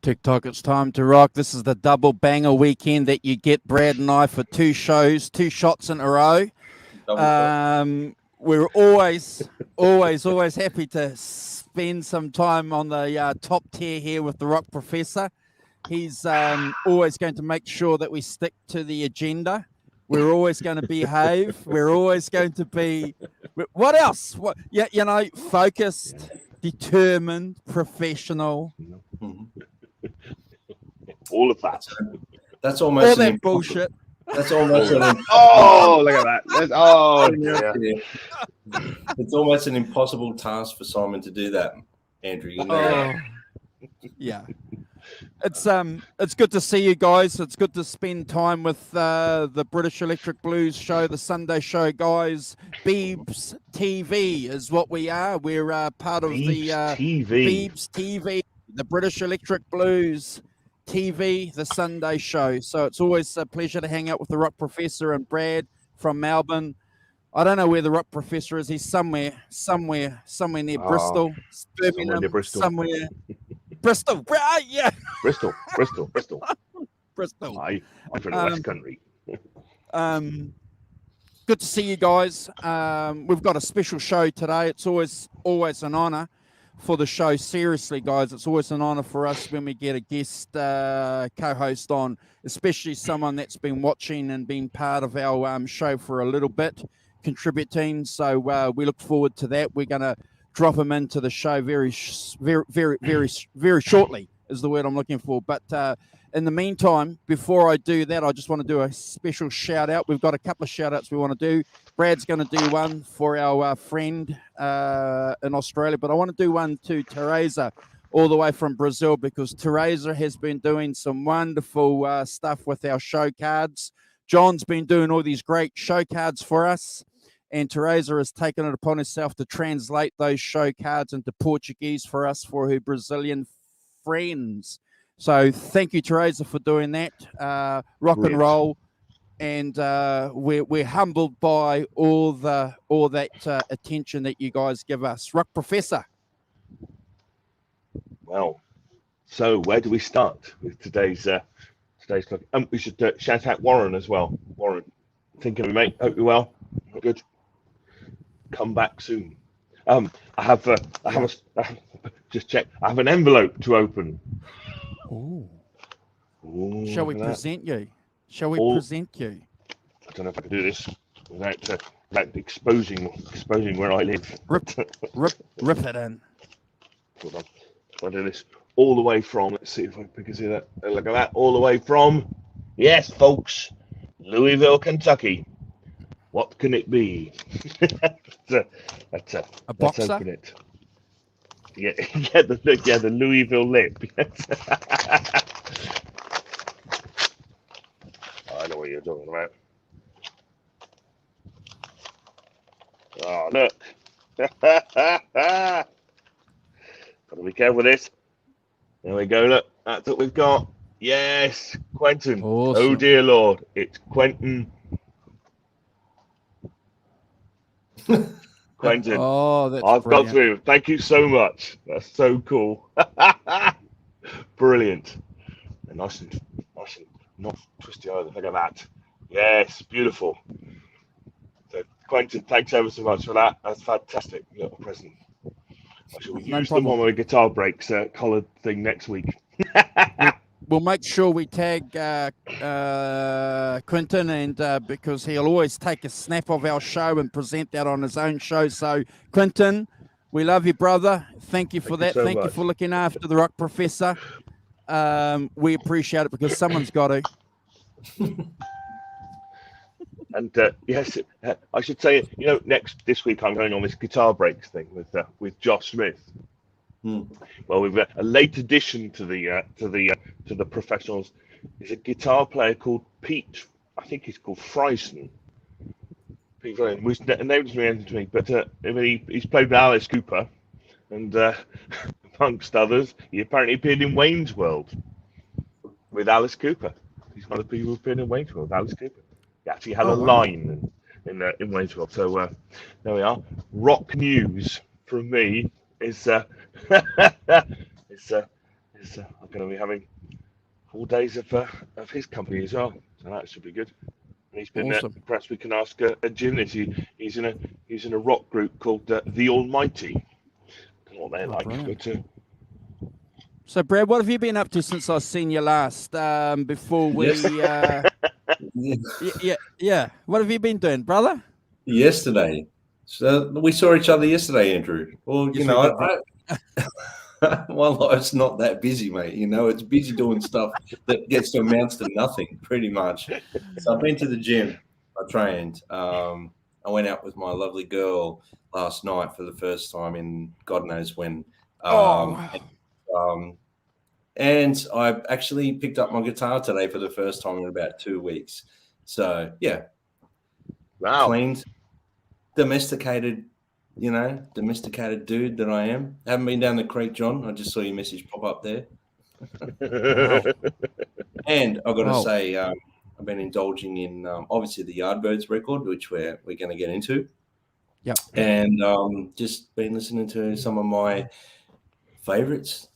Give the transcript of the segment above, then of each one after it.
TikTok, it's time to rock. This is the double banger weekend that you get Brad and I for 2 shows, 2 shots in a row. We're always happy to spend some time on the top tier here with the Rock Professor. He's always going to make sure that we stick to the agenda. We're always going to behave. We're always going to be, what else? Focused, determined, professional. All of that. That's almost all that bullshit. That's almost an oh, look at that. It's almost an impossible task for Simon to do that, Andrew. You know yeah. It's good to see you guys. It's good to spend time with the British Electric Blues show, the Sunday show, guys. Beebs TV is what we are. We're part of the Beebs TV, the British Electric Blues TV, the Sunday show. So it's always a pleasure to hang out with the Rock Professor and Brad from Melbourne. I don't know where the Rock Professor is. He's somewhere near Bristol, Birmingham, somewhere. Bristol, yeah. Bristol. Bristol. I'm from the West Country. Good to see you guys. We've got a special show today. It's always an honor for the show. Seriously, guys, it's always an honor for us when we get a guest co-host on, especially someone that's been watching and been part of our show for a little bit, contributing. So we look forward to that. We're going to drop him into the show very shortly is the word I'm looking for. But in the meantime, before I do that, I just want to do a special shout out. We've got a couple of shout outs we want to do. Brad's going to do one for our friend in Australia, but I want to do one to Teresa all the way from Brazil, because Teresa has been doing some wonderful stuff with our show cards. John's been doing all these great show cards for us, and Teresa has taken it upon herself to translate those show cards into Portuguese for us, for her Brazilian friends. So thank you, Teresa, for doing that. Rock and roll. And we're humbled by all that attention that you guys give us. Rock Professor. Well, so where do we start with today's talk? We should shout out Warren as well. Warren, thinking of you, mate. Hope you're well. Good. Come back soon. I have just check. I have an envelope to open. Ooh, shall we present you? Shall we present you? I don't know if I can do this without exposing where I live. Rip it in. Hold on. I'll do this all the way from. Let's see if I can see that. Look at that. All the way from. Yes, folks. Louisville, Kentucky. What can it be? Let's boxer? open it. Yeah, the Louisville lip. I know what you're talking about. Oh, look. Gotta be careful with this. There we go, look. That's what we've got. Yes, Quentin. Awesome. Oh, dear Lord. It's Quentin. Quentin. Oh, that's I've brilliant. got through. Thank you so much. That's so cool. Brilliant. And nice and not twisty either. Look at that. Yes, beautiful. So, Quentin, thanks ever so much for that. That's fantastic little present. I shall use them on my guitar breaks collared thing next week. We'll make sure we tag Quentin, and because he'll always take a snap of our show and present that on his own show. So, Quentin, we love you, brother. Thank you for that. Thank you for looking after the Rock Professor. We appreciate it, because someone's got to. And yes, I should say, this week I'm going on this guitar breaks thing with Josh Smith. Well, we've got a late addition to the professionals. Is a guitar player called Pete I think he's called Friesen. People named to me, but he's played with Alice Cooper, and amongst others, he apparently appeared in Wayne's World with Alice Cooper. He's one of the people who appeared in Wayne's World, Alice Cooper. He actually had a line in Wayne's World. So there we are. Rock news from me is I'm going to be having 4 days of his company as well, so that should be good. He's been Awesome. perhaps we can ask Jim. He's in a rock group called The Almighty. I don't know what they're like, brilliant. So, Brad, what have you been up to since I seen you last? Before we, yeah. What have you been doing, brother? Yesterday, so we saw each other yesterday, Andrew. Well, Yes, my life's not that busy, mate. It's busy doing stuff that gets to amounts to nothing, pretty much. So I've been to the gym. I trained. I went out with my lovely girl last night for the first time in God knows when. And I actually picked up my guitar today for the first time in about 2 weeks. So yeah, wow, cleaned, domesticated dude that I am. Haven't been down the creek, John. I just saw your message pop up there. Wow. And I've got to say, I've been indulging in obviously the Yardbirds record, which we're going to get into. Yeah. And just been listening to some of my favorites,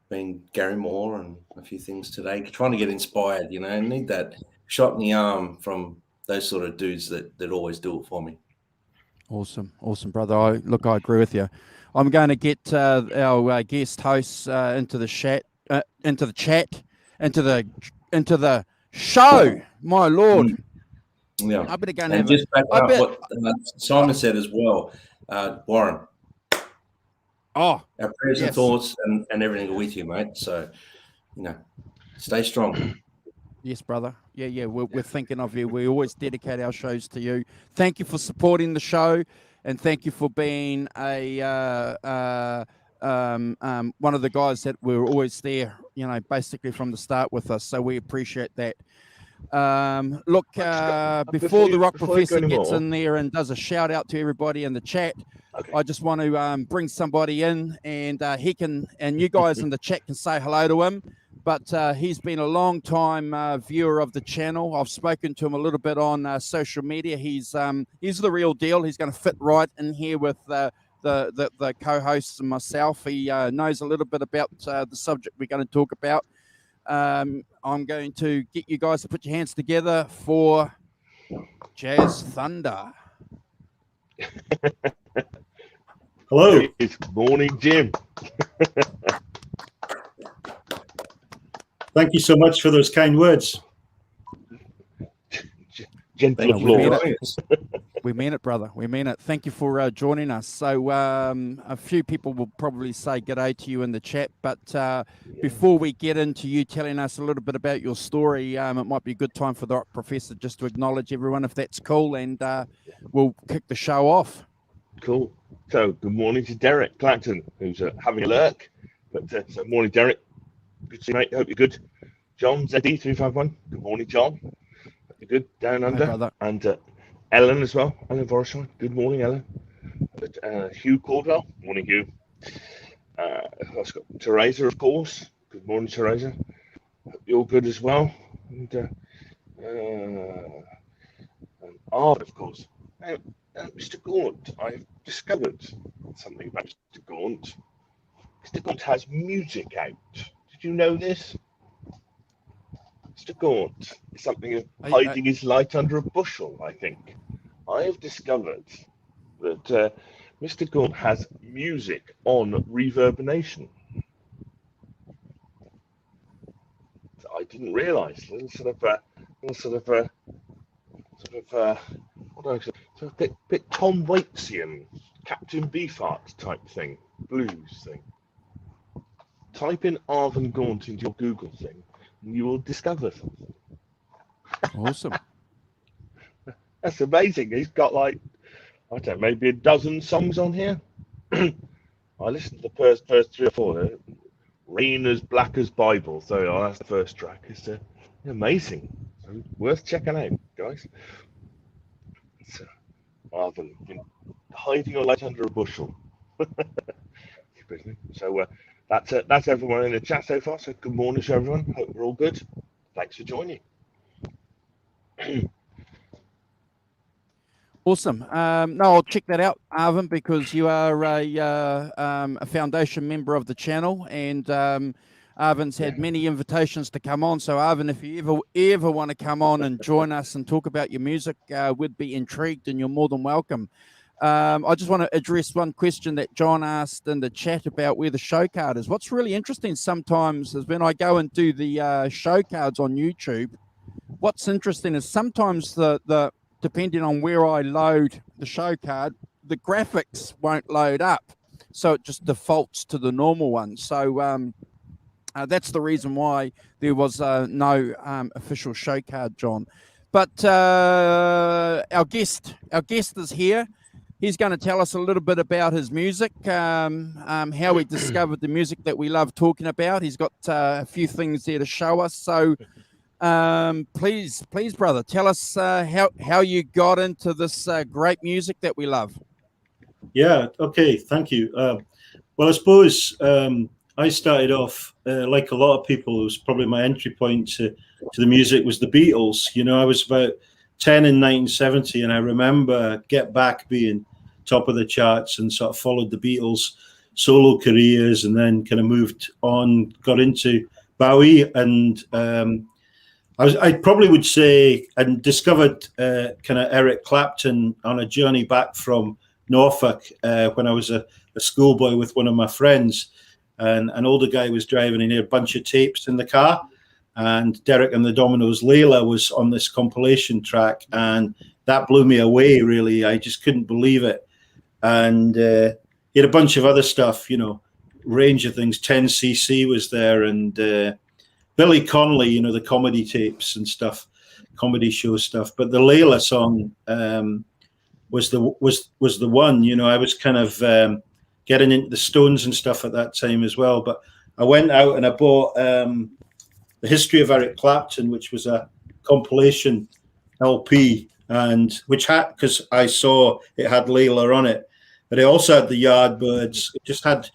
being Gary Moore and a few things today, trying to get inspired, need that shot in the arm from those sort of dudes that always do it for me. Awesome, brother. I agree with you. I'm going to get our guest hosts into the chat, into the show. My Lord. Yeah. I better go and have just back up what Simon said as well, Warren. Our prayers and thoughts and everything are with you, mate. So, stay strong. Yes, brother. Yeah. We're thinking of you. We always dedicate our shows to you. Thank you for supporting the show, and thank you for being one of the guys that were always there, basically from the start with us. So we appreciate that. Before the Rock Professor gets in there and does a shout out to everybody in the chat, I just want to bring somebody in, and he can, and you guys in the chat can say hello to him. But he's been a long time viewer of the channel. I've spoken to him a little bit on social media. He's the real deal. He's going to fit right in here with the co-hosts and myself. He knows a little bit about the subject we're going to talk about. I'm going to get you guys to put your hands together for Jazz Thunder. Hello. It's morning, Jim. Thank you so much for those kind words. Gentle applause. We mean it, brother. We mean it. Thank you for joining us. So a few people will probably say g'day to you in the chat, but before we get into you telling us a little bit about your story, it might be a good time for the Rock Professor just to acknowledge everyone, if that's cool, and we'll kick the show off. Cool. So good morning to Derek Clacton, who's having a lurk. But so morning, Derek. Good to see you, mate. Hope you're good. John ZD351. Good morning, John. Hope you're good. Down under. Hey, and Ellen as well. Ellen Vorishon. Good morning, Ellen. Hugh Caldwell. Morning, Hugh. I've got Teresa, of course. Good morning, Teresa. Hope you're good as well. And Ard, of course. Mr. Gaunt, I've discovered something about Mr. Gaunt. Mr. Gaunt has music out. Did you know this? Mr. Gaunt is something of hiding his light under a bushel, I think. I have discovered that Mr. Gaunt has music on Reverbination. I didn't realise. A bit Tom Waits'ian, Captain Beefheart type thing, blues thing. Type in Arvin Gaunt into your Google thing, and you will discover something. Awesome. That's amazing. He's got like, I don't know, maybe a dozen songs on here. I listened to the first 3 or 4. Rain as Black as Bible. So that's the first track. It's amazing. So worth checking out, guys. So, rather than hiding your light under a bushel. So that's everyone in the chat so far. So good morning to everyone. Hope we're all good. Thanks for joining. Awesome. No, I'll check that out, Arvin, because you are a foundation member of the channel, and Arvin's had many invitations to come on. So, Arvin, if you ever want to come on and join us and talk about your music, we'd be intrigued, and you're more than welcome. I just want to address one question that John asked in the chat about where the show card is. What's really interesting sometimes is when I go and do the show cards on YouTube, what's interesting is sometimes the depending on where I load the show card, the graphics won't load up. So it just defaults to the normal one. So that's the reason why there was no official show card, John. But our guest is here. He's going to tell us a little bit about his music, how he discovered the music that we love talking about. He's got a few things there to show us. So please, brother, tell us how you got into this great music that we love. Yeah, okay, thank you. Well, I suppose I started off, like a lot of people, it was probably my entry point to the music was the Beatles. You know, I was about 10 in 1970, and I remember Get Back being top of the charts, and sort of followed the Beatles' solo careers, and then kind of moved on, got into Bowie, and I probably would say, and discovered kind of Eric Clapton on a journey back from Norfolk when I was a schoolboy with one of my friends, and an older guy was driving, and he had a bunch of tapes in the car. And Derek and the Dominoes' Layla was on this compilation track, and that blew me away, really. I just couldn't believe it. And he had a bunch of other stuff, you know, range of things. 10cc was there, and Billy Connolly, you know, the comedy tapes and stuff, comedy show stuff. But the Layla song was the one. You know, I was kind of getting into the Stones and stuff at that time as well. But I went out and I bought The History of Eric Clapton, which was a compilation LP, and which had, because I saw it had Layla on it, but it also had the Yardbirds. It just had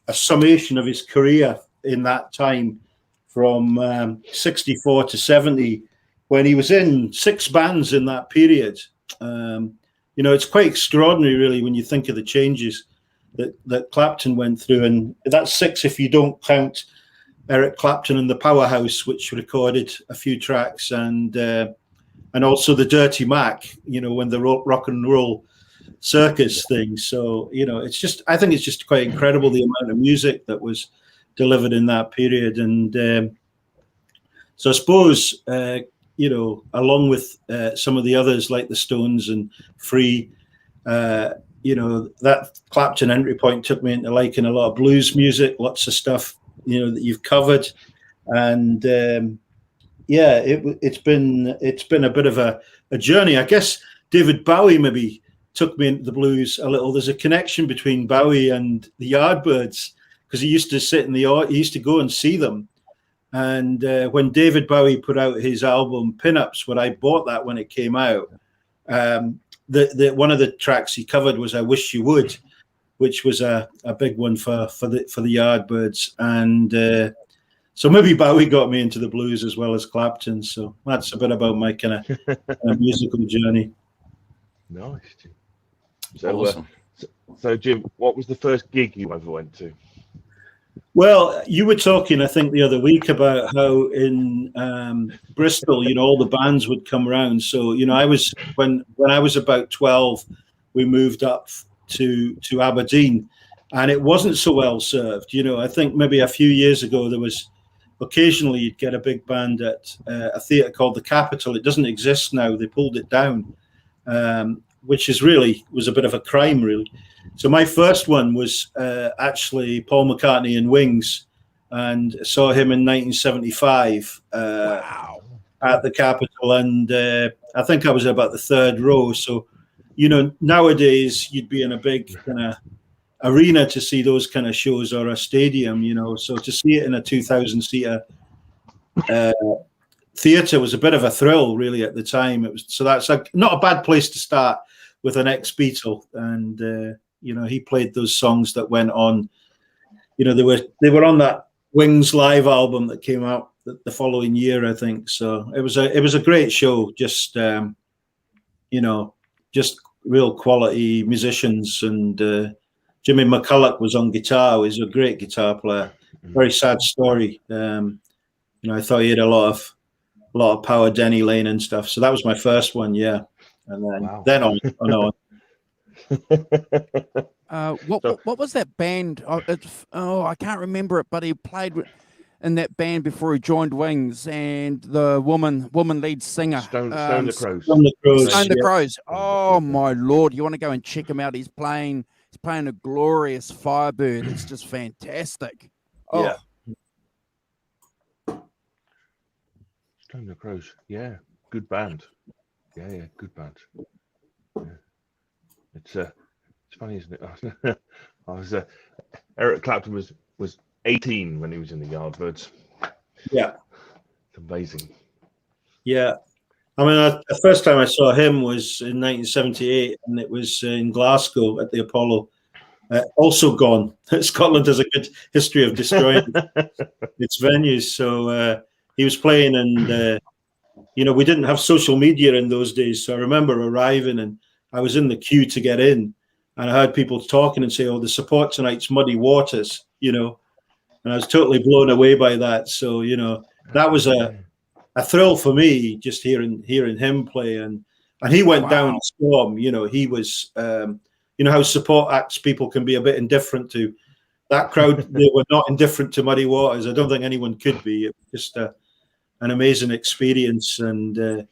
a summation of his career in that time from 64 to 70, when he was in 6 bands in that period. You know, it's quite extraordinary, really, when you think of the changes that Clapton went through, and that's 6 if you don't count Eric Clapton and the Powerhouse, which recorded a few tracks, and also the Dirty Mac, you know, when the rock and roll circus thing. So, you know, it's just, I think it's just quite incredible the amount of music that was delivered in that period. And so I suppose, you know, along with some of the others like the Stones and Free, you know, that Clapton entry point took me into liking a lot of blues music, lots of stuff, you know, that you've covered. And yeah, it's been a bit of a journey. I guess David Bowie maybe took me into the blues a little. There's a connection between Bowie and the Yardbirds, because he used to sit in he used to go and see them. And when David Bowie put out his album Pin-Ups, when I bought that when it came out, the one of the tracks he covered was "I Wish You Would," which was a big one for the Yardbirds. And so maybe Bowie got me into the blues as well as Clapton. So that's a bit about my kind of musical journey. Nice. So, Awesome. So Jim, what was the first gig you ever went to? Well, you were talking, I think, the other week about how in Bristol, you know, all the bands would come around. So, you know, I was when I was about 12, we moved up to Aberdeen, and it wasn't so well served. You know, I think maybe a few years ago there was occasionally you'd get a big band at a theatre called the Capitol. It doesn't exist now. They pulled it down, which was a bit of a crime, really. So my first one was actually Paul McCartney and Wings, and saw him in 1975 at the Capitol, and I think I was about the 3rd row. So, you know, nowadays you'd be in a big kind of arena to see those kind of shows, or a stadium, you know. So to see it in a 2,000-seater theatre was a bit of a thrill, really, at the time. It was so that's not a bad place to start with an ex-Beatle, and he played those songs that went on. They were on that Wings live album that came out the following year, I think. So it was a great show. Just just real quality musicians, and Jimmy McCulloch was on guitar. He's a great guitar player. Very sad story. I thought he had a lot of power, Denny Lane and stuff. So that was my first one, yeah. And then on. What was that band? I can't remember it, but he played in that band before he joined Wings, and the woman lead singer, Stone the Crows. Stone the Crows. Stone the Crows. Oh my Lord! You want to go and check him out? He's playing a glorious Firebird. It's just fantastic. Oh. Yeah. Stone the Crows. Yeah, good band. Yeah, good band. Yeah. It's funny, isn't it? Eric Clapton was 18 when he was in the Yardbirds. Yeah, it's amazing. Yeah, I mean, the first time I saw him was in 1978, and it was in Glasgow at the Apollo. Also gone. Scotland has a good history of destroying its venues. So he was playing, and we didn't have social media in those days. So I remember arriving, and I was in the queue to get in, and I heard people talking and say, "Oh, the support tonight's Muddy Waters," and I was totally blown away by that. So that was a thrill for me, just hearing him play, and he went down storm. He was. How support acts people can be a bit indifferent to. That crowd, they were not indifferent to Muddy Waters. I don't think anyone could be. It was just an amazing experience, and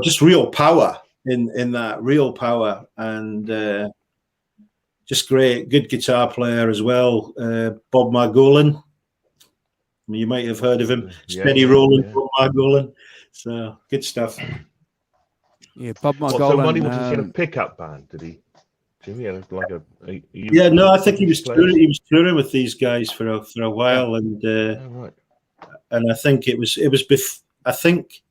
just real power in that, real power, and just good guitar player as well. Bob Margolin. You might have heard of him. Steady rolling, Bob Margolin. So good stuff. Yeah, Bob Margolin. So Muddy Waters had a pickup band, did he? Jimmy had like I think he was touring with these guys for a while, and and I think it was I think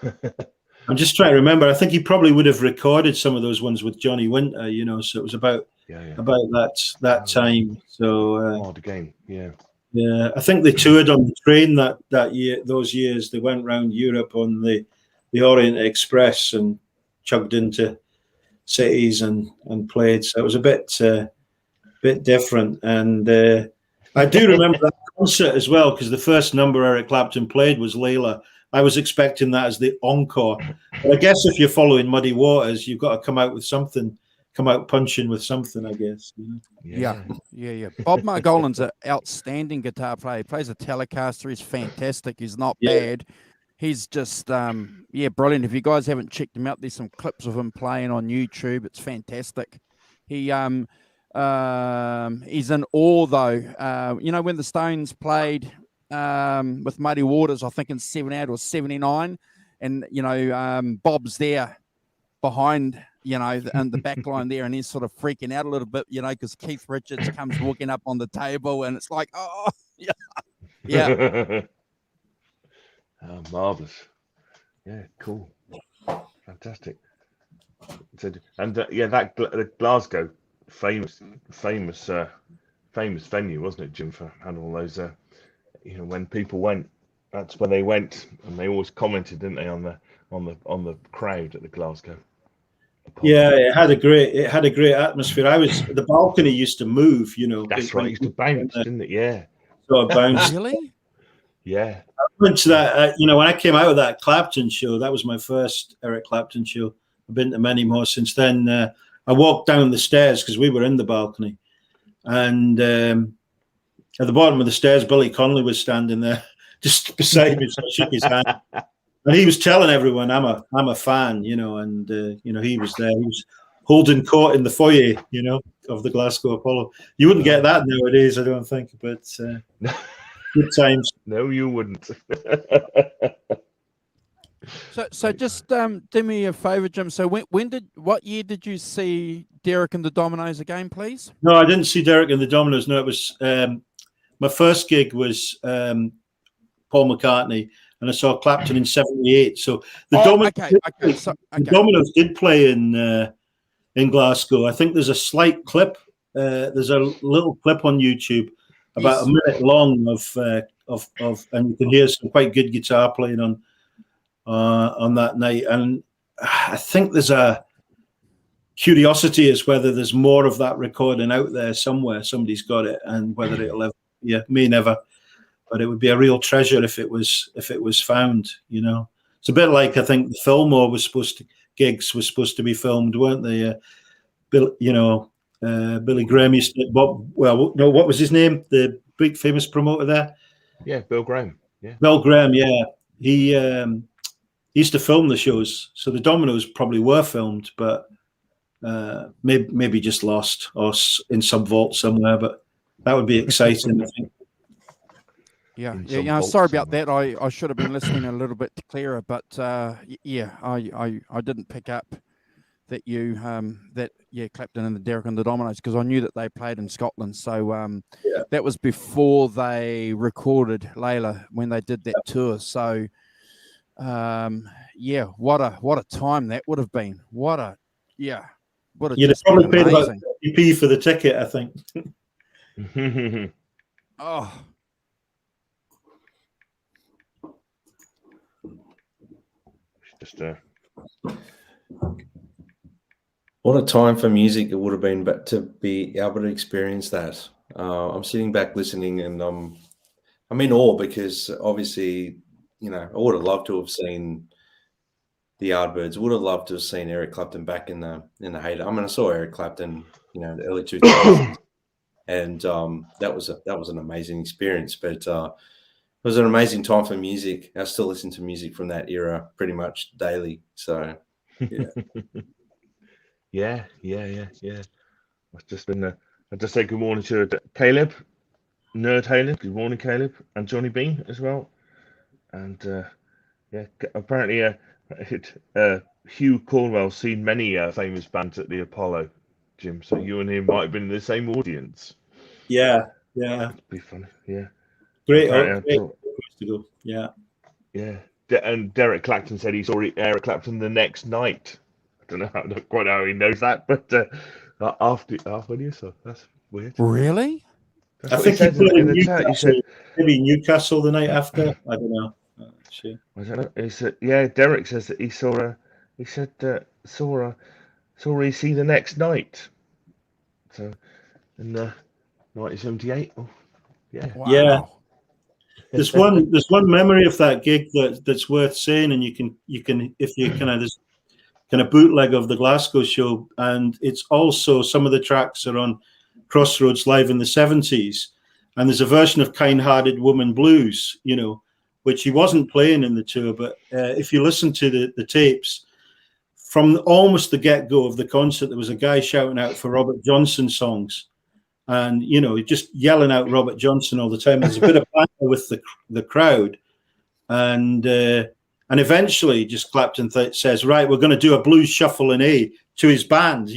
I'm just trying to remember. I think he probably would have recorded some of those ones with Johnny Winter, so it was about that time. So hard game, yeah. I think they toured on the train that year. Those years they went around Europe on the Orient Express and chugged into cities and played. So it was a bit different. And I do remember that concert as well, because the first number Eric Clapton played was Layla. I was expecting that as the encore. But I guess if you're following Muddy Waters, you've got to come out punching with something, I guess. Yeah. Bob Margolin's an outstanding guitar player. He plays a Telecaster. He's fantastic. He's not bad. He's just, brilliant. If you guys haven't checked him out, there's some clips of him playing on YouTube. It's fantastic. He he's in awe, though. When the Stones played with Muddy Waters, I think in 78 or 79, and, Bob's there behind, and the back line there, and he's sort of freaking out a little bit, because Keith Richards comes walking up on the table, and it's like, oh, yeah. Marvelous. Yeah, cool. Fantastic. So, and that Glasgow, famous venue, wasn't it, Jim, for had all those when people went, that's when they went, and they always commented, didn't they, on the crowd at the Glasgow. Yeah, it had a great atmosphere. The balcony used to move, That's right, it used to bounce, didn't it? Yeah. So it bounced. Really? Yeah. I went to that, when I came out of that Clapton show, that was my first Eric Clapton show. I've been to many more since then. I walked down the stairs because we were in the balcony, and at the bottom of the stairs, Billy Connolly was standing there just beside me. So I shook his hand, and he was telling everyone, "I'm a fan," and he was there. He was holding court in the foyer, of the Glasgow Apollo. You wouldn't get that nowadays, I don't think, but. Good times. No, you wouldn't. So just do me a favor, Jim. So what year did you see Derek and the Dominoes again, please? No, I didn't see Derek and the Dominoes. No, it was my first gig was Paul McCartney, and I saw Clapton in '78. So the okay. Dominoes did play in Glasgow. I think there's a slight clip. There's a little clip on YouTube about a minute long of, and you can hear some quite good guitar playing on that night. And I think there's a curiosity as whether there's more of that recording out there somewhere. Somebody's got it, and whether it'll ever, may never, but it would be a real treasure if it was found. It's a bit like, I think the Fillmore gigs were supposed to be filmed, weren't they? Billy Graham used to, what was his name? The big famous promoter there? Yeah, Bill Graham. Yeah, Bill Graham. Yeah, he used to film the shows, so the Dominoes probably were filmed, but maybe just lost or in some vault somewhere. But that would be exciting, I think. Yeah. Sorry about that. I should have been listening a little bit clearer, but I didn't pick up that Clapton and the Derek and the Dominoes, because I knew that they played in Scotland. So that was before they recorded Layla when they did that tour. So what a time that would have been. You'd have probably paid about 50p for the ticket, I think. Oh. Just what a time for music it would have been, but to be able to experience that. I'm sitting back listening, and I'm in awe, because obviously, I would have loved to have seen the Yardbirds. Would have loved to have seen Eric Clapton back in the heyday. I mean, I saw Eric Clapton, the early 2000s, and that was an amazing experience. But it was an amazing time for music. I still listen to music from that era pretty much daily. So, yeah. Yeah. I've just been. I just say good morning to Caleb, Nerd Caleb. Good morning, Caleb, and Johnny Bean as well. And apparently, Hugh Cornwell's seen many famous bands at the Apollo, Jim. So you and him might have been in the same audience. Yeah. It'd be funny. Yeah. Great to go. Yeah. And Derek Clapton said he saw Eric Clapton the next night. I don't know quite how he knows that, but after you, so that's weird. Really? I think he played in Newcastle, maybe Newcastle the night after. I don't know. I don't know. He said, Derek says that he saw her. He said saw her EC the next night. So in 1978. Oh, yeah. Wow. Yeah. There's one memory of that gig that's worth saying, and you can if you there's kind of bootleg of the Glasgow show, and it's also some of the tracks are on Crossroads Live in the 70s, and there's a version of Kind-Hearted Woman Blues, which he wasn't playing in the tour, but if you listen to the tapes, from almost the get-go of the concert, there was a guy shouting out for Robert Johnson songs, and just yelling out Robert Johnson all the time. There's a bit of banter with the crowd, and eventually, just Clapton says, "Right, we're going to do a blues shuffle in A" to his band,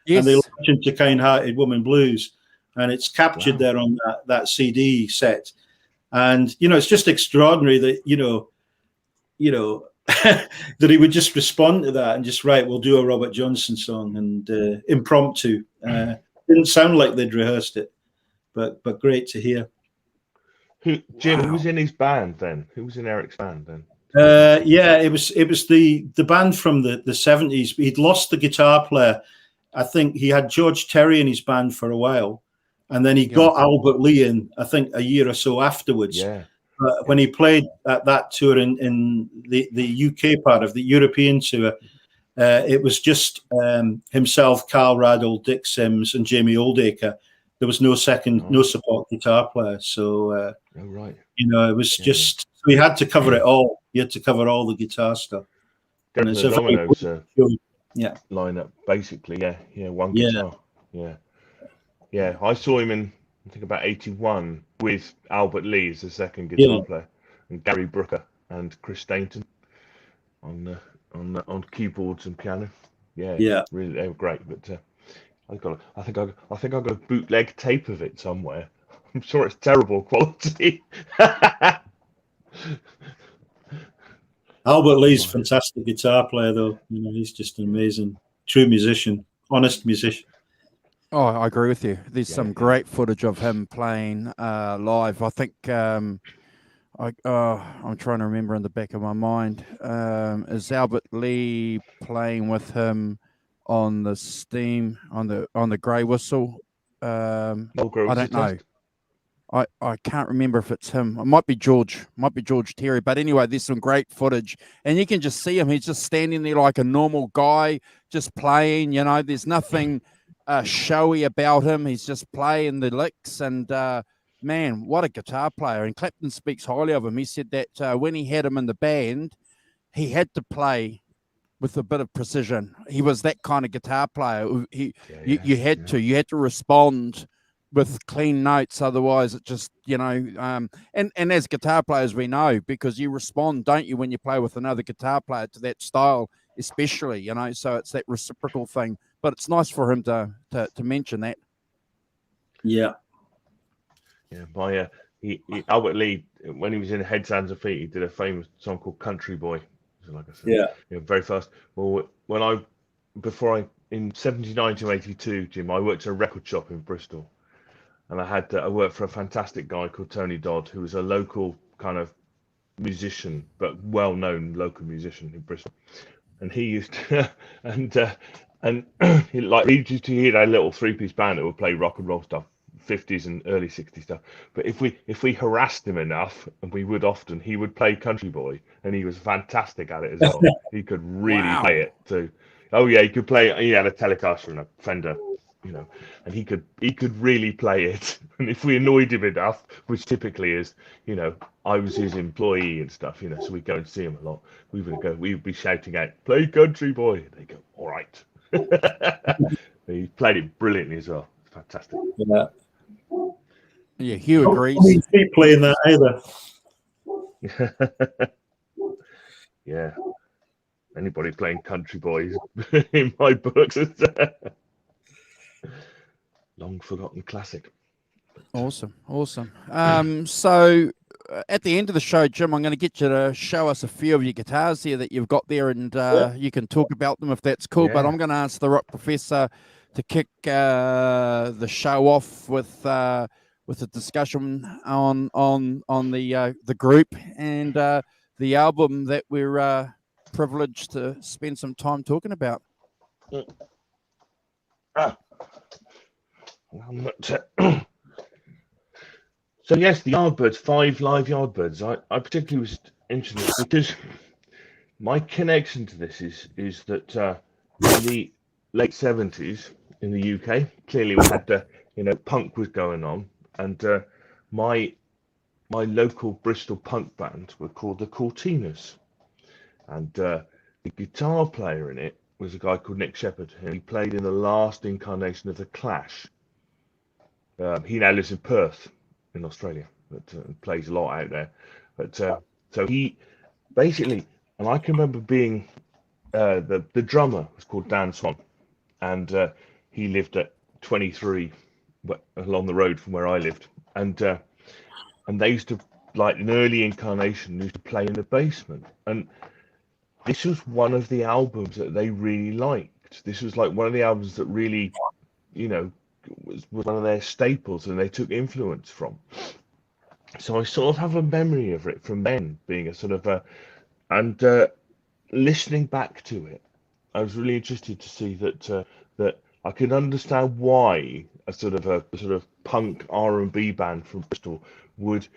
Yes. And they launch into Kind-Hearted Woman Blues, and it's captured there on that CD set. And it's just extraordinary that that he would just respond to that and just, right, we'll do a Robert Johnson song, and impromptu. Didn't sound like they'd rehearsed it, but great to hear. Jim, who was in his band then? Who was in Eric's band then? It was the band from the 70s. He'd lost the guitar player. I think he had George Terry in his band for a while, and then he got Albert Lee in, I think, a year or so afterwards. Yeah. But when he played at that tour in the UK part of the European tour, it was just himself, Carl Raddle, Dick Sims, and Jamie Oldacre. There was no support guitar player. So, right. It was just, we had to cover it all. You had to cover all the guitar stuff. And it's the Dominoes lineup, basically. One guitar. Yeah. I saw him in, I think, about 81 with Albert Lee as the second guitar player, and Gary Brooker and Chris Stainton on keyboards and piano. Really, they were great. But I think I got a bootleg tape of it somewhere. I'm sure it's terrible quality. Albert Lee's a fantastic guitar player, though. You know, he's just an amazing, true musician, honest musician. Oh, I agree with you. There's some great footage of him playing live. I think I'm trying to remember in the back of my mind. Is Albert Lee playing with him on the Steam on the Grey Whistle? I don't know. I can't remember if it's him. It might be George Terry. But anyway, there's some great footage, and you can just see him. He's just standing there like a normal guy, just playing. You know, there's nothing showy about him. He's just playing the licks, and man, what a guitar player. And Clapton speaks highly of him. He said that when he had him in the band, he had to play with a bit of precision. He was that kind of guitar player. You had to respond with clean notes, otherwise it just, you know, and as guitar players we know, because you respond, don't you, when you play with another guitar player to that style, especially, you know, so it's that reciprocal thing. But it's nice for him to mention that. Yeah, my Albert Lee, when he was in Heads, Hands and Feet, he did a famous song called Country Boy. Like I said, very fast. Well, in 79 to 82, Jim, I worked at a record shop in Bristol. And I worked for a fantastic guy called Tony Dodd, who was a local kind of musician, but well-known local musician in Bristol. And he used to, he had a little three-piece band that would play rock and roll stuff, 50s and early 60s stuff. But if we harassed him enough, and we would often, he would play Country Boy, and he was fantastic at it as well. He could really play it too. Oh yeah, he could play. He had a Telecaster and a Fender. You know, and he could really play it. And if we annoyed him enough, which typically is, you know, I was his employee and stuff, you know, so we'd go and see him a lot. We would be shouting out, "Play Country Boy." And they go, "All right." He played it brilliantly as well. Fantastic. Yeah, Hugh agrees. Keep playing that either. Yeah. Anybody playing Country Boy in my books is long forgotten classic. Awesome. So at the end of the show, Jim, I'm going to get you to show us a few of your guitars here that you've got there, and you can talk about them if that's cool. But I'm going to ask the Rock Professor to kick the show off with a discussion on the group and the album that we're privileged to spend some time talking about. So yes, the Yardbirds, 5 live Yardbirds. I particularly was interested because my connection to this is that in the late 70s in the UK, clearly we had punk was going on, and my local Bristol punk band were called the Cortinas, and the guitar player in it was a guy called Nick Shepherd, and he played in the last incarnation of the Clash. He now lives in Perth in Australia, but plays a lot out there. But so he basically, and I can remember being the drummer was called Dan Swan, and he lived at 23 along the road from where I lived, and they used to, like an early incarnation, used to play in the basement, and this was one of the albums that they really liked. This was like one of the albums that really, was one of their staples, and they took influence from. So I sort of have a memory of it from then, being a sort of and listening back to it, I was really interested to see that that I could understand why a sort of punk R&B band from Bristol would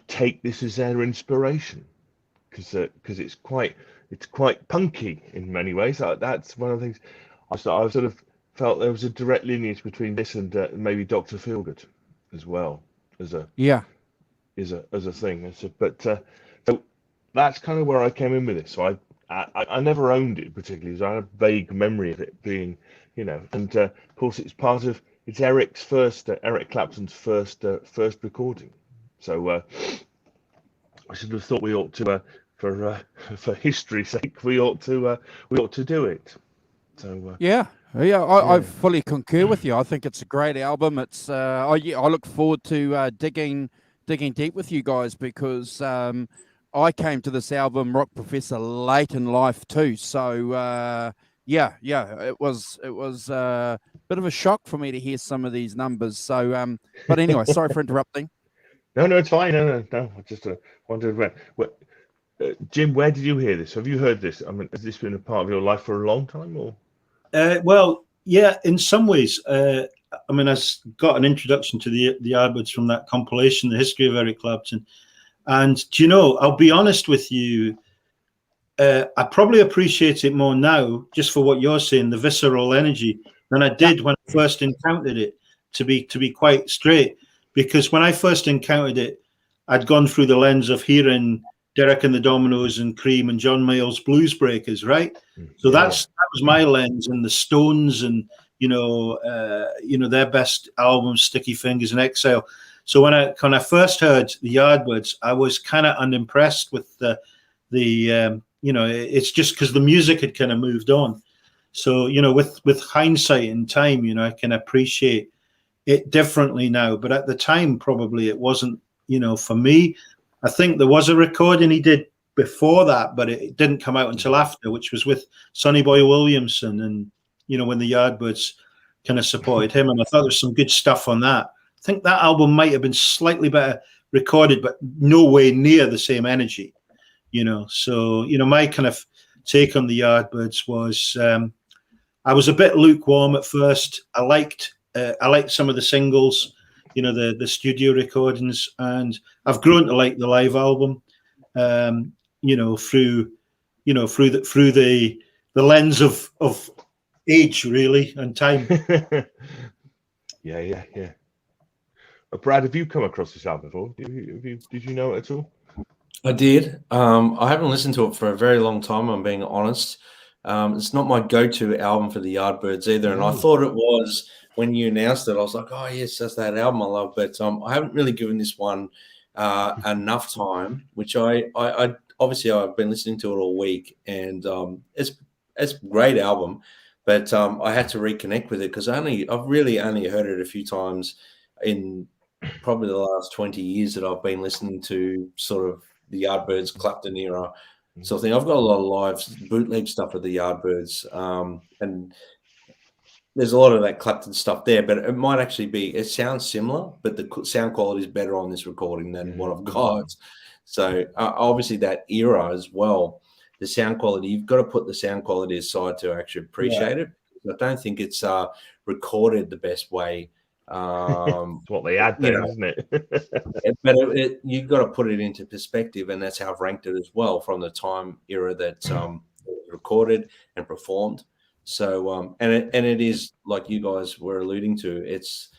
take this as their inspiration, because it's quite punky in many ways. That's one of the things I sort of felt there was a direct lineage between this and maybe Dr. Feelgood as well as a thing. But so that's kind of where I came in with it. So I never owned it particularly, so I have a vague memory of it being, and of course it's Eric Clapton's first recording. So I should have thought we ought to, for history's sake, we ought to do it. So I fully concur with you. I think it's a great album. It's I look forward to digging deep with you guys, because I came to this album, Rock Professor, late in life too. So yeah, it was a bit of a shock for me to hear some of these numbers. So but anyway, sorry for interrupting. No, it's fine. No. I just wondered Jim, where did you hear this? Have you heard this? I mean, has this been a part of your life for a long time, or? Well, yeah, in some ways. I mean, I got an introduction to the Yardbirds from that compilation, The History of Eric Clapton. And do you know, I'll be honest with you, I probably appreciate it more now, just for what you're saying, the visceral energy, than I did when I first encountered it, to be quite straight. Because when I first encountered it, I'd gone through the lens of hearing Derek and the Dominoes and Cream and John Mayall's Blues Breakers, right? So that was my lens, and the Stones, and their best albums, Sticky Fingers and Exile. So when I first heard the Yardbirds, I was kind of unimpressed with the it's just because the music had kind of moved on. So with hindsight and time, I can appreciate it differently now. But at the time, probably it wasn't. For me, I think there was a recording he did before that, but it didn't come out until after, which was with Sonny Boy Williamson, and when the Yardbirds kind of supported him, and I thought there was some good stuff on that. I think that album might have been slightly better recorded, but no way near the same energy, So, my kind of take on the Yardbirds was I was a bit lukewarm at first. I liked some of the singles, the studio recordings, and I've grown to like the live album, through the lens of age, really, and time. Yeah. Brad, have you come across this album before? Did you know it at all? I did. I haven't listened to it for a very long time, I'm being honest. It's not my go-to album for the Yardbirds either. And I thought it was when you announced it. I was like, oh, yes, that's that album I love. But I haven't really given this one enough time, which I obviously I've been listening to it all week. And it's a great album. But I had to reconnect with it because I've really only heard it a few times in probably the last 20 years that I've been listening to sort of the Yardbirds, Clapton era sort of thing. I've got a lot of live bootleg stuff with the Yardbirds, and there's a lot of that Clapton stuff there, but it might actually be, it sounds similar, but the sound quality is better on this recording than what I've got. So obviously that era as well, the sound quality, you've got to put the sound quality aside to actually appreciate it. I don't think it's recorded the best way. It's what they add there, isn't it? But you've got to put it into perspective, and that's how I've ranked it as well from the time era that it was recorded and performed. So and it is, like you guys were alluding to, it's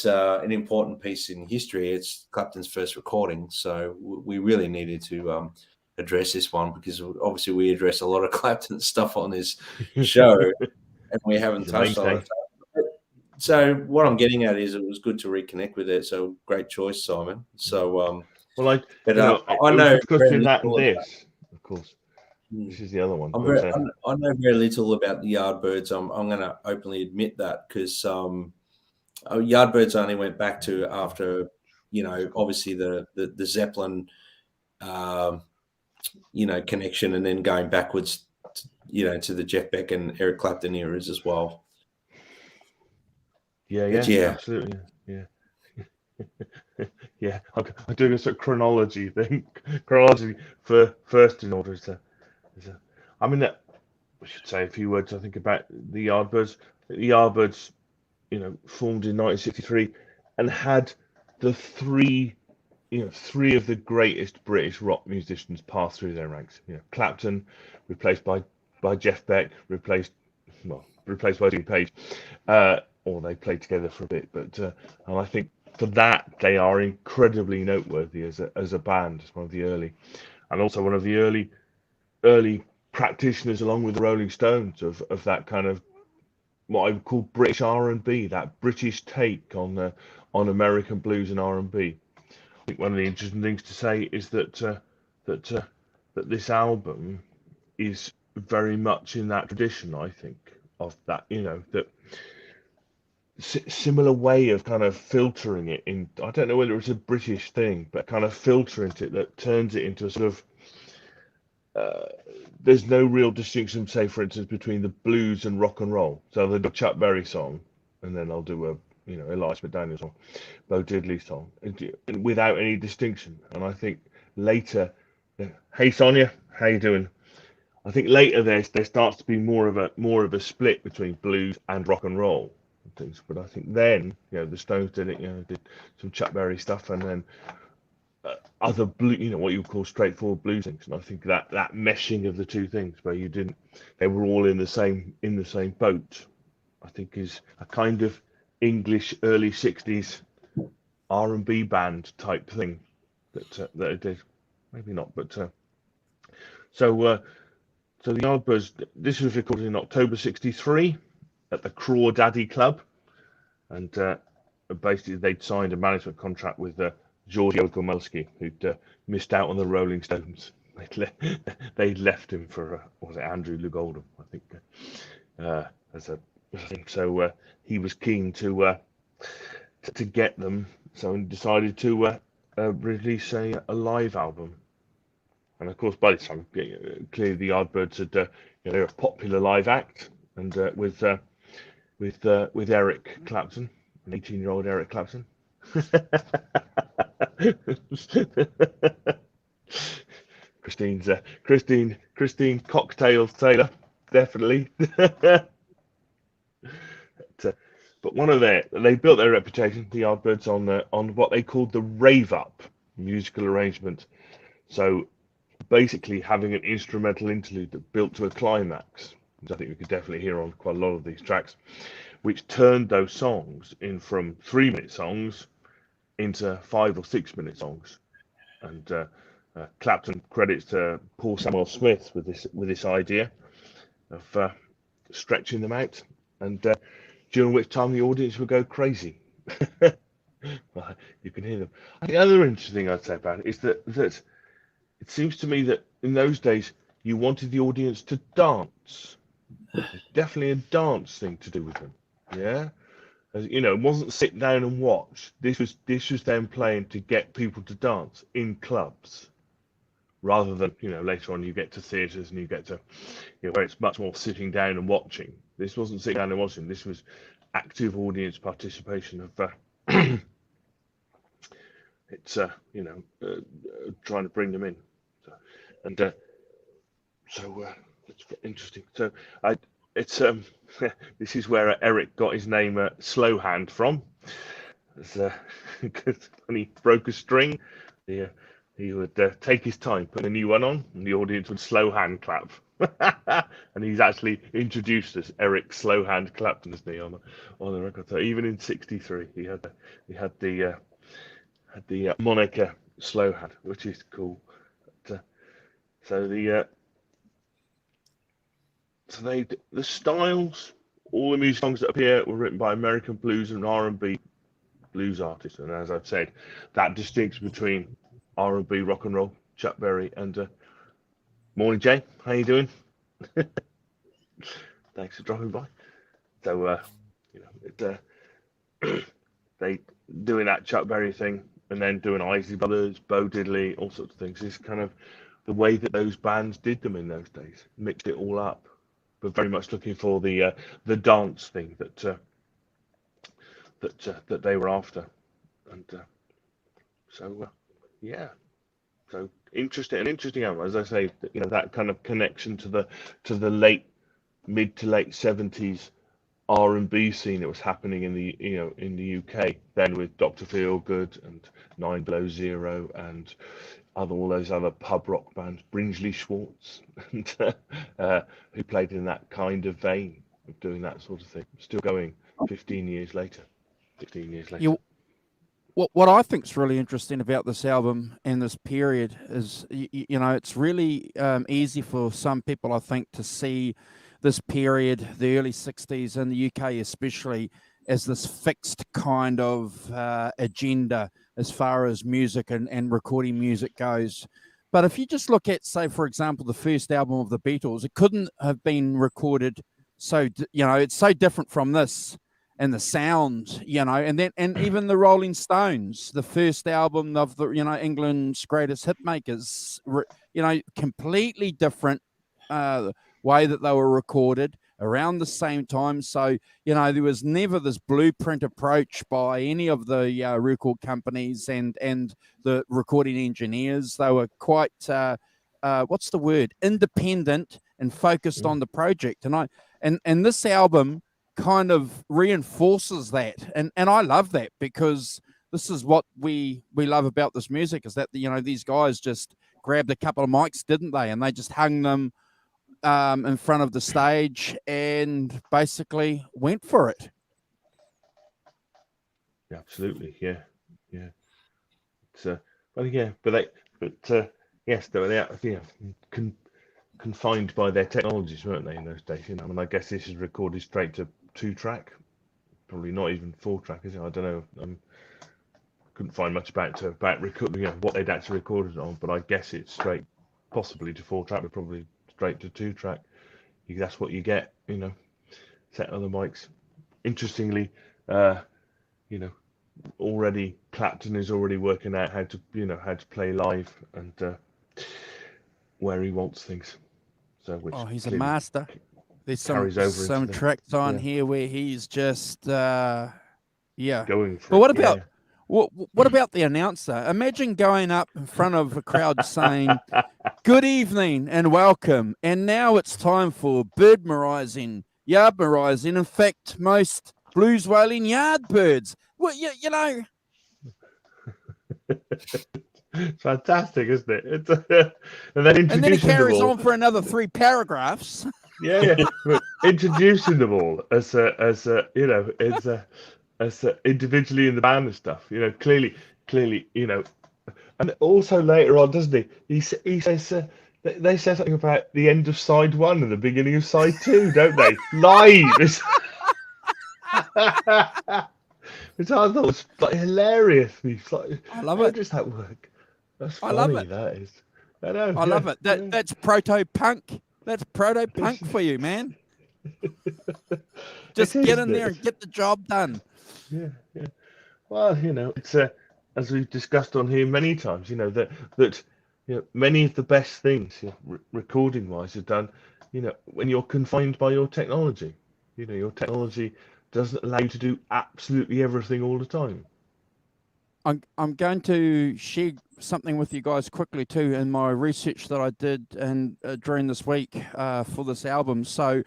an important piece in history. It's Clapton's first recording, so we really needed to address this one, because obviously we address a lot of Clapton stuff on this show, and we haven't touched on it. So what I'm getting at is it was good to reconnect with it. So great choice, Simon. So I know because in that and this, of course. This is the other one. I know very little about the Yardbirds. I'm going to openly admit that, because Yardbirds only went back to after, obviously the Zeppelin, connection, and then going backwards, to the Jeff Beck and Eric Clapton eras as well. Yeah, absolutely. Yeah. Yeah, I'm doing a sort of chronology thing. Chronology for first in order. I mean, we should say a few words, I think, about the Yardbirds. The Yardbirds, formed in 1963 and had the three of the greatest British rock musicians pass through their ranks. Clapton, replaced by Jeff Beck, replaced by Jimmy Page. Or they played together for a bit, but and I think for that they are incredibly noteworthy as a band, as one of the early, and also one of the early practitioners, along with the Rolling Stones, of that kind of what I would call British R&B, that British take on American blues and R&B. I think one of the interesting things to say is that this album is very much in that tradition. I think of that, that. Similar way of kind of filtering it in. I don't know whether it's a British thing, but kind of filtering it that turns it into a sort of there's no real distinction, say, for instance, between the blues and rock and roll. So they'll do a Chuck Berry song, and then I'll do a Elias McDaniel song, Bo Diddley song, without any distinction. And I think later, hey Sonia, how you doing? I think later there starts to be more of a split between blues and rock and roll and things. But I think then, the Stones did it, did some Chuck Berry stuff, and then other blue, what you call straightforward blues things. And I think that meshing of the two things, where they were all in the same boat, I think is a kind of English early '60s R&B band type thing that it did. Maybe not, but so the Yardbirds. This was recorded in October '63 at the Crawdaddy Club, and basically they'd signed a management contract with Giorgio Gomulski, who'd missed out on the Rolling Stones. They'd left him for was it Andrew Loog Oldham, I think, as a thing. So he was keen to get them, so he decided to release a live album. And of course, by this time, clearly the Yardbirds had they're a popular live act, and with Eric Clapton, an 18-year-old Eric Clapton. Christine Cocktails Taylor, definitely. But they built their reputation, the Yardbirds, on what they called the rave up musical arrangement. So basically having an instrumental interlude that built to a climax, which I think we could definitely hear on quite a lot of these tracks, which turned those songs in from 3-minute songs into 5 or 6 minute songs. And Clapton credits to Paul Samuel Smith with this idea of stretching them out, and during which time the audience would go crazy. Well, you can hear them. And the other interesting thing I'd say about it is that it seems to me that in those days you wanted the audience to dance. Definitely a dance thing to do with them. Yeah. It wasn't sit down and watch. This was them playing to get people to dance in clubs, rather than later on you get to theatres and you get to where it's much more sitting down and watching. This wasn't sitting down and watching. This was active audience participation of it's trying to bring them in. So it's interesting. So it's this is where Eric got his name Slow Hand from. Because when he broke a string, he would take his time, put a new one on, and the audience would slow hand clap. And he's actually introduced as Eric Slow Hand Clapton, isn't he, on the record? So even in '63, he had the moniker Slow Hand, which is cool. So the styles, all the music songs that appear were written by American blues and R&B blues artists, and as I've said, that distinction between R&B, rock and roll, Chuck Berry, and morning Jay, how you doing? Thanks for dropping by. So they doing that Chuck Berry thing, and then doing Isley Brothers, Bo Diddley, all sorts of things, is kind of the way that those bands did them in those days, mixed it all up, but very much looking for the dance thing that they were after, and so interesting album, as I say, that kind of connection to the mid to late '70s R&B scene that was happening in the UK then, with Dr. Feelgood and 9 Below Zero and all those other pub rock bands, Brinsley Schwartz, and, who played in that kind of vein of doing that sort of thing, still going 16 years later. What I think is really interesting about this album and this period is, it's really easy for some people, I think, to see this period, the early '60s in the UK especially, as this fixed kind of agenda as far as music and recording music goes. But if you just look at, say, for example, the first album of the Beatles, it couldn't have been recorded it's so different from this. and the sound, and even the Rolling Stones, the first album of the, England's greatest hit makers, completely different way that they were recorded around the same time. So, there was never this blueprint approach by any of the record companies and the recording engineers. They were quite, what's the word? Independent and focused on the project. And this album kind of reinforces that. And I love that, because this is what we love about this music, is that, these guys just grabbed a couple of mics, didn't they? And they just hung them in front of the stage and basically went for it. Yeah, absolutely. Yeah. It's yes, they were confined by their technologies, weren't they, in those days? I guess this is recorded straight to 2-track, probably not even 4-track, is it? I don't know. Couldn't find much about recording, what they'd actually recorded on, but I guess it's straight, possibly to 4-track, but probably straight to 2-track. That's what you get, set on the mics. Interestingly, already Clapton is already working out how to play live and where he wants things. So he's a master. There's some the, tracks on here where he's just going for but it. what about what about the announcer? Imagine going up in front of a crowd saying, "Good evening and welcome, and now it's time for bird merizing, yard merizing. In fact, most blues wailing Yardbirds." Well, It's fantastic, isn't it? And then it carries on for another 3 paragraphs. Yeah. But introducing them all as individually in the band and stuff. Clearly, and also later on, doesn't he? He says they say something about the end of side 1 and the beginning of side 2, don't they? Live. Which I thought was hilarious. I love how it. does that work? That's funny. I love it. That is. I know. I love it. That's proto punk. That's proto punk for you, man. Just get in there and get the job done. Yeah. Well, it's as we've discussed on here many times. That many of the best things, recording wise, are done. When you're confined by your technology. Your technology doesn't allow you to do absolutely everything all the time. I'm going to share something with you guys quickly too in my research that I did and during this week for this album. So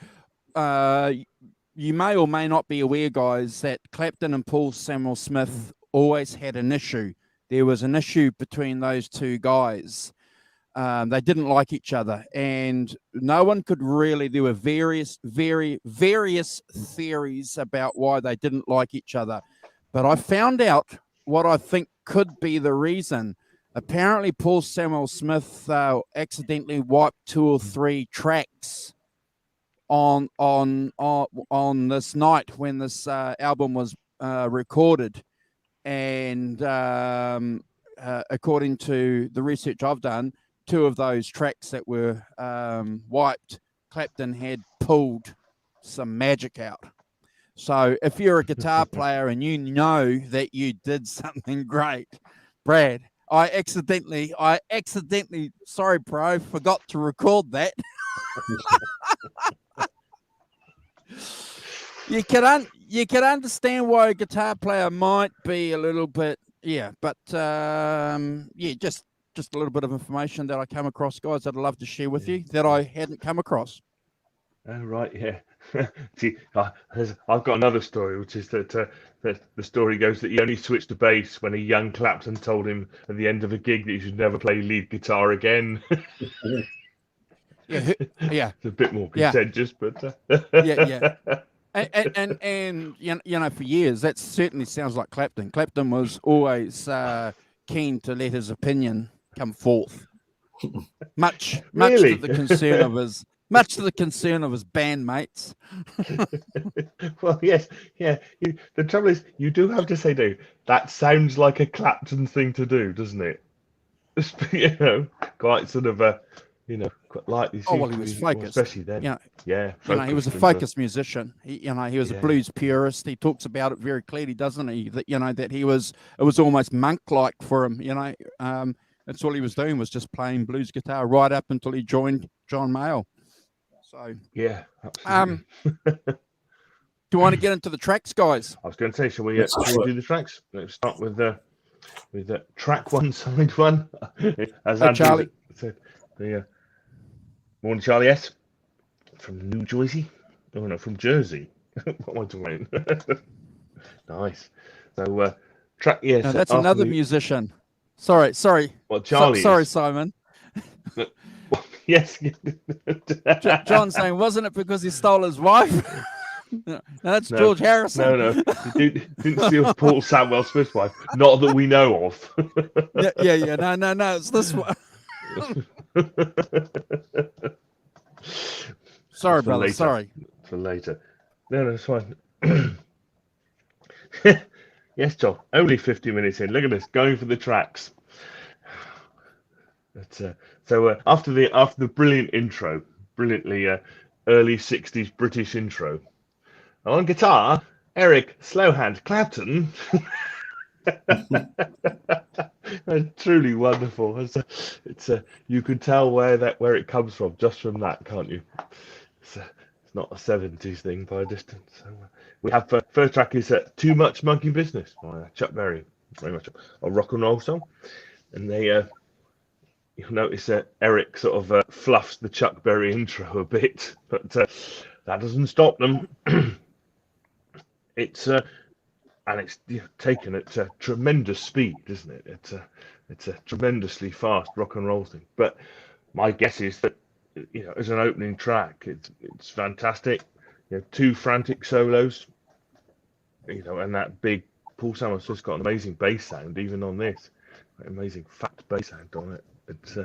you may or may not be aware, guys, that Clapton and Paul Samuel Smith always had an issue. There was an issue between those two guys. They didn't like each other, and no one could really. There were various theories about why they didn't like each other. But I found out what I think could be the reason. Apparently, Paul Samuel Smith accidentally wiped 2 or 3 tracks on this night when this album was recorded, and according to the research I've done, 2 of those tracks that were wiped, Clapton had pulled some magic out. So if you're a guitar player and you know that you did something great, Brad, I accidentally, sorry, bro, forgot to record that. You can understand why a guitar player might be a little bit, but just a little bit of information that I come across, guys, that I'd love to share with you that I hadn't come across. Oh, right, yeah. See, I've got another story, which is that the story goes that he only switched to bass when a young Clapton told him at the end of a gig that he should never play lead guitar again. Yeah. It's a bit more contentious, but yeah. And for years, that certainly sounds like Clapton. Clapton was always keen to let his opinion come forth, much Really? to the concern of his. Much to the concern of his bandmates. Well, yes, yeah. The trouble is, you do have to say, though, that sounds like a Clapton thing to do, doesn't it? Quite sort of you know, quite lightly. Oh, well, he was focused. especially then. Yeah, focused, he was a and, focused musician. He was a Yeah. blues purist. He talks about it very clearly, doesn't he? That that it was almost monk-like for him. That's all he was doing, was just playing blues guitar right up until he joined John Mayall. So yeah, absolutely. do you want to get into the tracks, guys? I was going to say, shall we do the tracks? Let's start with track one, side one. As Hey, Andrew Charlie. said, morning, Charlie S. From New Jersey. Oh no, from Jersey. What am I talking about? Nice. So track, yes. No, that's another musician. Sorry. Well, Charlie. Sorry, Simon. Yes. John saying, wasn't it because he stole his wife? No, that's George Harrison. No. He didn't steal Paul Samwell Smith's wife. Not that we know of. Yeah. No. It's this one. Sorry, brother. Later. Sorry. For later. No, it's fine. Yes, John. Only 50 minutes in. Look at this. Going for the tracks. So after the brilliant intro, brilliantly early 60s British intro, on guitar, Eric Slowhand Clapton. Truly wonderful. It's you can tell where it comes from just from that, can't you? It's not a 70s thing by a distance. So, we have first track is Too Much Monkey Business by Chuck Berry, very much a rock and roll song, and they you'll notice that Eric sort of fluffs the Chuck Berry intro a bit, but that doesn't stop them. It's taken at tremendous speed, isn't it? It's a tremendously fast rock and roll thing. But my guess is that as an opening track, it's fantastic. Two frantic solos, and that big Paul Samwell's just got an amazing bass sound even on this, amazing fat bass sound on it. It's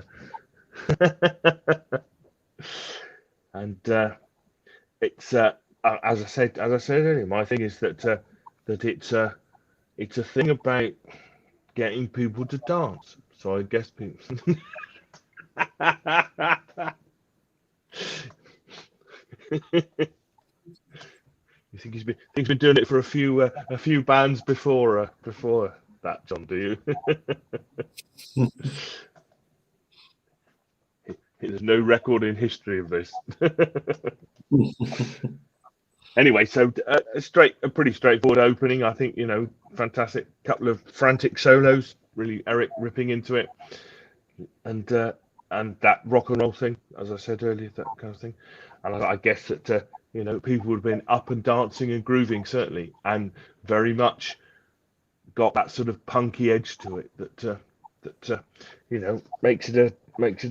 and it's as I said earlier, my thing is that it's a thing about getting people to dance. So I guess people. You think he's been doing it for a few bands before that, John? Do you? There's no record in history of this. Anyway, so a pretty straightforward opening. I think fantastic couple of frantic solos. Really, Eric ripping into it, and that rock and roll thing, as I said earlier, that kind of thing. And I guess that people would have been up and dancing and grooving certainly, and very much got that sort of punky edge to it that makes it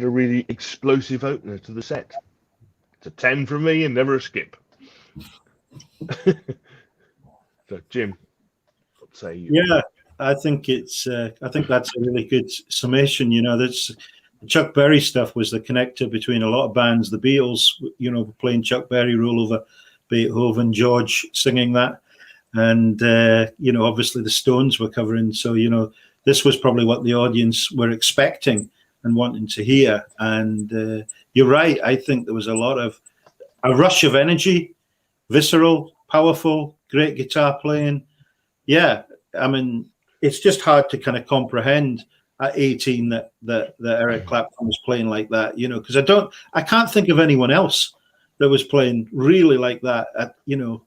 a really explosive opener to the set. It's a 10 from me and never a skip. So Jim, what say you? Yeah, I think that's a really good summation. That's Chuck Berry stuff was the connector between a lot of bands. The Beatles, playing Chuck Berry, Roll Over Beethoven, George singing that, and obviously the Stones were covering. So this was probably what the audience were expecting and wanting to hear. And you're right. I think there was a rush of energy, visceral, powerful, great guitar playing. Yeah, I mean, it's just hard to kind of comprehend at 18 that Eric Clapton was playing like that, because I can't think of anyone else that was playing really like that to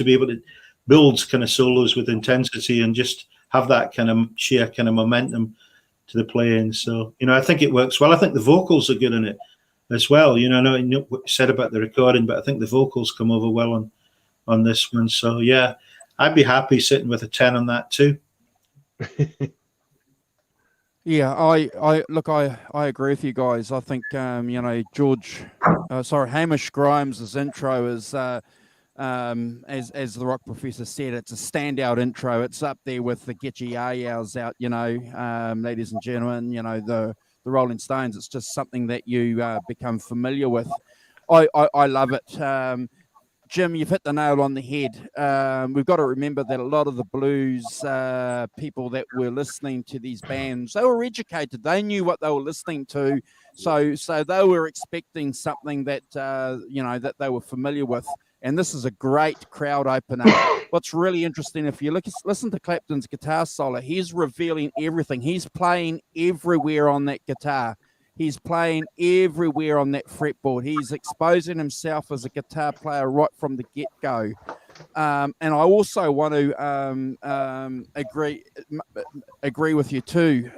be able to build kind of solos with intensity and just have that kind of sheer kind of momentum to the playing. So, I think it works well. I think the vocals are good in it as well. I know what you said about the recording, but I think the vocals come over well on this one. So yeah, I'd be happy sitting with a 10 on that too. Yeah, I agree with you guys. I think Hamish Grimes' intro is as the rock professor said, it's a standout intro. It's up there with the Get Your Yah-Yahs out, ladies and gentlemen, the Rolling Stones. It's just something that you become familiar with. I love it. Jim, you've hit the nail on the head. We've got to remember that a lot of the blues people that were listening to these bands, they were educated. They knew what they were listening to, so they were expecting something that that they were familiar with. And this is a great crowd opener. What's really interesting, if you listen to Clapton's guitar solo, he's revealing everything. He's playing everywhere on that guitar. He's playing everywhere on that fretboard. He's exposing himself as a guitar player right from the get-go. And I also want to agree with you too,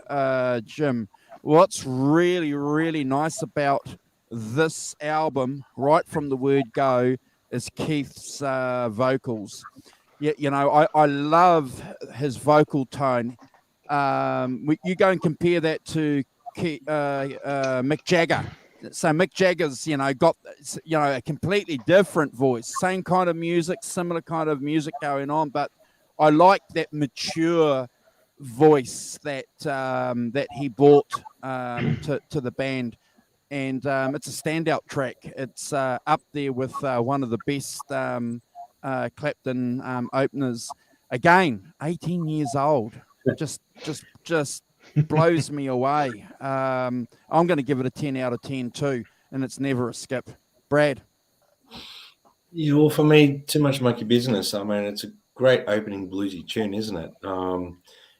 Jim. What's really, really nice about this album, right from the word go, is Keith's vocals. I love his vocal tone. You go and compare that to Mick Jagger. So Mick Jagger's, got, a completely different voice, same kind of music, similar kind of music going on, but I like that mature voice that he brought to the band, and it's a standout track. It's up there with one of the best Clapton openers. Again, 18 years old, just blows me away. I'm going to give it a 10 out of 10 too, and it's never a skip. Brad? Yeah, well, for me, Too Much Monkey Business. I mean, it's a great opening bluesy tune, isn't it?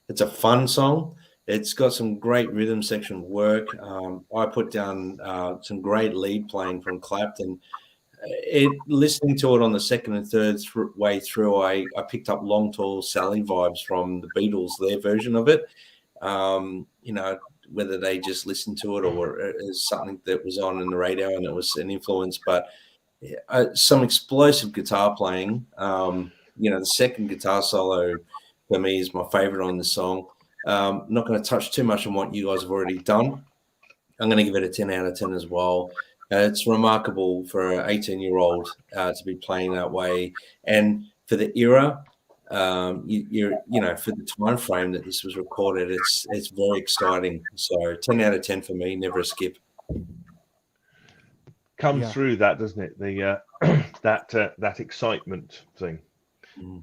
It's a fun song. It's got some great rhythm section work. I put down some great lead playing from Clapton. Listening to it on the second and third way through, I picked up Long Tall Sally vibes from the Beatles, their version of it. Whether they just listened to it or it was something that was on in the radio and it was an influence, but some explosive guitar playing. The second guitar solo for me is my favorite on the song. Not going to touch too much on what you guys have already done. I'm going to give it a 10 out of 10 as well. It's remarkable for an 18-year-old to be playing that way, and for the era, for the time frame that this was recorded, it's very exciting. So 10 out of 10 for me, never a skip. Comes through that, doesn't it? The that excitement thing.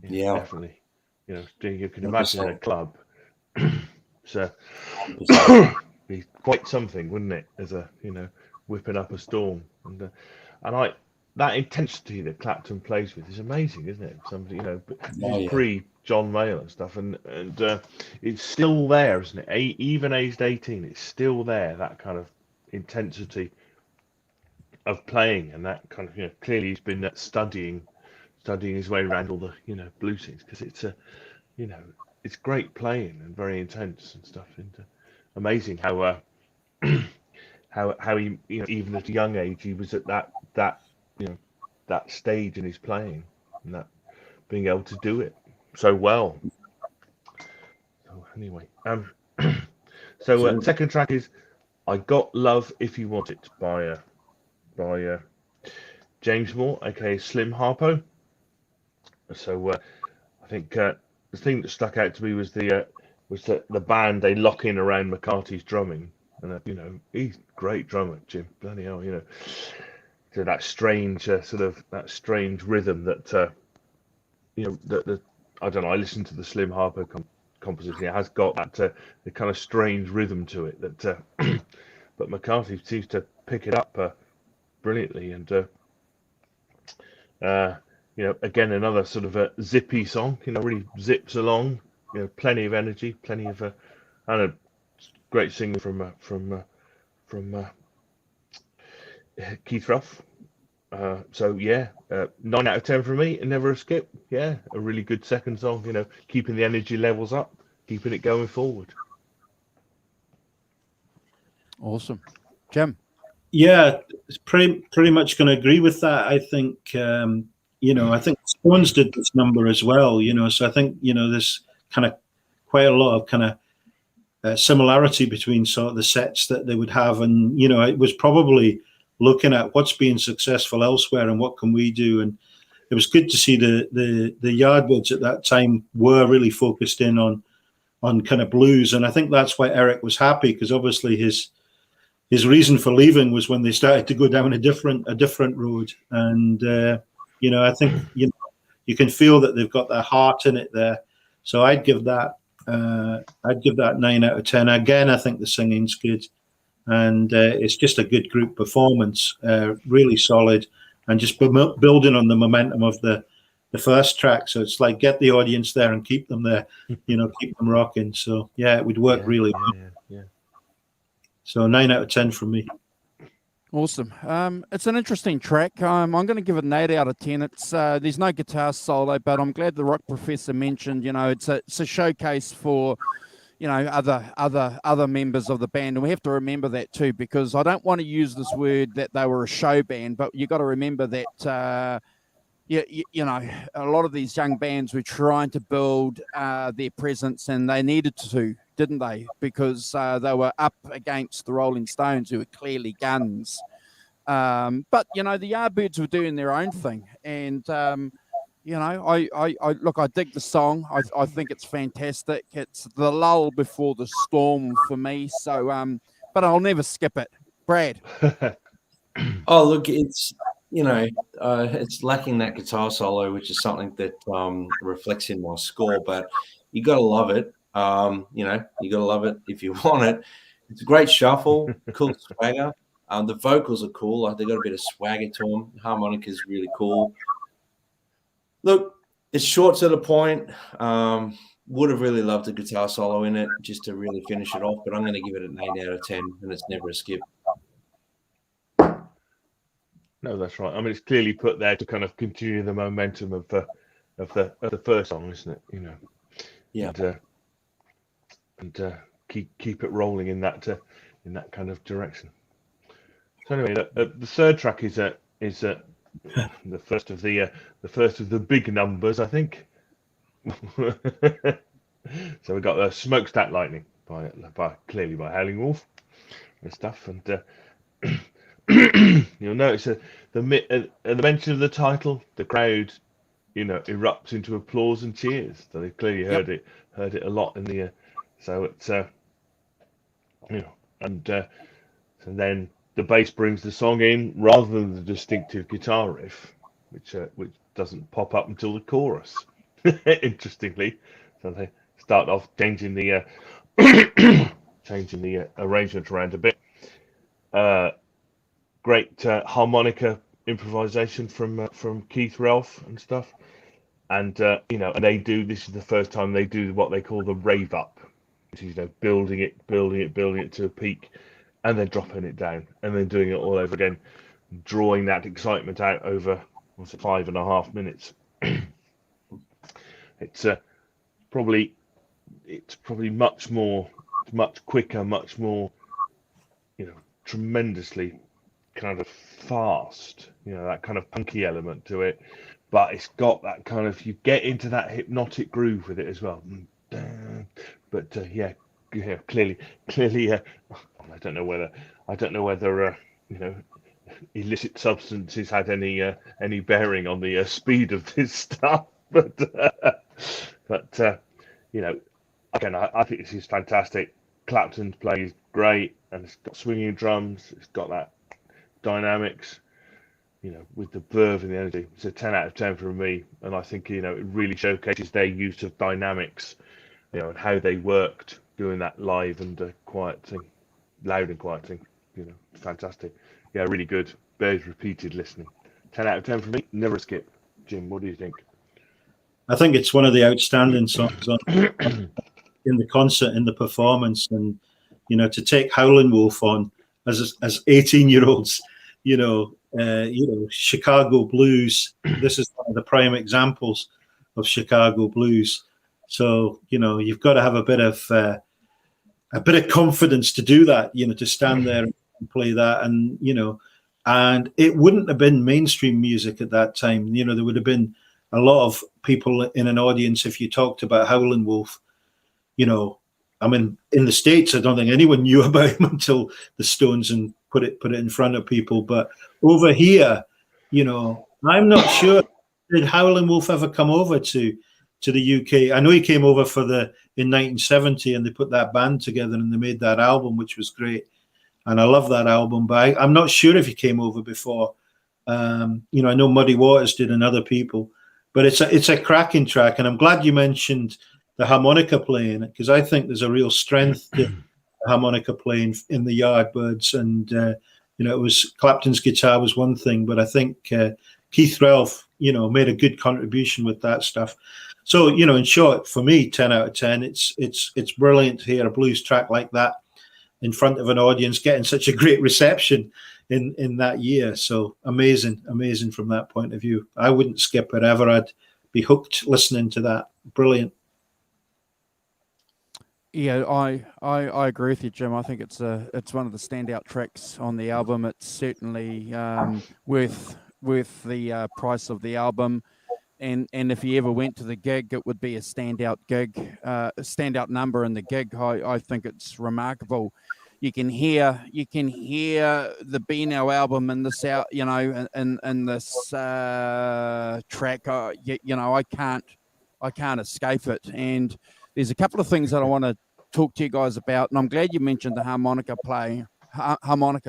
Yeah, definitely. You can imagine in a club. So be quite something, wouldn't it? As a whipping up a storm, and that intensity that Clapton plays with is amazing, isn't it? Somebody, pre John Mayall and stuff, and it's still there, isn't it? Even aged 18, it's still there. That kind of intensity of playing, and that kind of clearly he's been studying his way around all the blues things, because it's it's great playing and very intense and stuff, and amazing how how he even at a young age he was at that stage in his playing, and that being able to do it so well. So anyway, second track is I Got Love If You Want It by James Moore, aka Slim Harpo. So I think the thing that stuck out to me was the band, they lock in around McCarthy's drumming, and he's a great drummer, Jim. Bloody hell, So that strange that strange rhythm that I don't know. I listened to the Slim Harpo composition. It has got that the kind of strange rhythm to it that, but McCarthy seems to pick it up brilliantly, and again another sort of a zippy song. Really zips along. Plenty of energy, plenty of and a great singer from Keith Ruff. 9 out of 10 for me, and never a skip. A really good second song. Keeping the energy levels up, keeping it going forward. Awesome, Jim. Yeah, pretty much going to agree with that. I think I think Stones did this number as well. So I think there's kind of quite a lot of kind of similarity between sort of the sets that they would have, and it was probably looking at what's being successful elsewhere and what can we do. And it was good to see the Yardbirds at that time were really focused in on kind of blues, and I think that's why Eric was happy, because obviously his reason for leaving was when they started to go down a different road. And I think you can feel that they've got their heart in it there. So I'd give that 9 out of 10. Again, I think the singing's good, and it's just a good group performance, really solid, and just building on the momentum of the first track. So it's like get the audience there and keep them there, keep them rocking. So yeah, it would work really well. Yeah. So 9 out of 10 from me. Awesome. It's an interesting track. I'm going to give it an 8 out of 10. It's there's no guitar solo, but I'm glad the rock professor mentioned, it's a showcase for, other members of the band, and we have to remember that too, because I don't want to use this word that they were a show band, but you got to remember that. A lot of these young bands were trying to build their presence, and they needed to, didn't they? Because they were up against the Rolling Stones, who were clearly guns. But the Yardbirds were doing their own thing, and I dig the song. I think it's fantastic. It's the lull before the storm for me. So, but I'll never skip it. Brad. Oh, look, it's it's lacking that guitar solo, which is something that reflects in my score. But you got to love it. You got to love it if you want it. It's a great shuffle, cool swagger. The vocals are cool. Like they got a bit of swagger to them. Harmonica is really cool. Look, it's short to the point. Would have really loved a guitar solo in it just to really finish it off. But I'm going to give it an 8 out of 10, and it's never a skip. No, that's right. I mean, it's clearly put there to kind of continue the momentum of the first song, isn't it? Yeah. And keep it rolling in that kind of direction. So anyway, the third track is the first of the big numbers, I think. So we got Smokestack Lightning by Howling Wolf and stuff, and. You'll notice at the mention of the title, the crowd, erupts into applause and cheers. So they clearly heard it a lot in the. So it's and so then the bass brings the song in rather than the distinctive guitar riff, which doesn't pop up until the chorus. Interestingly, so they start off changing the arrangement around a bit. Great harmonica improvisation from Keith Relf and stuff, and and they do. This is the first time they do what they call the rave up, which is building it to a peak, and then dropping it down, and then doing it all over again, drawing that excitement out over 5.5 minutes. It's probably much quicker, much more tremendously kind of fast, that kind of punky element to it, but it's got that kind of, you get into that hypnotic groove with it as well. But clearly I don't know whether illicit substances had any bearing on the speed of this stuff, but again, I think this is fantastic. Clapton's plays great, and it's got swinging drums, it's got that dynamics, with the verve and the energy. It's a 10 out of 10 for me, and I think it really showcases their use of dynamics, and how they worked doing that live and loud and quiet thing. Fantastic. Yeah, really good. Bears repeated listening. 10 out of 10 for me. Never a skip. Jim, what do you think? I think it's one of the outstanding songs in the concert, in the performance, and to take Howlin' Wolf on as 18-year-olds, Chicago blues. This is one of the prime examples of Chicago blues. So you've got to have a bit of confidence to do that. To stand there and play that, and it wouldn't have been mainstream music at that time. There would have been a lot of people in an audience if you talked about Howlin' Wolf. I mean, in the States, I don't think anyone knew about him until the Stones and put it in front of people. But over here, I'm not sure. Did Howlin' Wolf ever come over to the UK? I know he came over in 1970, and they put that band together and they made that album, which was great. And I love that album. But I'm not sure if he came over before. You know, I know Muddy Waters did and other people, but it's a cracking track. And I'm glad you mentioned the harmonica playing, because I think there's a real strength to harmonica playing in the Yardbirds. And you know, it was Clapton's guitar was one thing, but I think Keith Relf, you know, made a good contribution with that stuff. So, you know, in short, for me, 10 out of 10. It's brilliant to hear a blues track like that in front of an audience, getting such a great reception in that year. So amazing from that point of view. I wouldn't skip it ever. I'd be hooked listening to that. Brilliant. Yeah, I agree with you, Jim. I think it's one of the standout tracks on the album. It's certainly worth the price of the album. And if you ever went to the gig, it would be a standout gig, a standout number in the gig. I think it's remarkable. You can hear the Be Now album in this out, you know, in this track. You know, I can't escape it. And there's a couple of things that I want to talk to you guys about, and I'm glad you mentioned the harmonica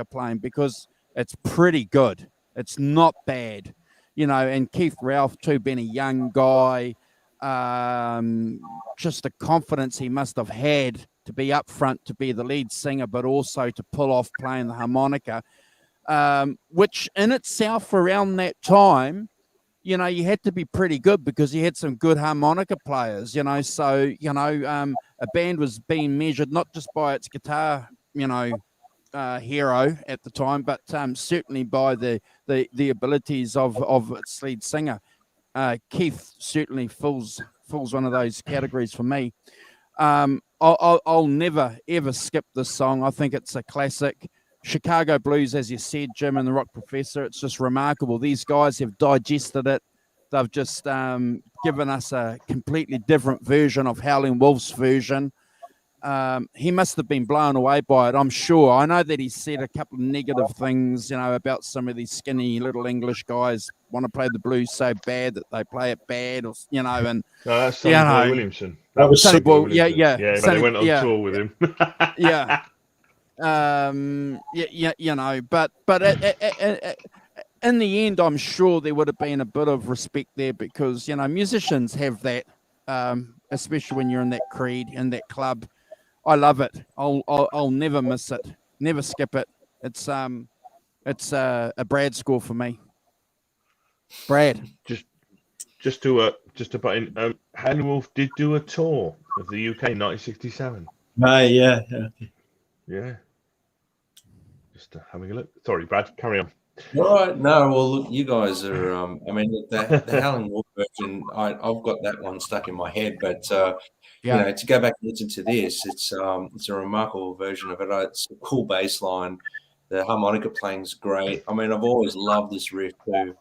playing, because it's pretty good. It's not bad. You know, and Keith Ralph too, being a young guy, just the confidence he must have had to be up front, to be the lead singer, but also to pull off playing the harmonica, which in itself around that time, you know, you had to be pretty good because you had some good harmonica players, you know. So, you know, a band was being measured not just by its guitar, you know, hero at the time, but certainly by the abilities of its lead singer. Keith certainly fills one of those categories for me. I'll never ever skip this song. I think it's a classic. Chicago Blues, as you said, Jim, and the Rock Professor. It's just remarkable. These guys have digested it. They've just given us a completely different version of Howlin' Wolf's version. He must have been blown away by it, I'm sure. I know that he said a couple of negative things, you know, about some of these skinny little English guys want to play the blues so bad that they play it bad, or you know. And no, that's Sonny Boy Williamson. That was Sonny Boy, Williamson. yeah. But they went on tour with him. Yeah. You know, but in the end, I'm sure there would have been a bit of respect there because, you know, musicians have that, especially when you're in that creed, in that club. I love it. I'll never miss it. Never skip it. It's a Brad score for me. Brad. Just to put in, Howlin' Wolf did do a tour of the UK in 1967. Yeah. Just having a look. Sorry, Brad. Carry on. All right. No, well, look, you guys are. I mean, the Howlin' Wolf version. I've got that one stuck in my head, but you know, to go back and listen to this, it's a remarkable version of it. It's a cool bass line. The harmonica playing's great. I mean, I've always loved this riff too.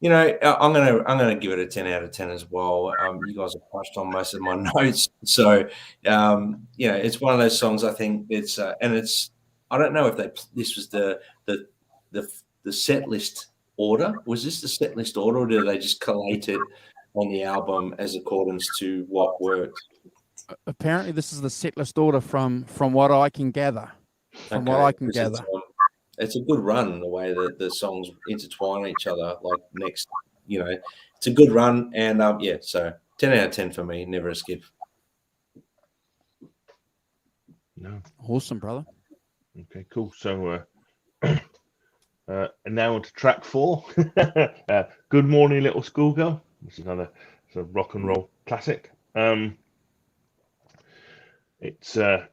You know, I'm gonna give it a 10 out of 10 as well. You guys have touched on most of my notes, so you know, it's one of those songs. I think it's and it's. I don't know if this was the set list order. Was this the set list order, or did they just collate it on the album as accordance to what worked? Apparently, this is the set list order from what I can gather. From what I can gather. It's a good run the way that the songs intertwine each other. Like next, you know, it's a good run, and yeah. So 10 out of 10 for me. Never a skip. No. Awesome, brother. Okay, cool. So, and now on to track 4. Good Morning, Little Schoolgirl. This is another sort of rock and roll classic. It's I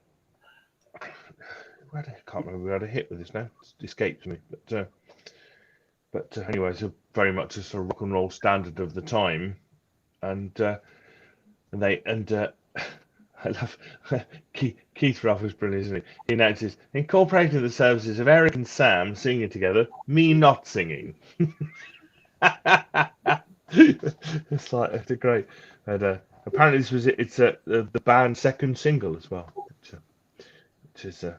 can't remember where I had a hit with this now. It escapes me. But anyway, it's very much a sort of rock and roll standard of the time, and I love Keith Ruff is brilliant, isn't he? He announces incorporating the services of Eric and Sam singing together, me not singing. It's a great. And apparently it's the band's second single as well, which is they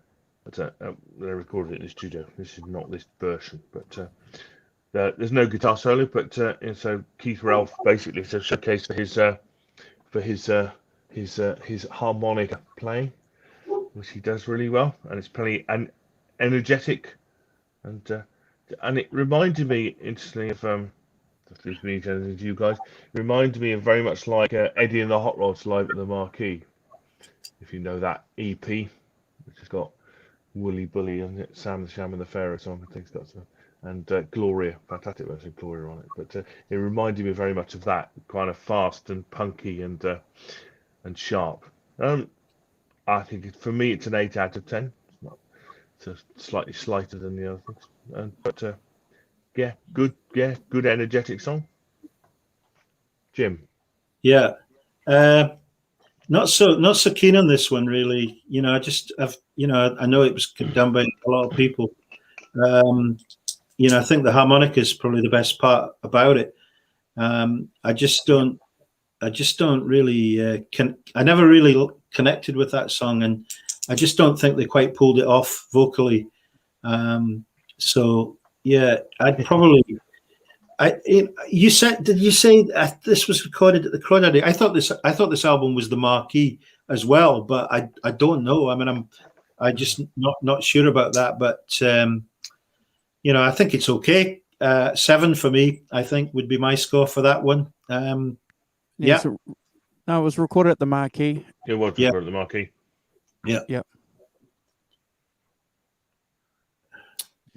recorded it in the studio. This is not this version, but there's no guitar solo. But so Keith Ralph basically is a showcase for his harmonica playing, which he does really well, and it's plenty energetic, and and it reminded me, interestingly, of just me telling you guys, it reminded me of very much like Eddie and the Hot Rods live at the Marquee. If you know that EP, which has got Woolly Bully and it, Sam the Sham and the Pharaoh song, I think it's got some, and Gloria, fantastic version of Gloria on it. But it reminded me very much of that kind of fast and punky and sharp. I think for me it's an 8 out of 10. It's slightly slighter than the other things, but good energetic song. Jim. Yeah, not so keen on this one really. I know it was done by a lot of people. I think the harmonica is probably the best part about it. I just don't really I never really connected with that song, and I just don't think they quite pulled it off vocally. So yeah, I'd probably. Did you say this was recorded at the Crawdaddy? I thought this album was the Marquee as well, but I don't know. I mean, I just not sure about that. But I think it's okay. 7 for me, I think, would be my score for that one. Yeah. So, no, it was recorded at the Marquee. It was recorded at the Marquee. Yeah. Yep.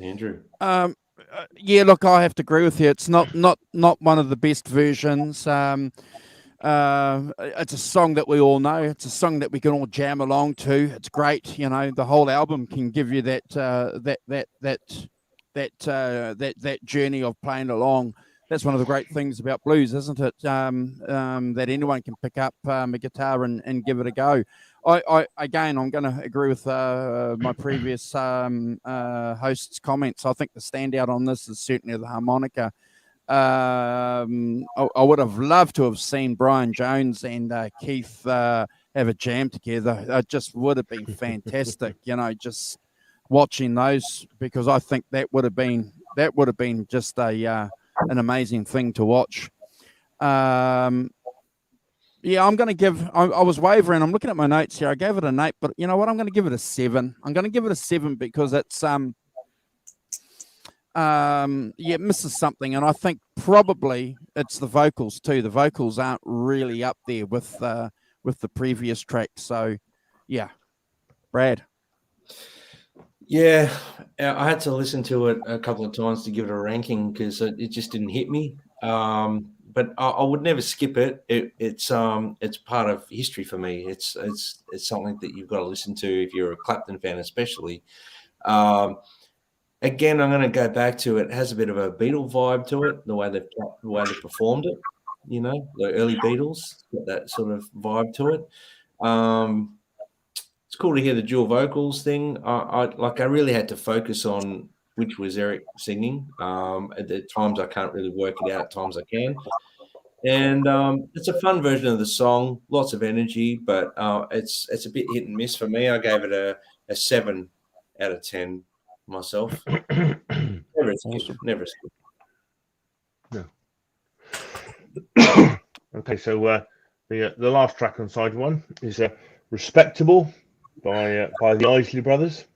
Andrew. Yeah, look, I have to agree with you. It's not one of the best versions. It's a song that we all know. It's a song that we can all jam along to. It's great. The whole album can give you that journey of playing along. That's one of the great things about blues, isn't it? That anyone can pick up a guitar and give it a go. I'm going to agree with my previous host's comments. I think the standout on this is certainly the harmonica. I would have loved to have seen Brian Jones and Keith have a jam together. It just would have been fantastic, just watching those, because I think that would have been just an amazing thing to watch. Yeah, I'm going to give. I was wavering. I'm looking at my notes here. I gave it an 8, but you know what? I'm going to give it a 7. I'm going to give it a 7 because it's it misses something, and I think probably it's the vocals too. The vocals aren't really up there with the previous track. So, yeah, Brad. Yeah, I had to listen to it a couple of times to give it a ranking because it just didn't hit me. But I would never skip it. It's part of history for me. It's something that you've got to listen to if you're a Clapton fan, especially. Again, I'm going to go back to it. It has a bit of a Beatle vibe to it, the way they performed it. The early Beatles got that sort of vibe to it. It's cool to hear the dual vocals thing. I really had to focus on which was Eric singing. At times I can't really work it out. At times I can. And it's a fun version of the song. Lots of energy, but it's a bit hit and miss for me. I gave it a 7 out of 10 myself. Never a skip. Never a skip. No. Okay, so the last track on side 1 is "Respectable" by the Isley Brothers,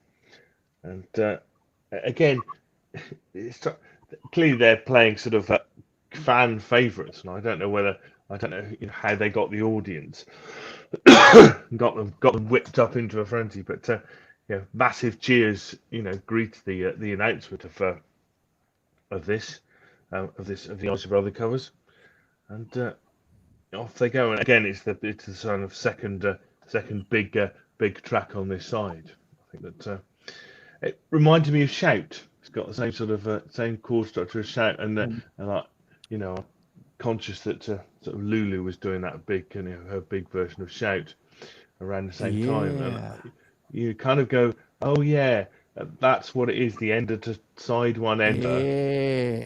and again, it's clearly they're playing sort of fan favourites, and I don't know how they got the audience, got them whipped up into a frenzy, but massive cheers, greet the announcement of the Isley Brother covers, and off they go. And again, it's the sort of second big track on this side. I think that it reminded me of Shout. It's got the same sort of same chord structure as Shout, and conscious that sort of Lulu was doing that big, her big version of Shout around the same time. And you kind of go, oh yeah, that's what it is. The ender to side 1 ender. Yeah.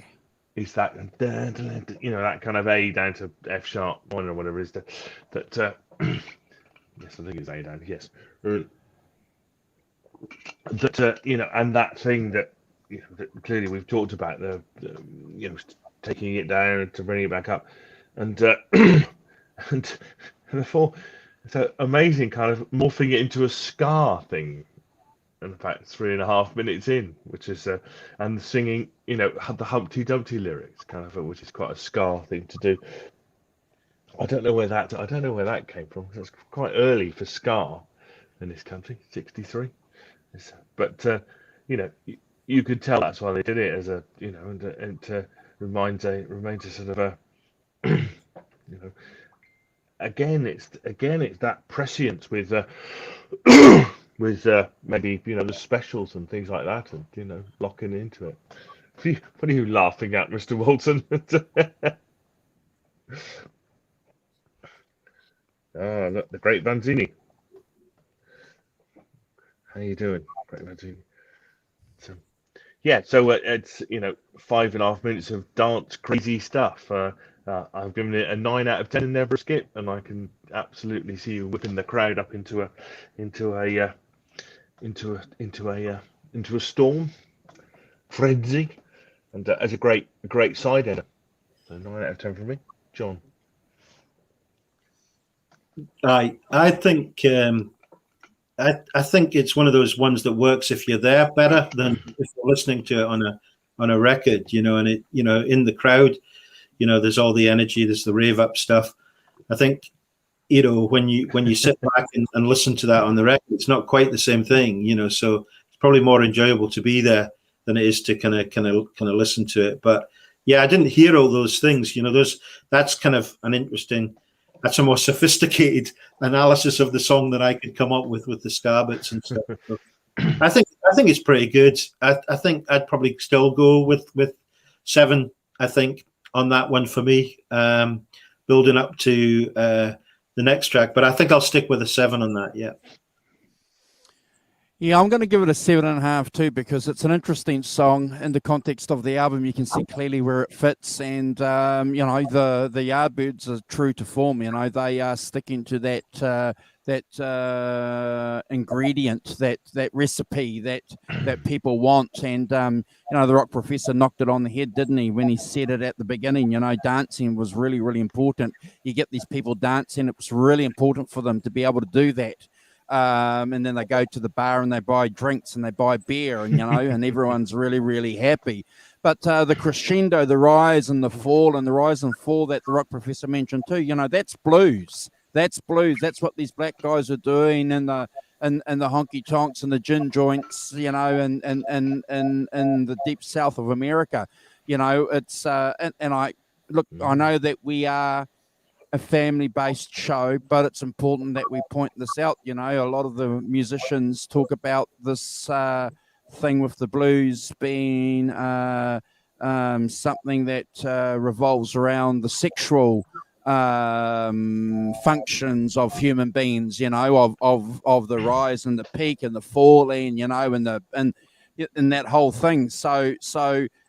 Is that that kind of A down to F sharp 1 or whatever it is that yes, I think it's A down. Yes, and that thing that that clearly we've talked about the taking it down to bring it back up, and and therefore it's an amazing kind of morphing it into a ska thing in fact 3.5 minutes in, which is and singing, had the Humpty Dumpty lyrics, kind of, which is quite a ska thing to do. I don't know where that came from. It's quite early for ska in this country, 63. But you could tell that's why they did it, as a and remains a sort of a again it's that prescience with with maybe the specials and things like that, and locking into it. What are you laughing at, Mr. Walton? Oh, look, the great Vanzini. How you doing, great Vanzini? So, yeah, so it's 5.5 minutes of dance crazy stuff. I've given it a 9 out of 10 in Nevaaskip, and I can absolutely see you whipping the crowd up into a storm frenzy, and as a great side header. So 9 out of 10 from me, John. I think I think it's one of those ones that works if you're there better than if you're listening to it on a record, and it in the crowd, there's all the energy, there's the rave up stuff. I think when you sit back and listen to that on the record, it's not quite the same thing, so it's probably more enjoyable to be there than it is to kind of listen to it. But yeah, I didn't hear all those things, that's kind of that's a more sophisticated analysis of the song than I could come up with the ska bits and stuff. So I think it's pretty good. I think I'd probably still go with 7. I think on that one for me, building up to the next track. But I think I'll stick with a 7 on that. Yeah. Yeah, I'm going to give it a 7.5 too, because it's an interesting song in the context of the album. You can see clearly where it fits, and the Yardbirds are true to form. They are sticking to that ingredient, that recipe that people want. And the rock professor knocked it on the head, didn't he, when he said it at the beginning? Dancing was really, really important. You get these people dancing. It was really important for them to be able to do that. And then they go to the bar and they buy drinks and they buy beer, and and everyone's really, really happy. But the crescendo, the rise and the fall, and the rise and fall that the rock professor mentioned too, that's blues. That's blues. That's what these black guys are doing in the honky tonks and the gin joints, and the deep south of America. It's and I look. I know that we are a family-based show, but it's important that we point this out. A lot of the musicians talk about this thing with the blues being something that revolves around the sexual functions of human beings, of the rise and the peak and the falling, and that whole thing. So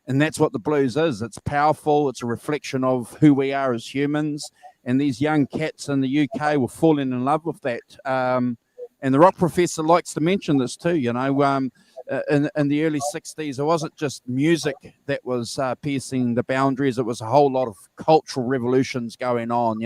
and that's what the blues is. It's powerful. It's a reflection of who we are as humans. And these young cats in the UK were falling in love with that. And the rock professor likes to mention this too. In the early 60s, it wasn't just music that was piercing the boundaries. It was a whole lot of cultural revolutions going on.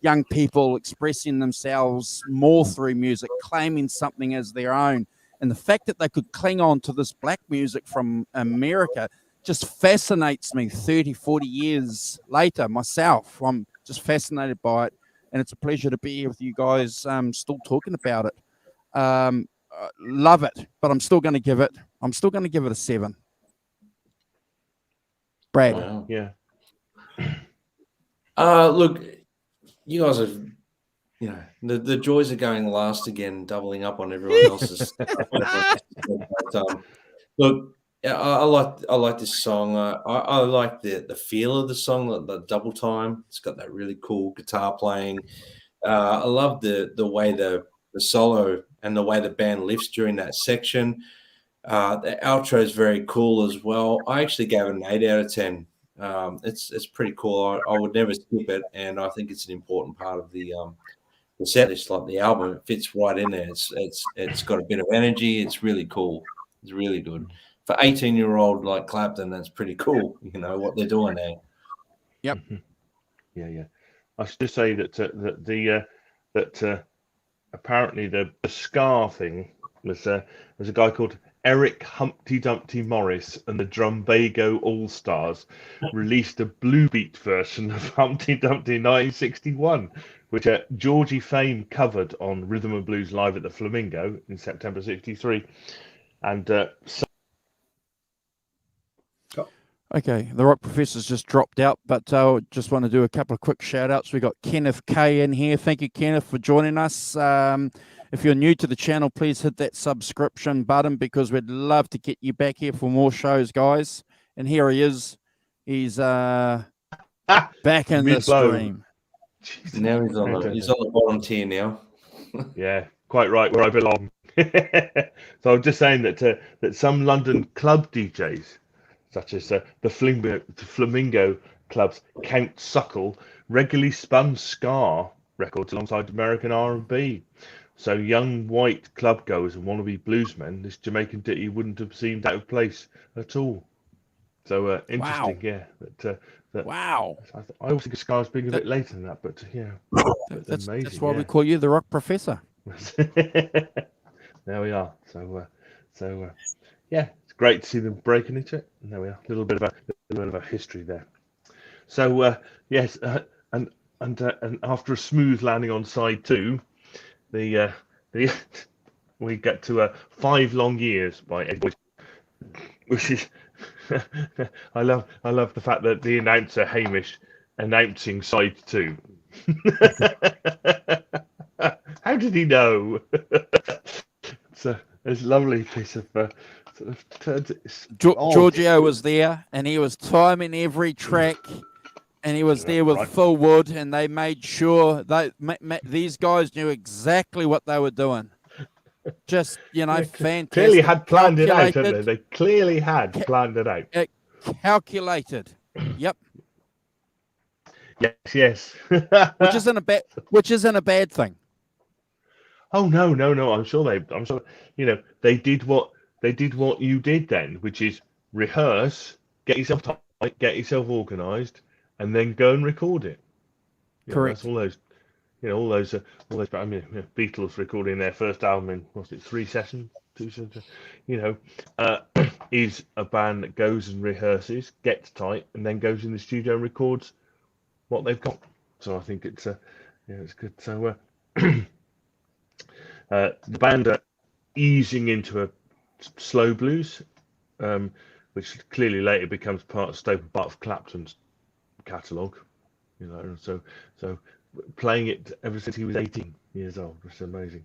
Young people expressing themselves more through music, claiming something as their own. And the fact that they could cling on to this black music from America just fascinates me 30, 40 years later myself. I'm just fascinated by it, and it's a pleasure to be here with you guys still talking about it. Love it, but I'm still going to give it a 7. Brad. Wow. Yeah. Look, you guys have, the joys of going last again, doubling up on everyone else's. But, look, I like this song. I like the feel of the song, the double time. It's got that really cool guitar playing. I love the way the solo and the way the band lifts during that section. The outro is very cool as well. I actually gave it an 8 out of 10. It's pretty cool. I would never skip it, and I think it's an important part of the set list, like the album. It fits right in there. It's got a bit of energy. It's really cool. It's really good. For 18-year-old like Clapton, that's pretty cool. What they're doing there. Yep. Yeah. I should just say that apparently the ska thing There's a guy called Eric Humpty Dumpty Morris and the Drumbago All Stars released a blue beat version of Humpty Dumpty 1961, which Georgie Fame covered on Rhythm and Blues Live at the Flamingo in September '63. And Okay, the Rock Professor's just dropped out, but just want to do a couple of quick shout outs. We got Kenneth K in here. Thank you, Kenneth, for joining us. If you're new to the channel, please hit that subscription button because we'd love to get you back here for more shows, guys. And here he is. He's back in the stream. Now he's on the bottom tier now. Yeah, quite right, where I belong. So I'm just saying that some London club DJs, such as the Flamingo Club's Count Suckle, regularly spun ska records alongside American R&B. So young white club goers and wannabe bluesmen, this Jamaican ditty wouldn't have seemed out of place at all. So interesting, Wow. Yeah. Wow. I always think of ska as being a bit later than that, but yeah, That's amazing. That's why we call you the Rock Professor. There we are. So yeah, it's great to see them breaking into it. And there we are, a little bit of a history there. So yes, and after a smooth landing on side 2, the we get to 5 Long Years by Eddie Boyd, which is I love the fact that the announcer Hamish announcing side 2. How did he know? It's a lovely piece of Giorgio was there, and he was timing every track, and he was there with Phil Wood, and they made sure these guys knew exactly what they were doing. Just, fantastic. Clearly had planned it out, hadn't they? They clearly had planned it out. Calculated. Yep. Yes. Which isn't a bad thing. Oh no! I'm sure they did what you did then, which is rehearse, get yourself tight, get yourself organised, and then go and record it. Correct. That's all those I mean, Beatles recording their first album in 3 sessions, 2 sessions. Is a band that goes and rehearses, gets tight, and then goes in the studio and records what they've got. So I think it's it's good. So the band are easing into a slow blues, which clearly later becomes staple part of Clapton's catalogue. So playing it ever since he was 18 years old, which is amazing.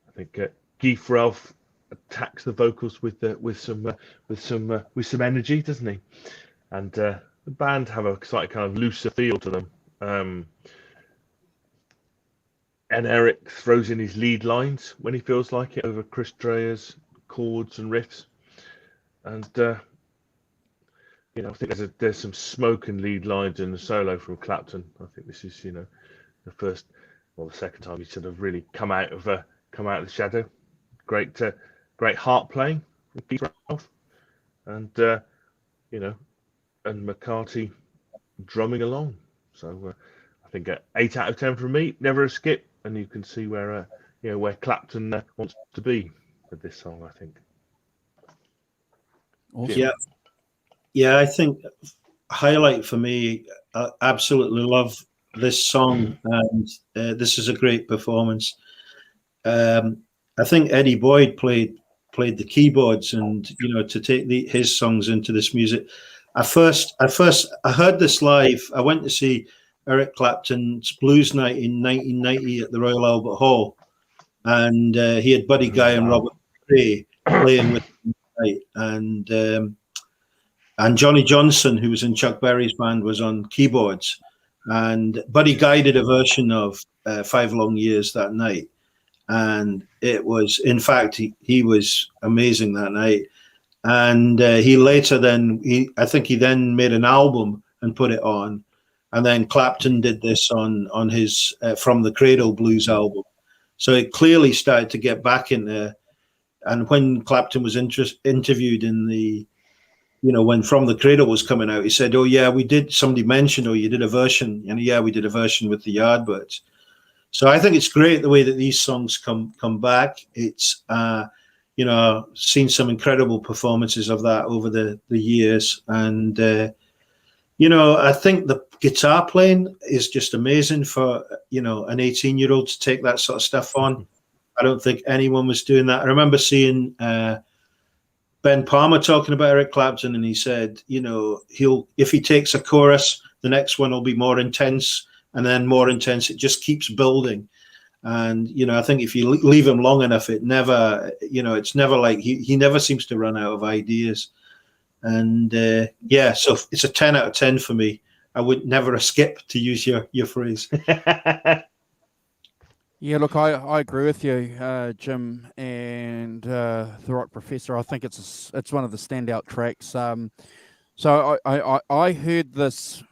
I think Keith Ralph attacks the vocals with some energy, doesn't he? And the band have a slightly kind of looser feel to them. And Eric throws in his lead lines when he feels like it over Chris Dreher's chords and riffs. And I think there's some smoke and lead lines in the solo from Clapton. I think this is the second time he's sort of really come out of the shadow. Great harp playing from Keith Ralph, and and McCarthy drumming along. So I think 8 out of 10 from me. Never a skip, and you can see where Clapton wants to be with this song, I think. Awesome. Yeah, I think highlight for me. I absolutely love this song, and this is a great performance. I think Eddie Boyd played the keyboards, and to take his songs into this music. I heard this live. I went to see Eric Clapton's Blues Night in 1990 at the Royal Albert Hall, and he had Buddy Guy and Robert Gray playing with him tonight, and Johnny Johnson, who was in Chuck Berry's band, was on keyboards, and Buddy Guy did a version of 5 Long Years that night, and it was, in fact, he was amazing that night. And he later I think he then made an album and put it on, and then Clapton did this on his From the Cradle Blues album. So it clearly started to get back in there. And when Clapton was interviewed in the, when From the Cradle was coming out, he said, "Oh yeah, somebody mentioned, you did a version." And yeah, we did a version with the Yardbirds. So I think it's great the way that these songs come back. It's seen some incredible performances of that over the years, and I think the guitar playing is just amazing for an 18-year-old to take that sort of stuff on. I don't think anyone was doing that. I remember seeing Ben Palmer talking about Eric Clapton, and he said, if he takes a chorus, the next one will be more intense, and then more intense. It just keeps building. And, I think if you leave him long enough, it never, it's never like he never seems to run out of ideas. And so it's a 10 out of 10 for me. I would never a skip, to use your phrase. Yeah, look, I agree with you, Jim, and the Rock Professor. I think it's one of the standout tracks. So I heard this.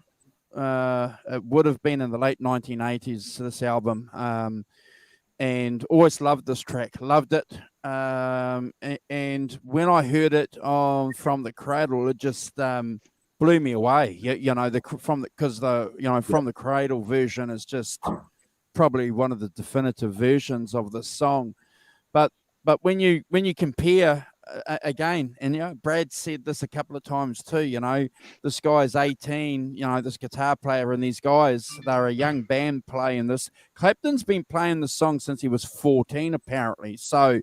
It would have been in the late 1980s. This album, and always loved this track. Loved it. And when I heard it from the Cradle, it just blew me away. From the Cradle version is just probably one of the definitive versions of this song. But when you compare again, and Brad said this a couple of times too, this guy's 18, this guitar player, and these guys, they're a young band playing this. Clapton's been playing this song since he was 14 apparently, so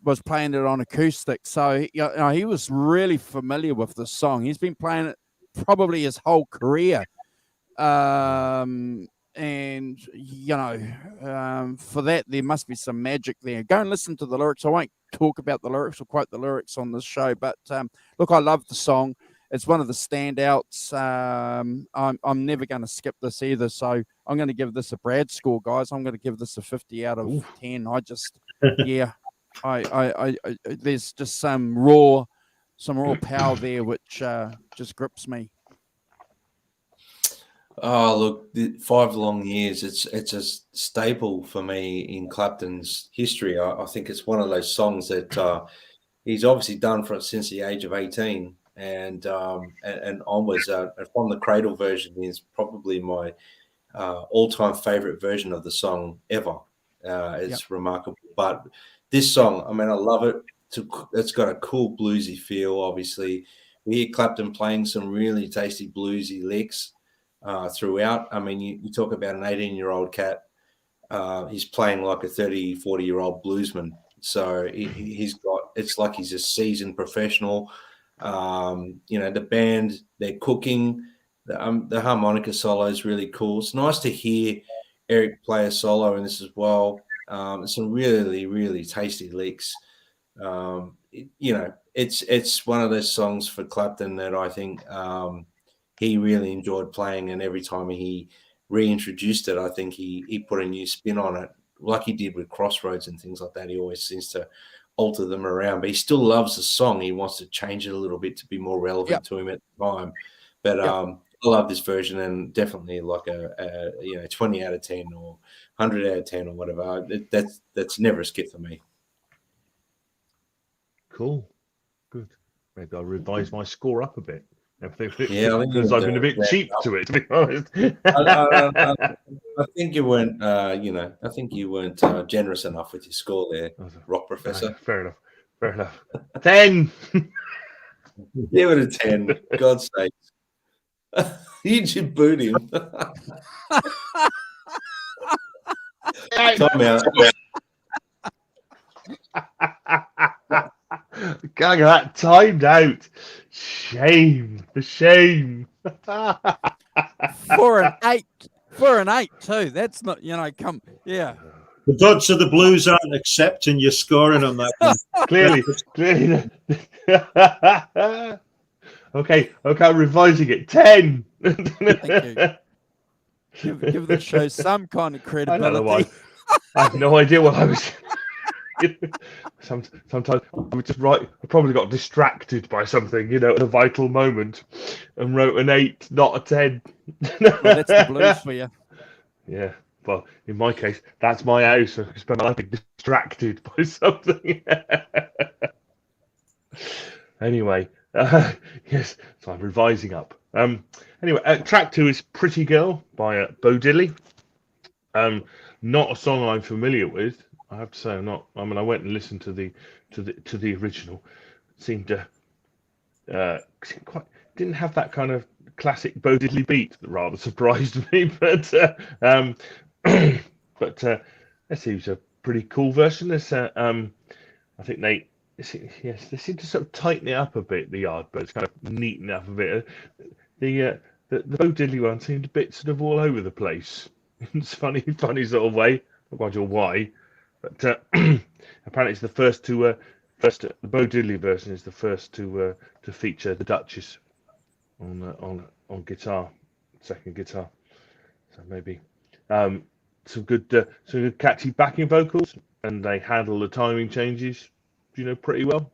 was playing it on acoustic, so he was really familiar with the song. He's been playing it probably his whole career. And for that there must be some magic there. Go and listen to the lyrics. I won't talk about the lyrics or quote the lyrics on this show, but look, I love the song. It's one of the standouts. I'm never going to skip this either, so I'm going to give this a Brad score, guys. I'm going to give this a 50 out of 10. I just I there's just some raw power there which just grips me. Oh, look, 5 long years. It's a staple for me in Clapton's history. I think it's one of those songs that he's obviously done since the age of 18 and onwards. From the Cradle version is probably my all-time favorite version of the song ever. It's remarkable. But this song, I mean, I love it. It's got a cool bluesy feel, obviously. We hear Clapton playing some really tasty bluesy licks throughout. I mean, you talk about an 18-year-old cat. He's playing like a 30, 40-year-old bluesman. So it's like he's a seasoned professional. The band, they're cooking. The harmonica solo is really cool. It's nice to hear Eric play a solo in this as well. Some really, really tasty licks. It's one of those songs for Clapton that I think he really enjoyed playing, and every time he reintroduced it, I think he put a new spin on it, like he did with Crossroads and things like that. He always seems to alter them around, but he still loves the song. He wants to change it a little bit to be more relevant to him at the time. But I love this version, and definitely like a 20 out of 10 or 100 out of 10 or whatever. That's never a skip for me. Cool, good. Maybe I'll revise my score up a bit. Yeah, because I've been a bit cheap to it, to be honest. I think you weren't. I think you weren't generous enough with your score there, Rock Professor. Fair enough. 10. Give it a 10. God's sake. You should boot him. Time out. Gang that timed out. Shame. For an 8 too. That's not, yeah. The gods of the blues aren't accepting your scoring on that one. Clearly. Okay, I'm revising it. 10. Thank you. Give the show some kind of credibility. I don't know why. I have no idea what I was. Sometimes I'm just right. I probably got distracted by something, at a vital moment, and wrote an 8, not a 10. Well, that's the blues for you. Yeah. Well, in my case, that's my house. I spend my life being distracted by something. Anyway, yes. So I'm revising up. Anyway, track 2 is "Pretty Girl" by Bo Diddley. Not a song I'm familiar with. I have to say, I'm not. I mean, I went and listened to the original. Seemed to quite didn't have that kind of classic Bo Diddley beat that rather surprised me. But but that seems a pretty cool version. I think they seem to sort of tighten it up a bit. The Yardbirds kind of neaten it up a bit. The Bo Diddley one seemed a bit sort of all over the place. It's funny sort of way. Not quite sure why, but apparently it's the first to the Bo Diddley version is the first to feature the Duchess on guitar, second guitar. So maybe some good catchy backing vocals, and they handle the timing changes, pretty well.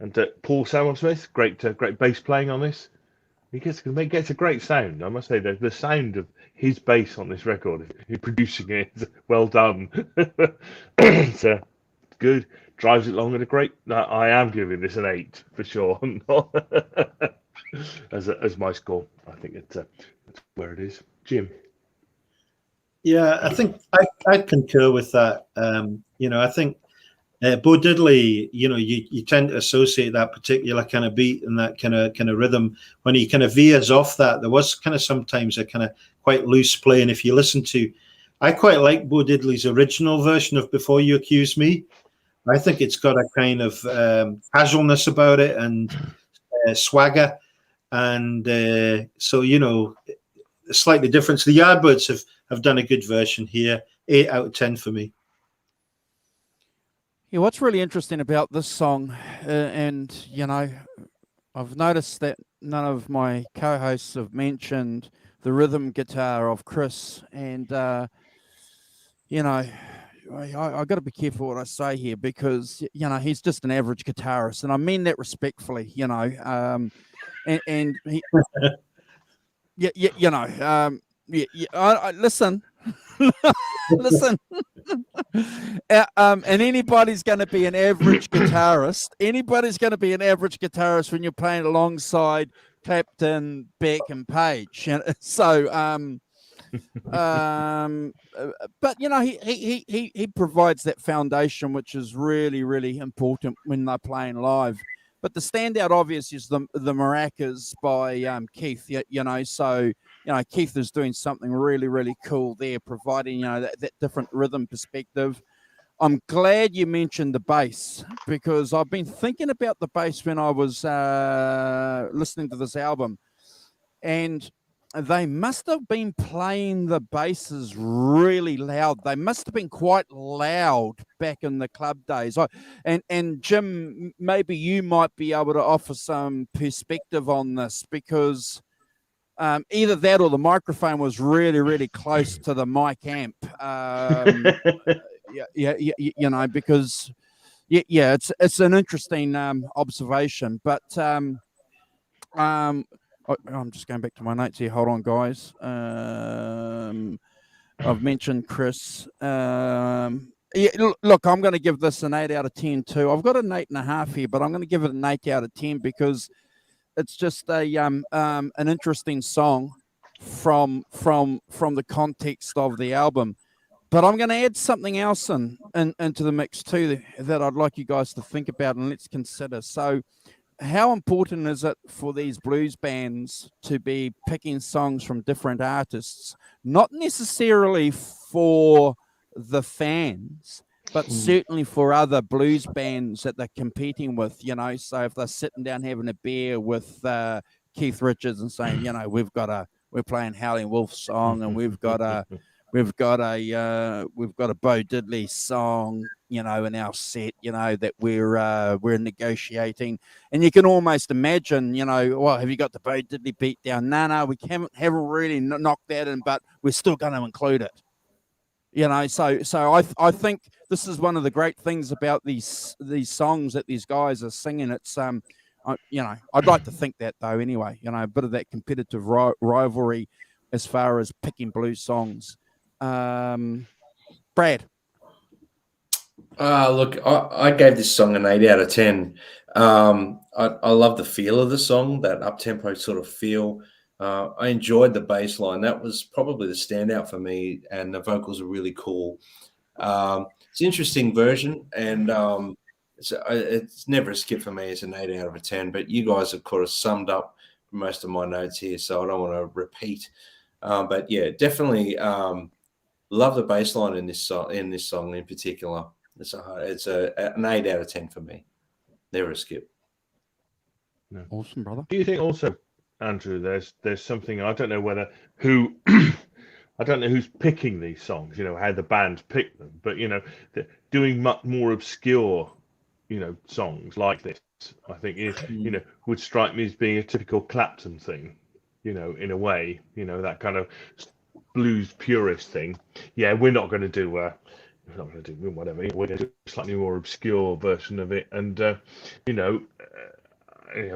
And Paul Samwell-Smith, great bass playing on this. He gets a great sound. I must say that the sound of his bass on this record, he's producing it, is well done. It's good. Drives it along at a great. I am giving this an 8 for sure. as my score, I think it's where it is. Jim. Yeah, I think I'd concur with that. I think Bo Diddley, you tend to associate that particular kind of beat and that kind of rhythm. When he kind of veers off that, there was kind of sometimes a kind of quite loose play. And if you listen to, I quite like Bo Diddley's original version of Before You Accuse Me. I think it's got a kind of casualness about it and swagger. And so, slightly different. So the Yardbirds have done a good version here. 8 out of 10 for me. Yeah, what's really interesting about this song, and I've noticed that none of my co-hosts have mentioned the rhythm guitar of Chris, and I got to be careful what I say here because he's just an average guitarist, and I mean that respectfully. And he, listen. Listen, and anybody's going to be an average guitarist. Anybody's going to be an average guitarist when you're playing alongside Clapton, Beck, and Page. So, but he provides that foundation, which is really, really important when they're playing live. But the standout, obviously, is the maracas by Keith. So. Keith is doing something really, really cool there, providing, that different rhythm perspective. I'm glad you mentioned the bass because I've been thinking about the bass when I was listening to this album. And they must have been playing the basses really loud. They must have been quite loud back in the club days. And Jim, maybe you might be able to offer some perspective on this because... either that or the microphone was really, really close to the mic amp. Because it's an interesting observation. But I'm just going back to my notes here. Hold on, guys. I've mentioned Chris. Look, I'm going to give this an 8 out of 10 too. I've got an 8.5 here, but I'm going to give it an 8 out of 10 because it's just an interesting song from the context of the album. But I'm going to add something else into the mix too that I'd like you guys to think about and let's consider. So how important is it for these blues bands to be picking songs from different artists, not necessarily for the fans, but certainly for other blues bands that they're competing with, so if they're sitting down having a beer with Keith Richards and saying, we're playing Howling Wolf song and we've got a Bo Diddley song, in our set, that we're negotiating, and you can almost imagine, well, have you got the Bo Diddley beat down? No, we haven't really knocked that in, but we're still going to include it. So I think this is one of the great things about these songs that these guys are singing. It's I'd like to think that though. Anyway, a bit of that competitive rivalry as far as picking blues songs. Brad. Look, I gave this song an 8 out of 10. I love the feel of the song, that up-tempo sort of feel. I enjoyed the bass line. That was probably the standout for me, and the vocals are really cool. It's an interesting version, and it's never a skip for me. It's an 8 out of 10. But you guys have kind of summed up most of my notes here, so I don't want to repeat. But yeah, definitely love the bass line in this song in particular. It's an 8 out of 10 for me. Never a skip. No. Awesome, brother. Do you think also, Andrew, there's something, I don't know who I don't know who's picking these songs, how the band pick them, but doing much more obscure, songs like this, I think would strike me as being a typical Clapton thing, in a way, that kind of blues purist thing. Yeah, we're not going to do whatever. We're going to do a slightly more obscure version of it, and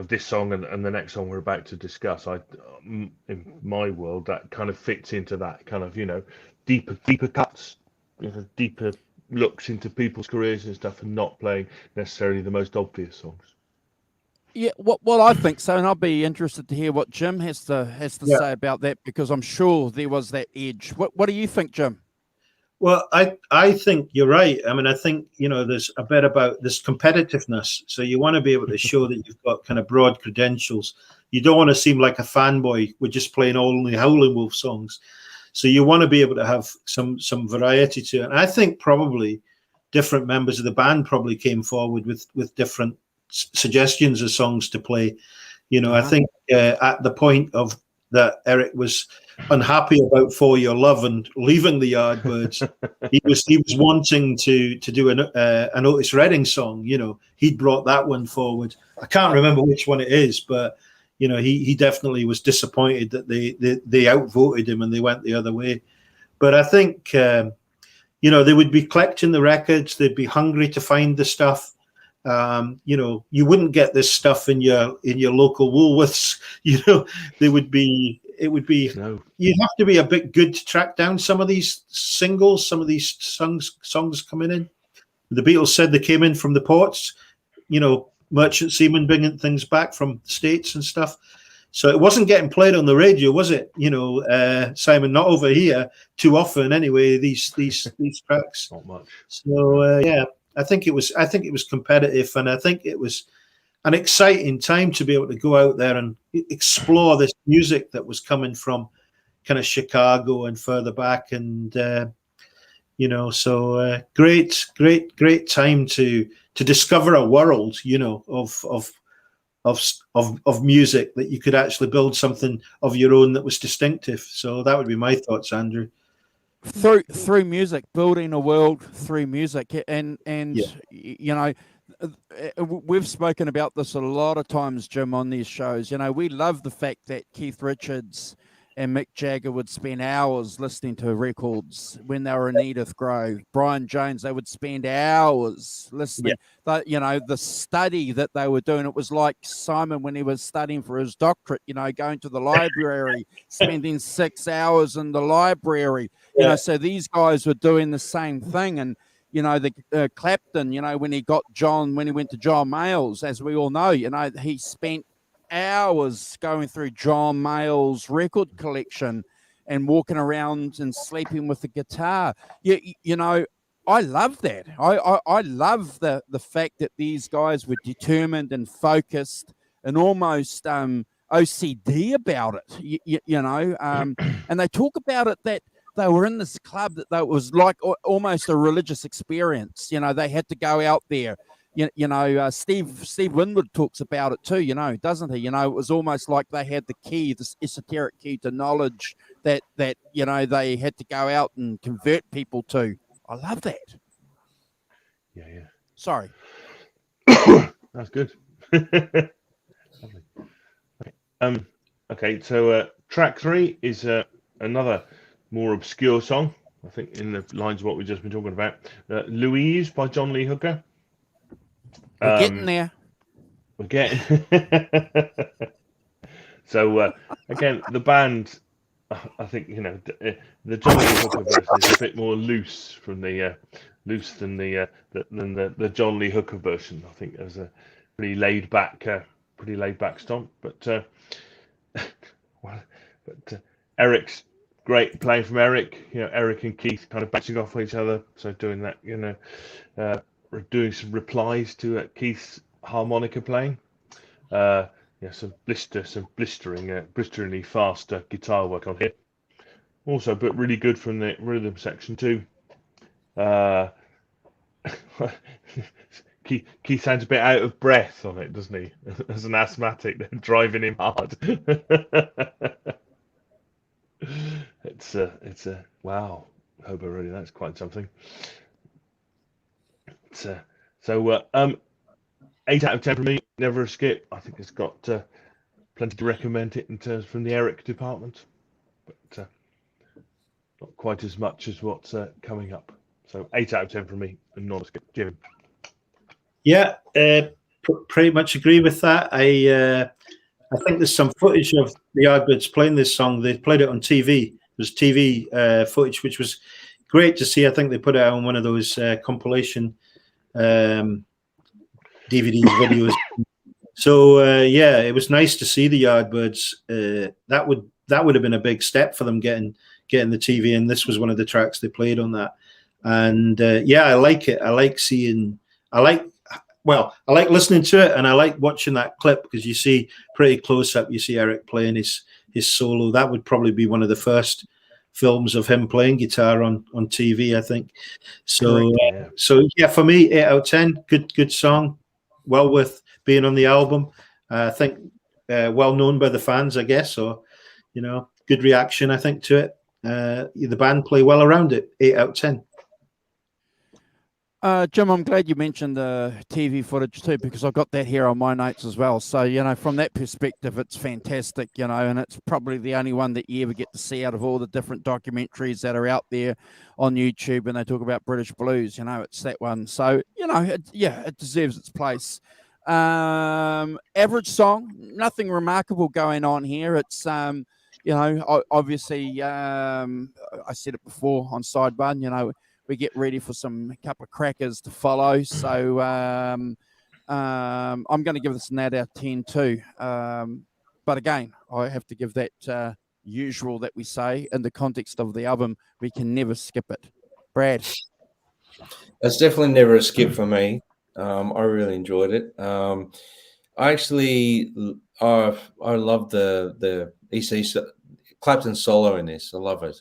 this song and the next song we're about to discuss, in my world, that kind of fits into that kind of deeper cuts, deeper looks into people's careers and stuff, and not playing necessarily the most obvious songs. Yeah, well, I think so, and I'll be interested to hear what Jim has to say about that, because I'm sure there was that edge. What do you think, Jim? Well, I think you're right. I mean, I think, there's a bit about this competitiveness. So you want to be able to show that you've got kind of broad credentials. You don't want to seem like a fanboy with just playing only Howlin' Wolf songs. So you want to be able to have some variety to it. And I think probably different members of the band probably came forward with different suggestions of songs to play. I think at the point of that Eric was unhappy about For Your Love and leaving the Yardbirds, he was wanting to do an Otis Redding song. He'd brought that one forward. I can't remember which one it is, but he definitely was disappointed that they outvoted him and they went the other way. But I think they would be collecting the records. They'd be hungry to find the stuff. You wouldn't get this stuff in your local Woolworths. It would be No. You'd have to be a bit good to track down some of these singles, some of these songs coming in. The Beatles said they came in from the ports, merchant seamen bringing things back from the States and stuff. So it wasn't getting played on the radio, was it? Simon, not over here too often anyway, these tracks. Not much. So yeah, I think it was competitive, and I think it was an exciting time to be able to go out there and explore this music that was coming from kind of Chicago and further back. And, so great time to discover a world, of music that you could actually build something of your own that was distinctive. So that would be my thoughts, Andrew. Through music, building a world through music, and we've spoken about this a lot of times, Jim, on these shows. We love the fact that Keith Richards and Mick Jagger would spend hours listening to records when they were in Edith Grove. Brian Jones, they would spend hours listening. But, the study that they were doing, it was like Simon when he was studying for his doctorate, going to the library, spending 6 hours in the library. So these guys were doing the same thing. And the Clapton, when he went to John Mayall's, as we all know, he spent hours going through John Mayall's record collection and walking around and sleeping with the guitar. I love that. I love the fact that these guys were determined and focused and almost OCD about it, and they talk about it that they were in this club that was like almost a religious experience. They had to go out there. Steve Winwood talks about it too, doesn't he? It was almost like they had the key, this esoteric key to knowledge that they had to go out and convert people to. I love that. Yeah. Sorry. That's good. Lovely. Okay, so track 3 is another more obscure song, I think, in the lines of what we've just been talking about. Louise by John Lee Hooker. We're getting there. We're getting. So again, the band, I think the John Lee Hooker version is a bit more loose than the John Lee Hooker version. I think there's a pretty laid back stomp. But well, but Eric's great playing from Eric. Eric and Keith kind of bouncing off each other. So doing that, doing some replies to Keith's harmonica playing. Some blisteringly fast guitar work on here. Also, but really good from the rhythm section too. Keith sounds a bit out of breath on it, doesn't he? As an asthmatic, they're driving him hard. It's a wow, Hobo, really, that's quite something. So 8 out of 10 for me. Never a skip. I think it's got plenty to recommend it in terms from the Eric department, but not quite as much as what's coming up. So 8 out of 10 for me, and not a skip. Jim. Yeah, pretty much agree with that. I think there's some footage of the Yardbirds playing this song. They played it on TV. There's TV footage, which was great to see. I think they put it out on one of those compilation DVDs, videos. So it was nice to see the Yardbirds. That would have been a big step for them getting the TV, and this was one of the tracks they played on that. And I like it. I like listening to it, and I like watching that clip because you see pretty close up. You see Eric playing his solo. That would probably be one of the first films of him playing guitar on TV, I think. So, for me, 8 out of 10. Good song. Well worth being on the album. I think well known by the fans, I guess. Or good reaction, I think, to it. The band play well around it. 8 out of 10. Jim, I'm glad you mentioned the TV footage too, because I've got that here on my notes as well. So, from that perspective, it's fantastic, and it's probably the only one that you ever get to see out of all the different documentaries that are out there on YouTube, and they talk about British blues, it's that one. So, it deserves its place. Average song, nothing remarkable going on here. It's, obviously, I said it before on Sidebar, we get ready for some couple of crackers to follow. So I'm going to give this an 8 out of 10 too. But again, I have to give that usual that we say in the context of the album, we can never skip it. Brad. It's definitely never a skip for me. I really enjoyed it. I love the EC Clapton solo in this. I love it.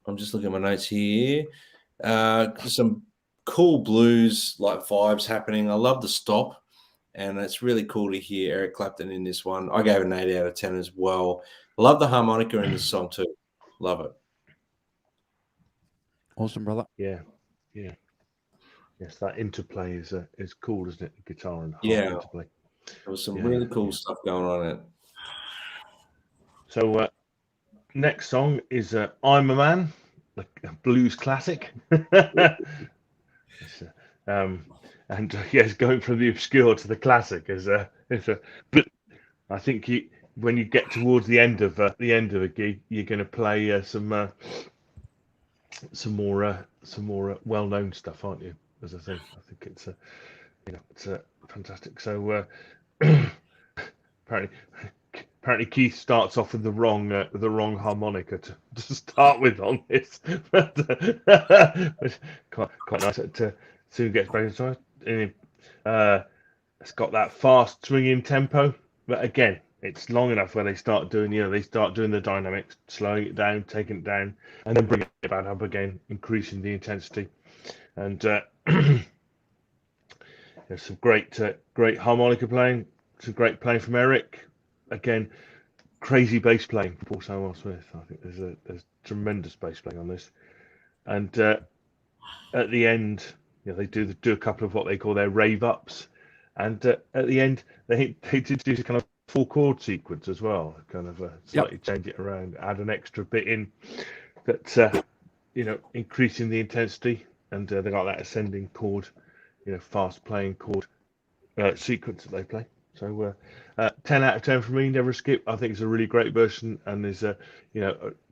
I'm just looking at my notes here. Some cool blues like vibes happening. I love the stop, and it's really cool to hear Eric Clapton in this one. I gave it an 8 out of 10 as well. I love the harmonica in this song too. Love it. Awesome, brother. Yeah. Yes, that interplay is cool, isn't it? The guitar and harp interplay. There was some really cool stuff going on in it. So next song is I'm a Man, a blues classic. Yes, going from the obscure to the classic but I think when you get towards the end of a gig, you're going to play some more well-known stuff, aren't you? As I say, I think it's fantastic. So apparently Keith starts off with the wrong harmonica to start with on this, but quite nice to soon gets back into it. It's got that fast swinging tempo, but again, it's long enough where they start doing the dynamics, slowing it down, taking it down, and then bringing it back up again, increasing the intensity. And there's some great harmonica playing, some great playing from Eric. Again, crazy bass playing from Paul Samuel Smith. I think there's tremendous bass playing on this. And at the end, they do a couple of what they call their rave ups, and at the end they do a kind of full chord sequence as well, kind of slightly change it around, add an extra bit in that increasing the intensity, and they got that ascending chord, fast playing chord sequence that they play. So 10 out of 10 for me, never skip. I think it's a really great version, and there's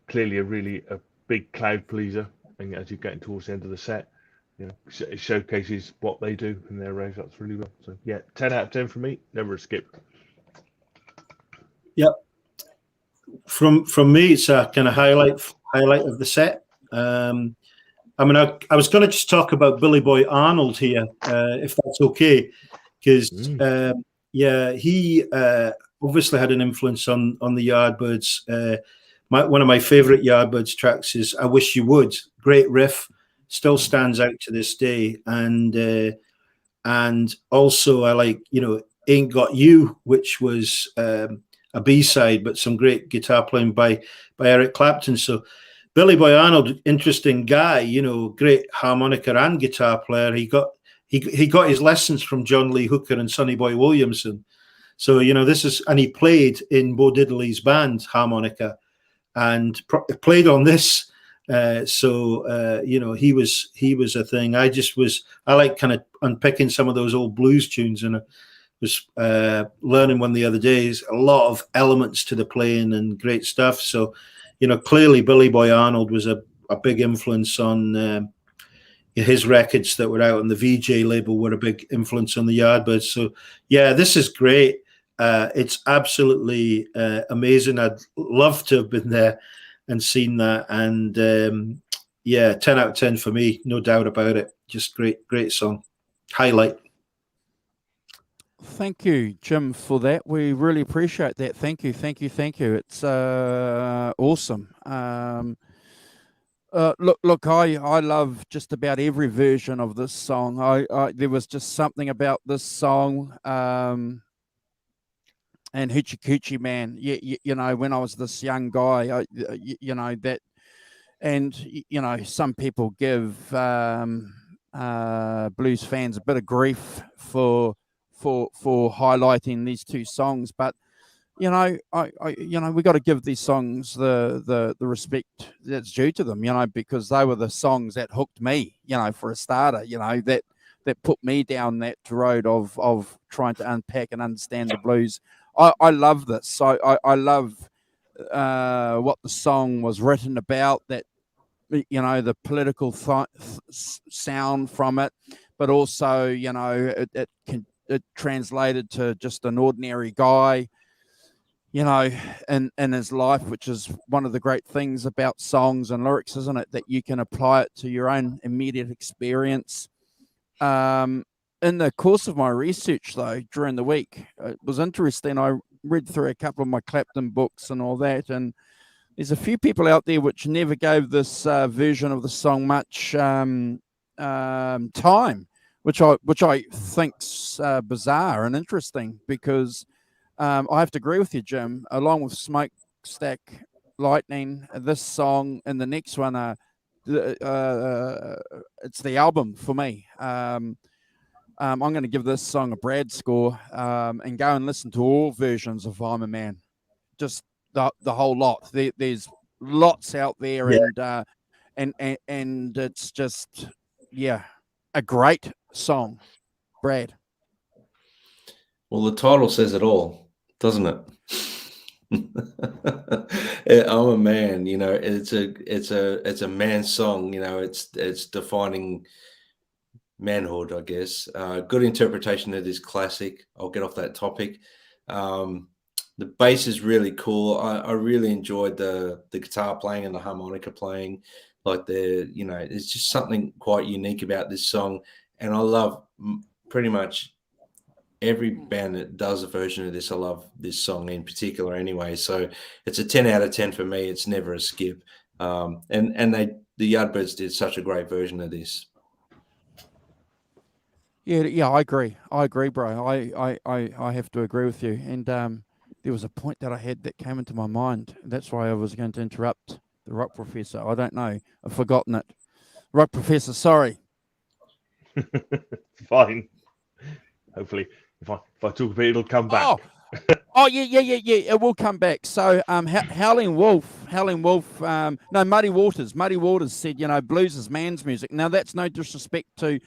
clearly a big crowd pleaser. And as you're getting towards the end of the set, it showcases what they do in their raves ups really well. So 10 out of 10 for me, never a skip. Yeah. From me, it's a kind of highlight of the set. I mean, I was going to just talk about Billy Boy Arnold here, if that's okay, because yeah, he obviously had an influence on the Yardbirds. One of my favorite Yardbirds tracks is "I Wish You Would." Great riff, still stands out to this day, and also I like "Ain't Got You," which was a B-side, but some great guitar playing by Eric Clapton. So Billy Boy Arnold, interesting guy, great harmonica and guitar player. He got his lessons from John Lee Hooker and Sonny Boy Williamson. So and he played in Bo Diddley's band harmonica, and played on this. He was a thing. I like kind of unpicking some of those old blues tunes, and was learning one the other day. There's a lot of elements to the playing and great stuff. So, clearly Billy Boy Arnold was a big influence on his records that were out on the VJ label were a big influence on the Yardbirds. So, yeah, this is great. It's absolutely amazing. I'd love to have been there and seen that. And 10 out of 10 for me, no doubt about it. Just great song. Highlight. Thank you, Jim, for that. We really appreciate that. Thank you. It's awesome. Look, I love just about every version of this song. There was just something about this song, and Hoochie Coochie Man. When I was this young guy, that, and some people give blues fans a bit of grief for highlighting these two songs, but we got to give these songs the respect that's due to them, because they were the songs that hooked me, for a starter, that put me down that road of trying to unpack and understand the blues. I love this. I love what the song was written about, that the political sound from it, but also it translated to just an ordinary guy, in his life, which is one of the great things about songs and lyrics, isn't it? That you can apply it to your own immediate experience. In the course of my research, though, during the week, it was interesting. I read through a couple of my Clapton books and all that, and there's a few people out there which never gave this version of the song much time, which I think's bizarre and interesting, because I have to agree with you, Jim. Along with Smokestack Lightning, this song and the next one, it's the album for me. I'm going to give this song a Brad score, and go and listen to all versions of I'm a Man, just the whole lot. There's lots out there, yeah. and it's just a great song, Brad. Well, the title says it all, doesn't it? I'm a man, it's a man's song, it's defining manhood, I guess. Good interpretation of this classic. I'll get off that topic. The bass is really cool. I really enjoyed the guitar playing and the harmonica playing. Like it's just something quite unique about this song. And I love pretty much every band that does a version of this. I love this song in particular anyway. So it's a 10 out of 10 for me. It's never a skip. And the Yardbirds did such a great version of this. Yeah, I agree, bro. I have to agree with you. And there was a point that I had that came into my mind. That's why I was going to interrupt the Rock Professor. I don't know. I've forgotten it. Rock Professor, sorry. Fine. Hopefully, if I talk about it, it'll come back. Oh, yeah. It will come back. So, Howling Wolf. Muddy Waters said, blues is man's music. Now, that's no disrespect to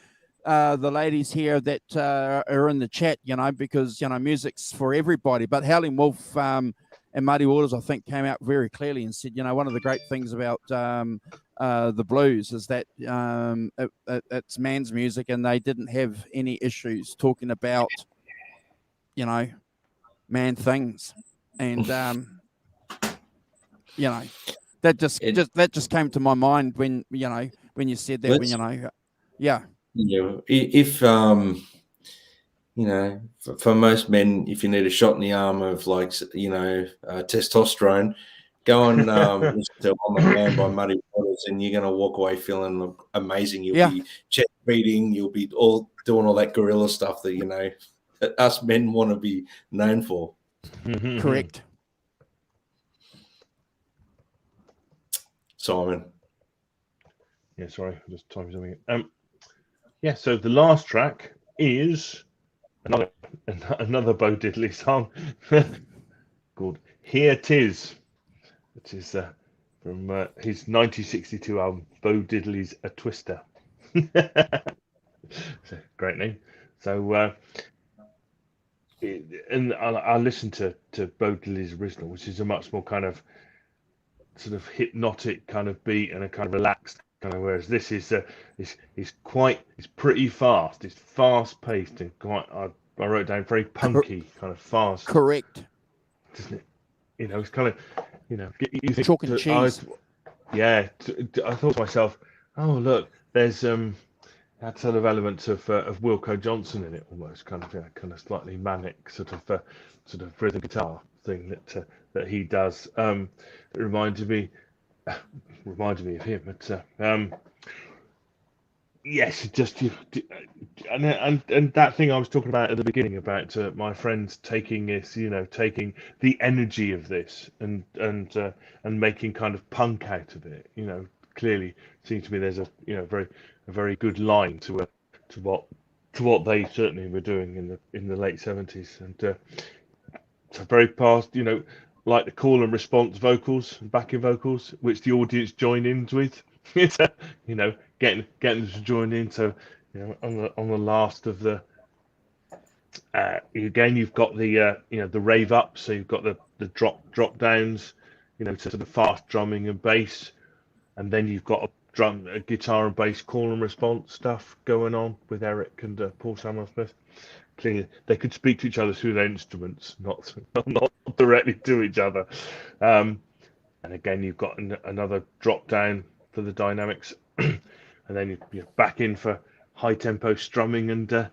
the ladies here that are in the chat, because, music's for everybody. But Howling Wolf and Muddy Waters, I think, came out very clearly and said, one of the great things about the blues is that it's man's music, and they didn't have any issues talking about, man things. and you know, that just came to my mind when you said that. When yeah. If for most men, if you need a shot in the arm of testosterone, go and listen to "I'm a Man" by Muddy Waters, and you're going to walk away feeling amazing. You'll be chest beating, you'll be all doing all that gorilla stuff that that us men want to be known for. Correct. Simon. Yeah, sorry, I'm just typing something. Yeah, so the last track is another Bo Diddley song called "Here 'Tis," which is from his 1962 album Bo Diddley's A Twister. It's a great name. So and I listened to Bo Diddley's original, which is a much more kind of sort of hypnotic kind of beat and a kind of relaxed kind of, whereas this is it's pretty fast. It's fast paced and quite. I wrote down very punky, kind of fast. Correct. Doesn't it? It's kind of you think chalk and cheese. I thought to myself, oh look, there's that sort of element of Wilco Johnson in it, almost kind of slightly manic sort of rhythm guitar thing that he does. It reminded me of him. But yes, just and that thing I was talking about at the beginning about my friends taking this, taking the energy of this and making kind of punk out of it. Clearly seems to me there's a very good line to what they certainly were doing in the late 70s, and so very past, like the call and response vocals and backing vocals, which the audience join in with. It's getting them to join in. So on the last of the again, you've got the the rave up, so you've got the drop downs, to the fast drumming and bass, and then you've got a guitar and bass call and response stuff going on with Eric and Paul Samuel-Smith. Clearly, they could speak to each other through their instruments, not directly to each other. And again, you've got another drop down for the dynamics, and then you're back in for high tempo strumming and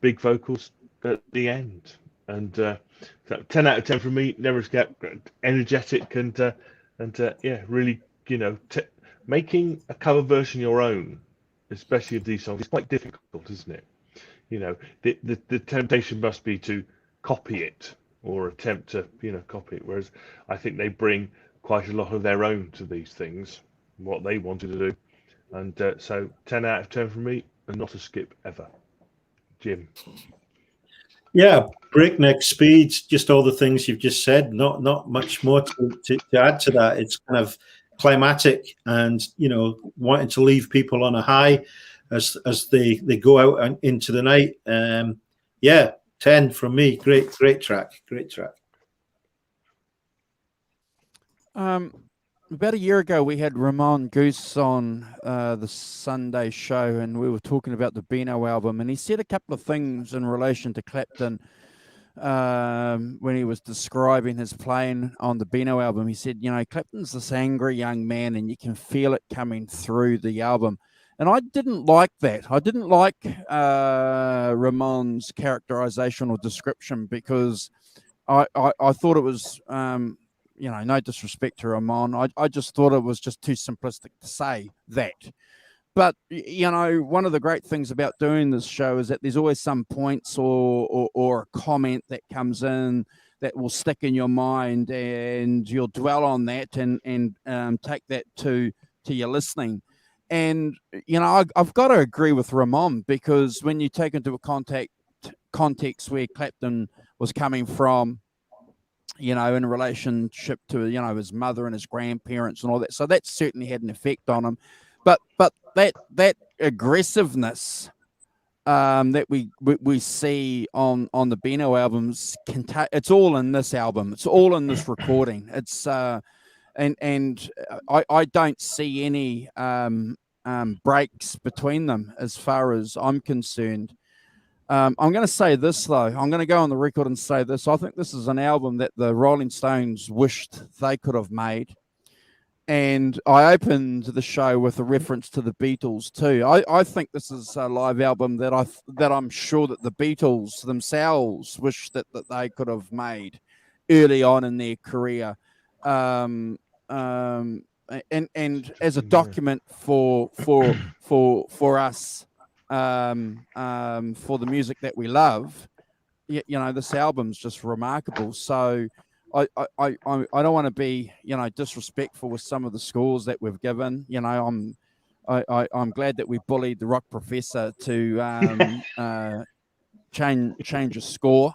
big vocals at the end. And so 10 out of 10 from me. Nevaaskip, energetic and really making a cover version your own, especially of these songs, is quite difficult, isn't it? The temptation must be to copy it or attempt to copy it, whereas I think they bring quite a lot of their own to these things, what they wanted to do. And so 10 out of 10 from me, and not a skip ever. Jim. Yeah, breakneck speeds, just all the things you've just said. Not much more to add to that. It's kind of climatic and wanting to leave people on a high as they go out and into the night. 10 from me. Great track. About a year ago, we had Ramon Goose on the Sunday show, and we were talking about the Beano album, and he said a couple of things in relation to Clapton when he was describing his playing on the Beano album. He said, Clapton's this angry young man, and you can feel it coming through the album. And I didn't like that. I didn't like Ramon's characterization or description, because I thought it was... no disrespect to Ramon. I just thought it was just too simplistic to say that. But, one of the great things about doing this show is that there's always some points or a comment that comes in that will stick in your mind, and you'll dwell on that and take that to your listening. And, I've got to agree with Ramon, because when you take into a context where Clapton was coming from, in relationship to, his mother and his grandparents and all that. So that certainly had an effect on him. But that aggressiveness that we see on the Beano albums, it's all in this album. It's all in this recording. It's and I don't see any breaks between them as far as I'm concerned. I'm going to say this, though. I'm going to go on the record and say this. I think this is an album that the Rolling Stones wished they could have made. And I opened the show with a reference to the Beatles too. I think this is a live album that I'm sure that the Beatles themselves wish that they could have made early on in their career, and as a document for us, for the music that we love. You know, this album's just remarkable. So I don't want to be, disrespectful with some of the scores that we've given. You know, I'm glad that we bullied the Rock Professor to change a score.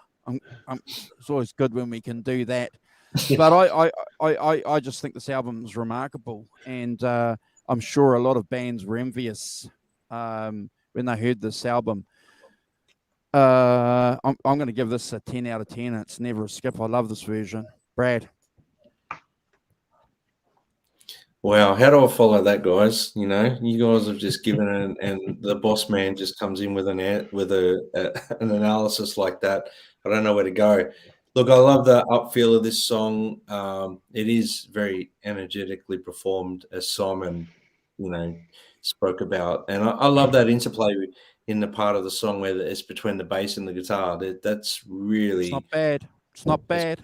It's always good when we can do that. But I just think this album is remarkable, and I'm sure a lot of bands were envious when they heard this album. I'm going to give this a 10 out of 10. It's never a skip. I love this version. Brad. Wow, how do I follow that, guys? You know, you guys have just given it, and the boss man just comes in with an analysis like that. I don't know where to go. Look, I love the upfeel of this song. It is very energetically performed, as Simon, spoke about, and I love that interplay in the part of the song where it's between the bass and the guitar. That's really, it's not bad. It's not bad.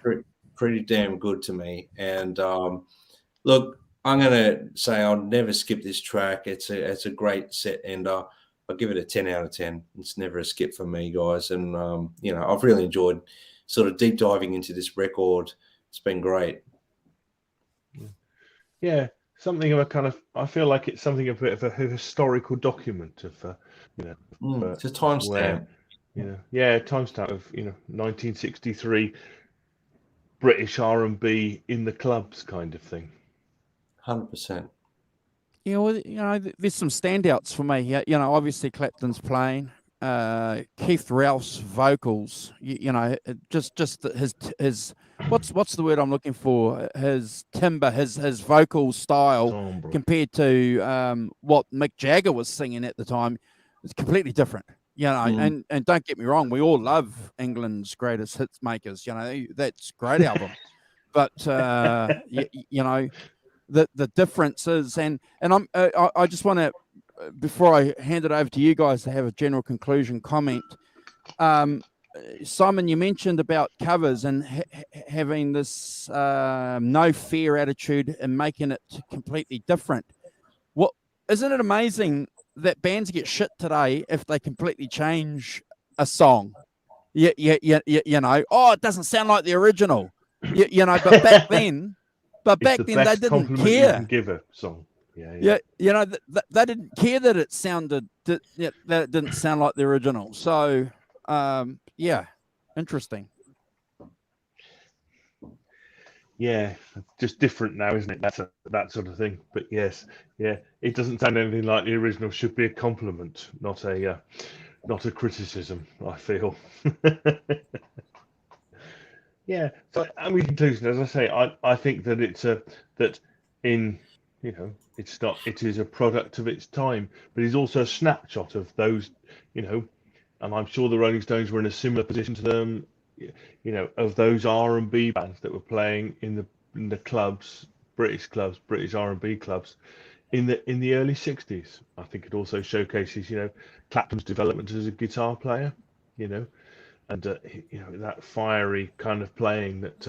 Pretty damn good to me. And look, I'm gonna say I'll never skip this track. It's a great set ender. I'll give it a 10 out of 10. It's never a skip for me, guys. And I've really enjoyed sort of deep diving into this record. It's been great. Yeah, something of a kind of, I feel like it's something a bit of a historical document of, it's a timestamp. Timestamp of 1963 British R&B in the clubs kind of thing. 100%. There's some standouts for me. Obviously Clapton's playing. Keith Ralph's vocals. Just his what's the word I'm looking for? His timbre, his vocal style compared to what Mick Jagger was singing at the time. It's completely different. And don't get me wrong, we all love England's greatest hits makers. That's a great album, but the difference is, and I just want to, before I hand it over to you guys to have a general conclusion comment. Simon, you mentioned about covers and having this no fear attitude and making it completely different. Isn't it amazing that bands get shit today if they completely change a song? It doesn't sound like the original. But back then, they didn't care. You can give a song. They didn't care that it sounded that it didn't sound like the original. So, interesting. Yeah, just different now, isn't it? That sort of thing. But yes, it doesn't sound anything like the original. Should be a compliment, not a criticism, I feel. Yeah. So, in conclusion, as I say, I think that it is a product of its time, but it's also a snapshot of those, and I'm sure the Rolling Stones were in a similar position to them, of those R&B bands that were playing in the clubs, British R&B clubs, in the early '60s. I think it also showcases, Clapton's development as a guitar player, and that fiery kind of playing that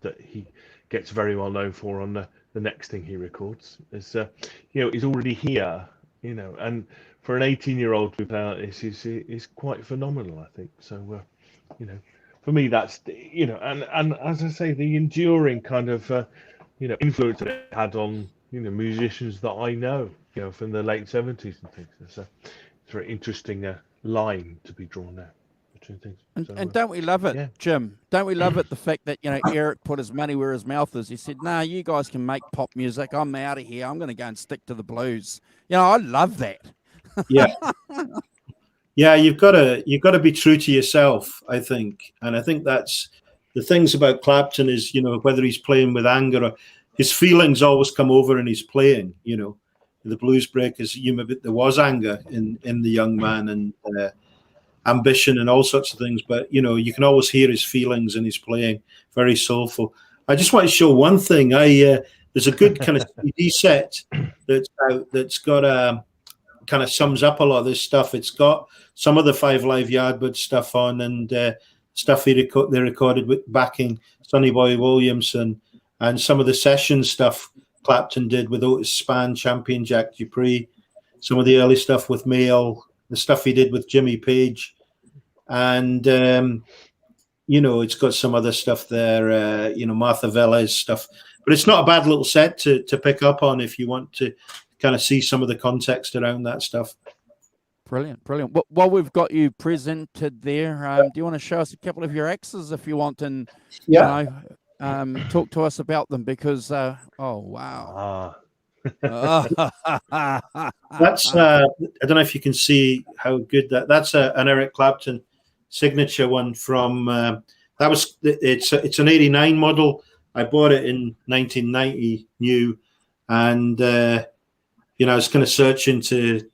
that he gets very well known for on the next thing he records. Is he's already here, and for an 18-year-old to play like this is quite phenomenal, I think. So for me, that's and as I say, the enduring kind of influence that it had on musicians that I know, from the late '70s and things. It's a very interesting line to be drawn there between things. And don't we love it, Jim? Don't we love it, the fact that Eric put his money where his mouth is? He said, "No, you guys can make pop music. I'm out of here. I'm going to go and stick to the blues." I love that. Yeah. Yeah, you've got to be true to yourself, I think. And I think that's the things about Clapton is, whether he's playing with anger or his feelings always come over in his playing, The Blues Breakers, there was anger in the young man. And ambition and all sorts of things. But you can always hear his feelings and his playing. Very soulful. I just want to show one thing. There's a good kind of CD set that's out that's got kind of sums up a lot of this stuff. It's got some of the Five Live Yardbirds stuff on, and stuff they recorded with backing Sonny Boy Williamson, and some of the session stuff Clapton did with Otis Spann, Champion Jack Dupree, some of the early stuff with Mail, the stuff he did with Jimmy Page, and it's got some other stuff there, Martha Velez stuff. But it's not a bad little set to pick up on if you want to kind of see some of the context around that stuff. Brilliant. While we've got you presented there, do you want to show us a couple of your axes if you want, and talk to us about them? Because oh wow, that's I don't know if you can see how good that's an Eric Clapton signature one from it's an '89 model. I bought it in 1990 new, and I was kind of searching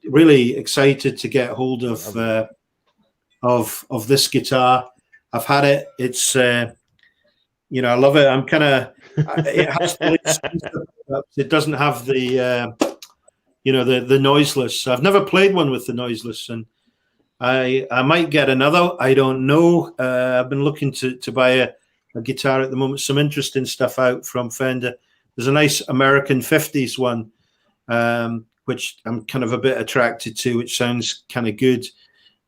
really excited to get hold of this guitar. I've had it. It's I love it. I'm kind of it has it doesn't have the the noiseless. I've never played one with the noiseless, and I might get another. I don't know. I've been looking to buy a guitar at the moment. Some interesting stuff out from Fender. There's a nice American 50s one, which I'm kind of a bit attracted to, which sounds kind of good.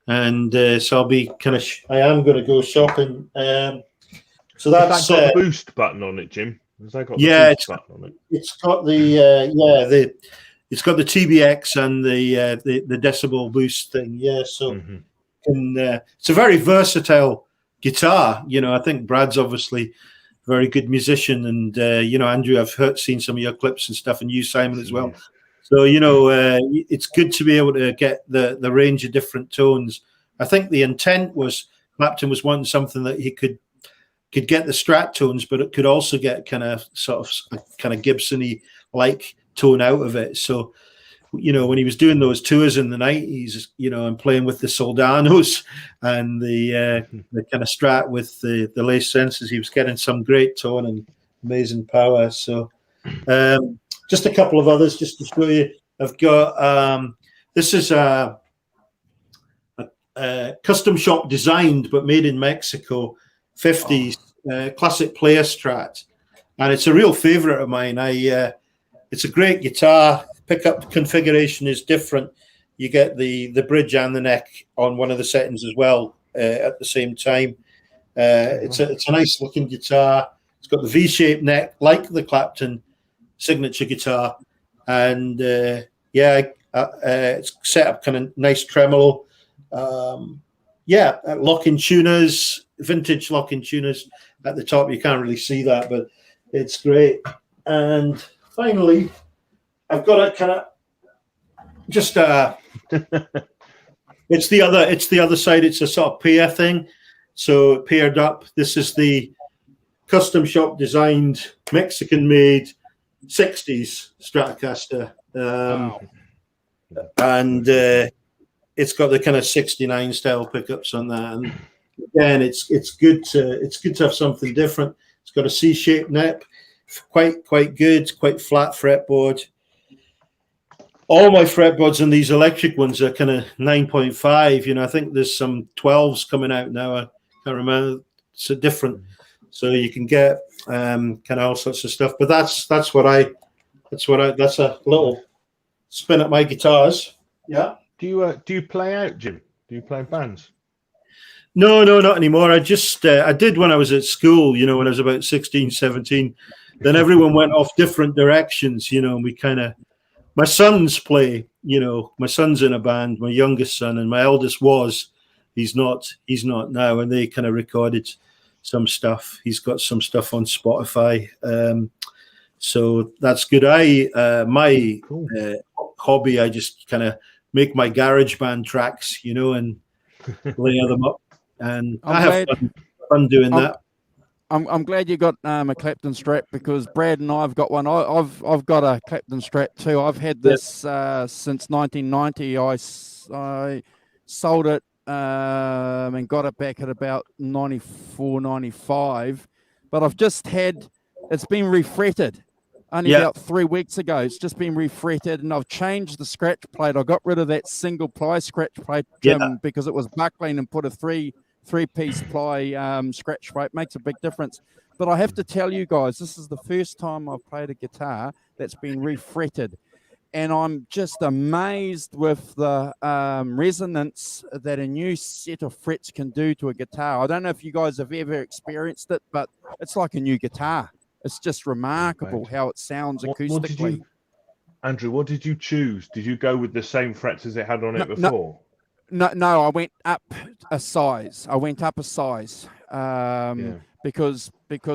And so I'll be I am going to go shopping. So that's got the boost button on it, Jim. Has that got the boost button on it? It's got the it's got the TBX and the decibel boost thing. Yeah, so it's a very versatile guitar. I think Brad's obviously a very good musician, and Andrew, I've seen some of your clips and stuff, and you, Simon, as well. So it's good to be able to get the range of different tones. I think the intent was Clapton was wanting something that he could get the Strat tones, but it could also get kind of Gibson-y like tone out of it. So when he was doing those tours in the 90s, and playing with the Soldanos and the kind of Strat with the lace sensors, he was getting some great tone and amazing power. So just a couple of others just to show you. I've got this is a custom shop designed but made in Mexico, 50s classic player Strat, and it's a real favorite of mine. It's a great guitar. Pickup configuration is different. You get the bridge and the neck on one of the settings as well at the same time. It's a nice looking guitar. It's got the V-shaped neck like the Clapton signature guitar, and it's set up kind of nice tremolo. Lock-in tuners, vintage lock-in tuners at the top. You can't really see that, but it's great. And finally, I've got a kind of just it's the other side. It's a sort of pair thing. So paired up. This is the custom shop designed Mexican made 60s Stratocaster. And it's got the kind of 69 style pickups on that. And again, it's good to have something different. It's got a C-shaped neck, quite good, quite flat fretboard. All my fretboards on these electric ones are kind of 9.5. I think there's some 12s coming out now. I can't remember. It's a different, so you can get kind of all sorts of stuff. But that's a little spin at my guitars. Yeah. Do you play out, Jim? Do you play in bands? No, not anymore. I just I did when I was at school. When I was about 16, 17. Then everyone went off different directions. And we kind of. My sons play, my son's in a band, my youngest son, and my eldest was. He's not now, and they kind of recorded some stuff. He's got some stuff on Spotify. So that's good. My hobby, I just kind of make my garage band tracks, and layer them up. And I have fun doing that. I'm glad you got a Clapton Strat, because Brad and I've got one. I've got a Clapton Strat too. I've had this since 1990. I sold it and got it back at about 94, 95. But I've just had, it's been refretted only about 3 weeks ago. It's just been refretted, and I've changed the scratch plate. I got rid of that single ply scratch plate, Jim, because it was buckling, and put a three-piece ply scratch plate. Makes a big difference. But I have to tell you guys, this is the first time I've played a guitar that's been refretted. And I'm just amazed with the resonance that a new set of frets can do to a guitar. I don't know if you guys have ever experienced it, but it's like a new guitar. It's just remarkable how it sounds acoustically. Andrew, what did you choose? Did you go with the same frets as it had on it before? No, I went up a size. Because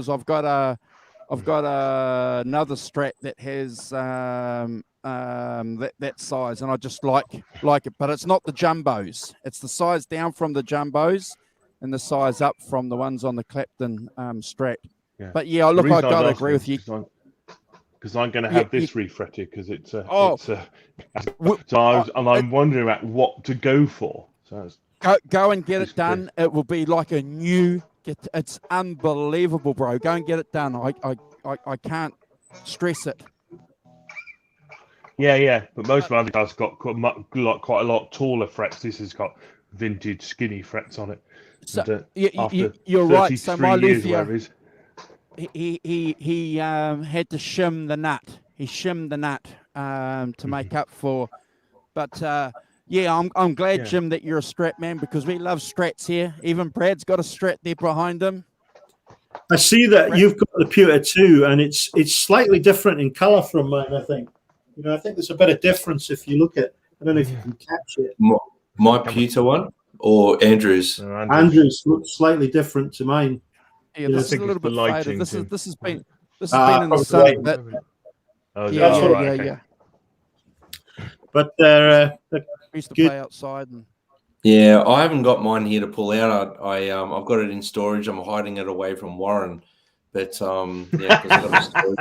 I've got another Strat that has that size, and I just like it. But it's not the jumbos. It's the size down from the jumbos and the size up from the ones on the Clapton Strat. Yeah. But yeah, look, I got to agree with you. Because I'm going to have this refretted, because I'm wondering about what to go for. So go and get it done. It will be like a new. It's unbelievable, bro. Go and get it done. I can't stress it. Yeah. But most of my other guys got quite a lot taller frets. This has got vintage skinny frets on it. So, you're right. So my luthier, he had to shim the nut. He shimmed the nut to make up for. But yeah, I'm glad, Jim, that you're a Strat man, because we love Strats here. Even Brad's got a Strat there behind him. I see that you've got the Pewter too, and it's slightly different in colour from mine, I think. I think there's a bit of difference if you look at. I don't know if you can catch it. My Pewter one or Andrew's? Andrew's looks slightly different to mine. Yeah, this is a little bit faded. This has been in the sun. Yeah. But they're we used to good. play outside. And yeah, I haven't got mine here to pull out. I've got it in storage. I'm hiding it away from Warren. But yeah, I've got a storage.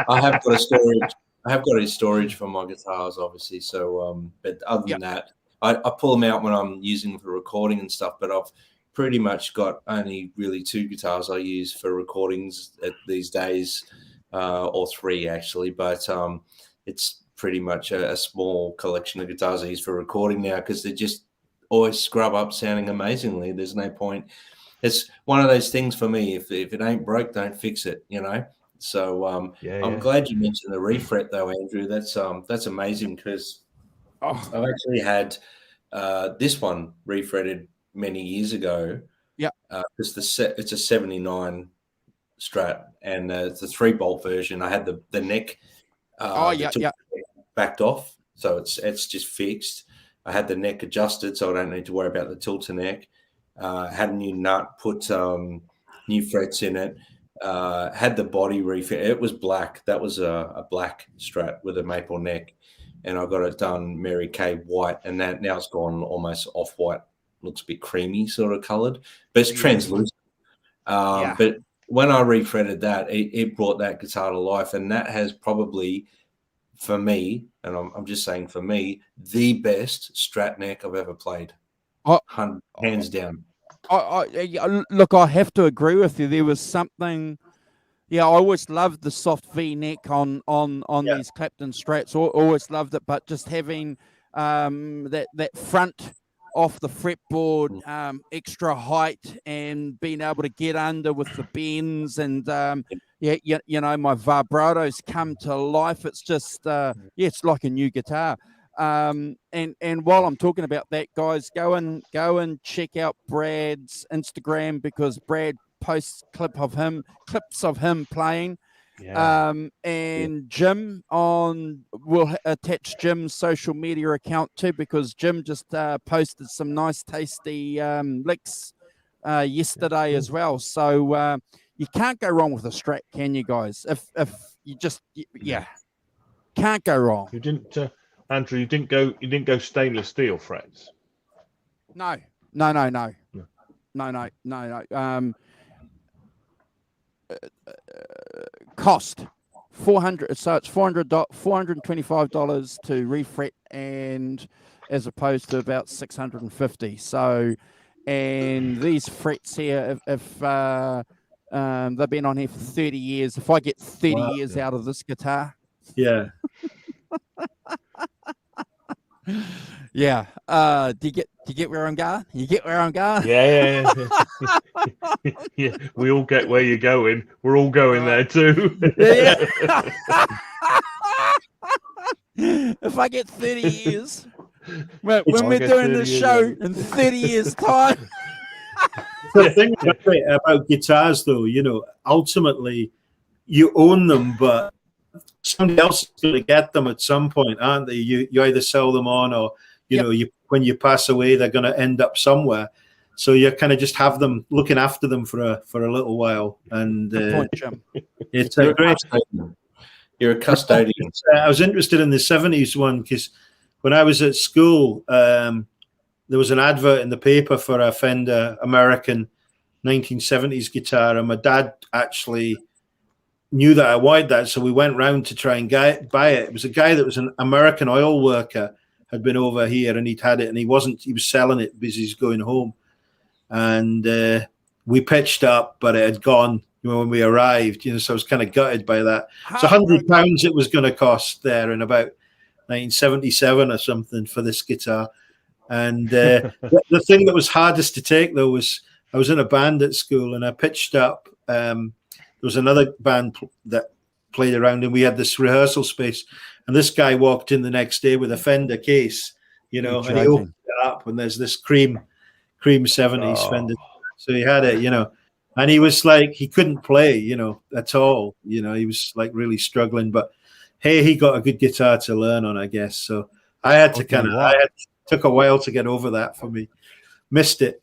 I have got a storage. I have got a storage for my guitars, obviously. So, but other than that, I pull them out when I'm using them for recording and stuff. But I've pretty much got only really 2 guitars I use for recordings these days, or 3 actually. But it's pretty much a small collection of guitars I use for recording now, because they just always scrub up sounding amazingly. There's no point. It's one of those things for me. If it ain't broke, don't fix it. So I'm glad you mentioned the refret though, Andrew. That's amazing, because I've actually had this one refretted many years ago. Yeah. Because it's a 79 Strat, and it's a 3-bolt version. I had the neck. Backed off, so it's just fixed. I had the neck adjusted, so I don't need to worry about the tilter neck. Had a new nut, put new frets in it. Had the body refit. It was black. That was a black Strat with a maple neck, and I got it done Mary Kay white, and that now it's gone almost off white. Looks a bit creamy, sort of coloured, but it's translucent. But when I refretted that, it brought that guitar to life, and that has probably, for me, and I'm just saying for me, the best Strat neck I've ever played. Hands down. Look, I have to agree with you. There was something. Yeah, I always loved the soft V neck on these Clapton Strats. Always loved it, but just having that front off the fretboard, extra height, and being able to get under with the bends, and my vibratos come to life. It's just it's like a new guitar. And while I'm talking about that, guys, go and check out Brad's Instagram, because Brad posts clips of him playing. And Jim we'll attach Jim's social media account too, because Jim just posted some nice tasty licks yesterday as well. So you can't go wrong with a Strat, can you guys? If you just can't go wrong. You didn't, Andrew. You didn't go stainless steel frets. No. Cost $400. So it's $425 to refret, and as opposed to about $650. So, and these frets here, if they've been on here for 30 years, if I get 30 Wow. years out of this guitar, Yeah. yeah. Do you get where I'm going? You get where I'm going? Yeah. Yeah, we all get where you're going. We're all going there too. Yeah. If I get 30 years, when we're doing this show in 30 years' time. The thing about guitars, though, you know, ultimately you own them, but somebody else is going to get them at some point, aren't they? You either sell them on, or you know, when you pass away, they're going to end up somewhere. So you kind of just have them, looking after them for a little while, and it's a great. You're a custodian. I was interested in the 70s one because when I was at school, there was an advert in the paper for a Fender American 1970s guitar, and my dad actually knew that I wanted that, so we went round to try and buy it. It was a guy that was an American oil worker, had been over here, and he'd had it, and he was selling it because he's going home. And we pitched up, but it had gone, you know, when we arrived, you know, so I was kind of gutted by that. So £100 it was going to cost there in about 1977 or something for this guitar. And the thing that was hardest to take, though, was I was in a band at school, and I pitched up. There was another band that played around, and we had this rehearsal space, and this guy walked in the next day with a Fender case, you know, and he opened it up, and there's this cream 70s Fender. So he had it, you know, and he was like, he couldn't play, you know, at all. You know, he was like really struggling, but hey, he got a good guitar to learn on, I guess. So I had to took a while to get over that for me. Missed it.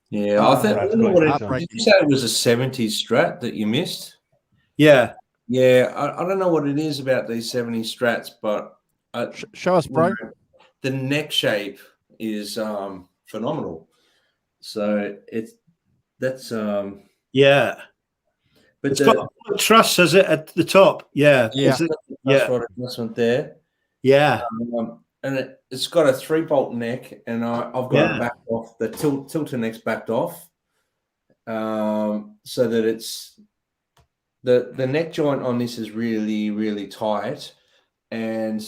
Yeah, I think. Did you say it was a 70s Strat that you missed? Yeah. Yeah, I don't know what it is about these 70s Strats, but show us, bro. The neck shape is phenomenal. So that's yeah. But it's got truss, has it, at the top? Yeah. Yeah. That's right, adjustment there. Yeah. And it's got a 3-bolt neck, and I've got it backed off. The tilter neck's backed off, so that it's the neck joint on this is really, really tight. And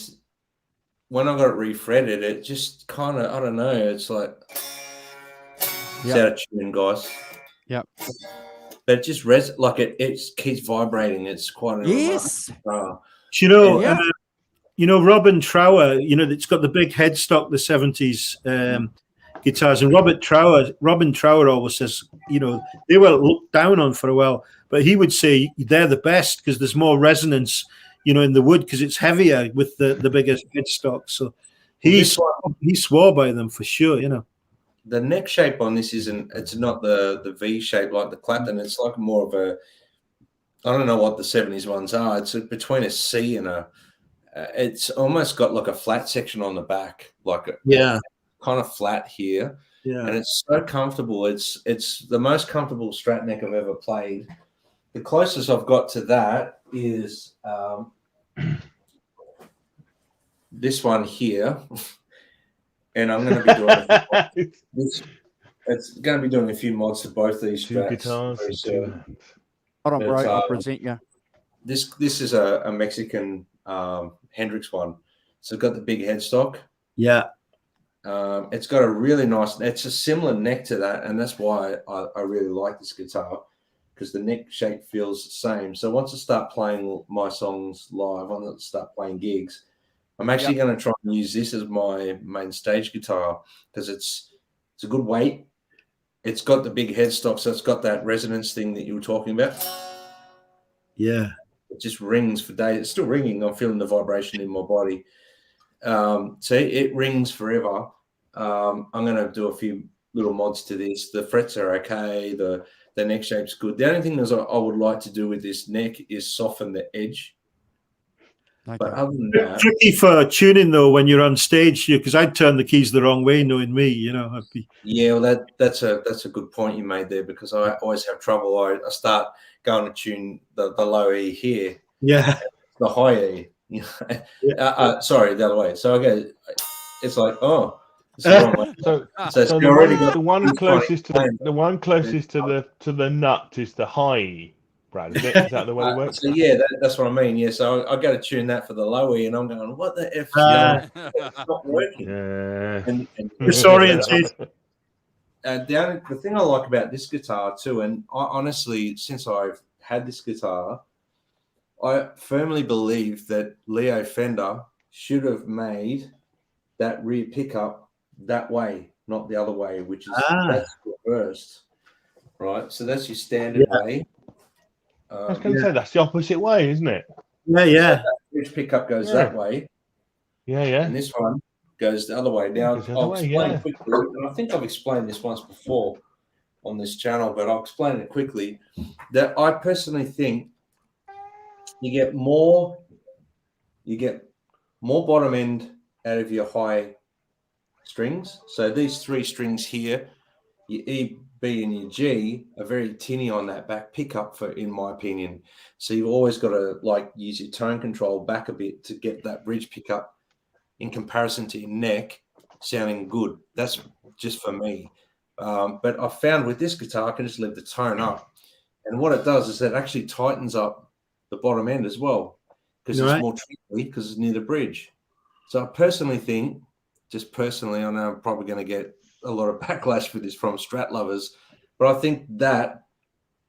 when I got it refretted, it just kind of, I don't know, it's like it's out of tune, guys. Yep. But it just it keeps vibrating. It's quite an you know. You know, Robin Trower, you know, it's got the big headstock, the 70s guitars. And Robin Trower always says, you know, they were looked down on for a while, but he would say they're the best because there's more resonance, you know, in the wood because it's heavier with the biggest headstock. So he swore by them for sure, you know. The neck shape on this it's not the V shape like the Clapton. It's like more of a, I don't know what the 70s ones are. It's between a C and a, it's almost got like a flat section on the back, like kind of flat here, and it's so comfortable. It's the most comfortable Strat neck I've ever played. The closest I've got to that is this one here, and I'm going to be doing it's going to be doing a few mods to both these Strats. Guitars. Hold on, bro. I'll present you. This is a Mexican Hendrix one. So it's got the big headstock. Yeah. It's got a really nice, it's a similar neck to that. And that's why I really like this guitar, because the neck shape feels the same. So once I start playing my songs live, I'm going to start playing gigs. I'm actually going to try and use this as my main stage guitar because it's a good weight. It's got the big headstock, so it's got that resonance thing that you were talking about. Yeah. It just rings for days. It's still ringing. I'm feeling the vibration in my body. So it rings forever. I'm going to do a few little mods to this. The frets are okay. The neck shape's good. The only thing I would like to do with this neck is soften the edge. Okay. But other than that, Tricky for tuning though when you're on stage, because I'd turn the keys the wrong way, knowing me. You know, I'd be. yeah, well, that's a good point you made there, because I always have trouble. I start going to tune the low E here, Yeah. the high E. You know? Sorry, the other way. So I go, it's like, oh, it's the wrong way. So So the already one, got the one closest to explain. the one closest to the nut is the high E, Brad. Is it? Is that the way it works? So yeah, that's what I mean. Yeah, so I go to tune that for the low E, and I'm going, what the F? It's not working. And Disoriented. the thing I like about this guitar too, and I, honestly, since I've had this guitar, I firmly believe that Leo Fender should have made that rear pickup that way, not the other way, which is that's reversed, right? So that's your standard way. I was going to say that's the opposite way, isn't it? Yeah. So which pickup goes that way? Yeah. And this one goes the other way. Now I'll explain quickly, and I think I've explained this once before on this channel, but I'll explain it quickly. That I personally think you get more bottom end out of your high strings. So these three strings here, your E, B, and your G, are very tinny on that back pickup, in my opinion. So you've always got to use your tone control back a bit to get that bridge pickup in comparison to your neck sounding good. That's just for me. But I found with this guitar, I can just leave the tone up. And what it does is it actually tightens up the bottom end as well, because it's more tricky because it's near the bridge. So I personally think, I know I'm probably going to get a lot of backlash for this from Strat lovers, but I think that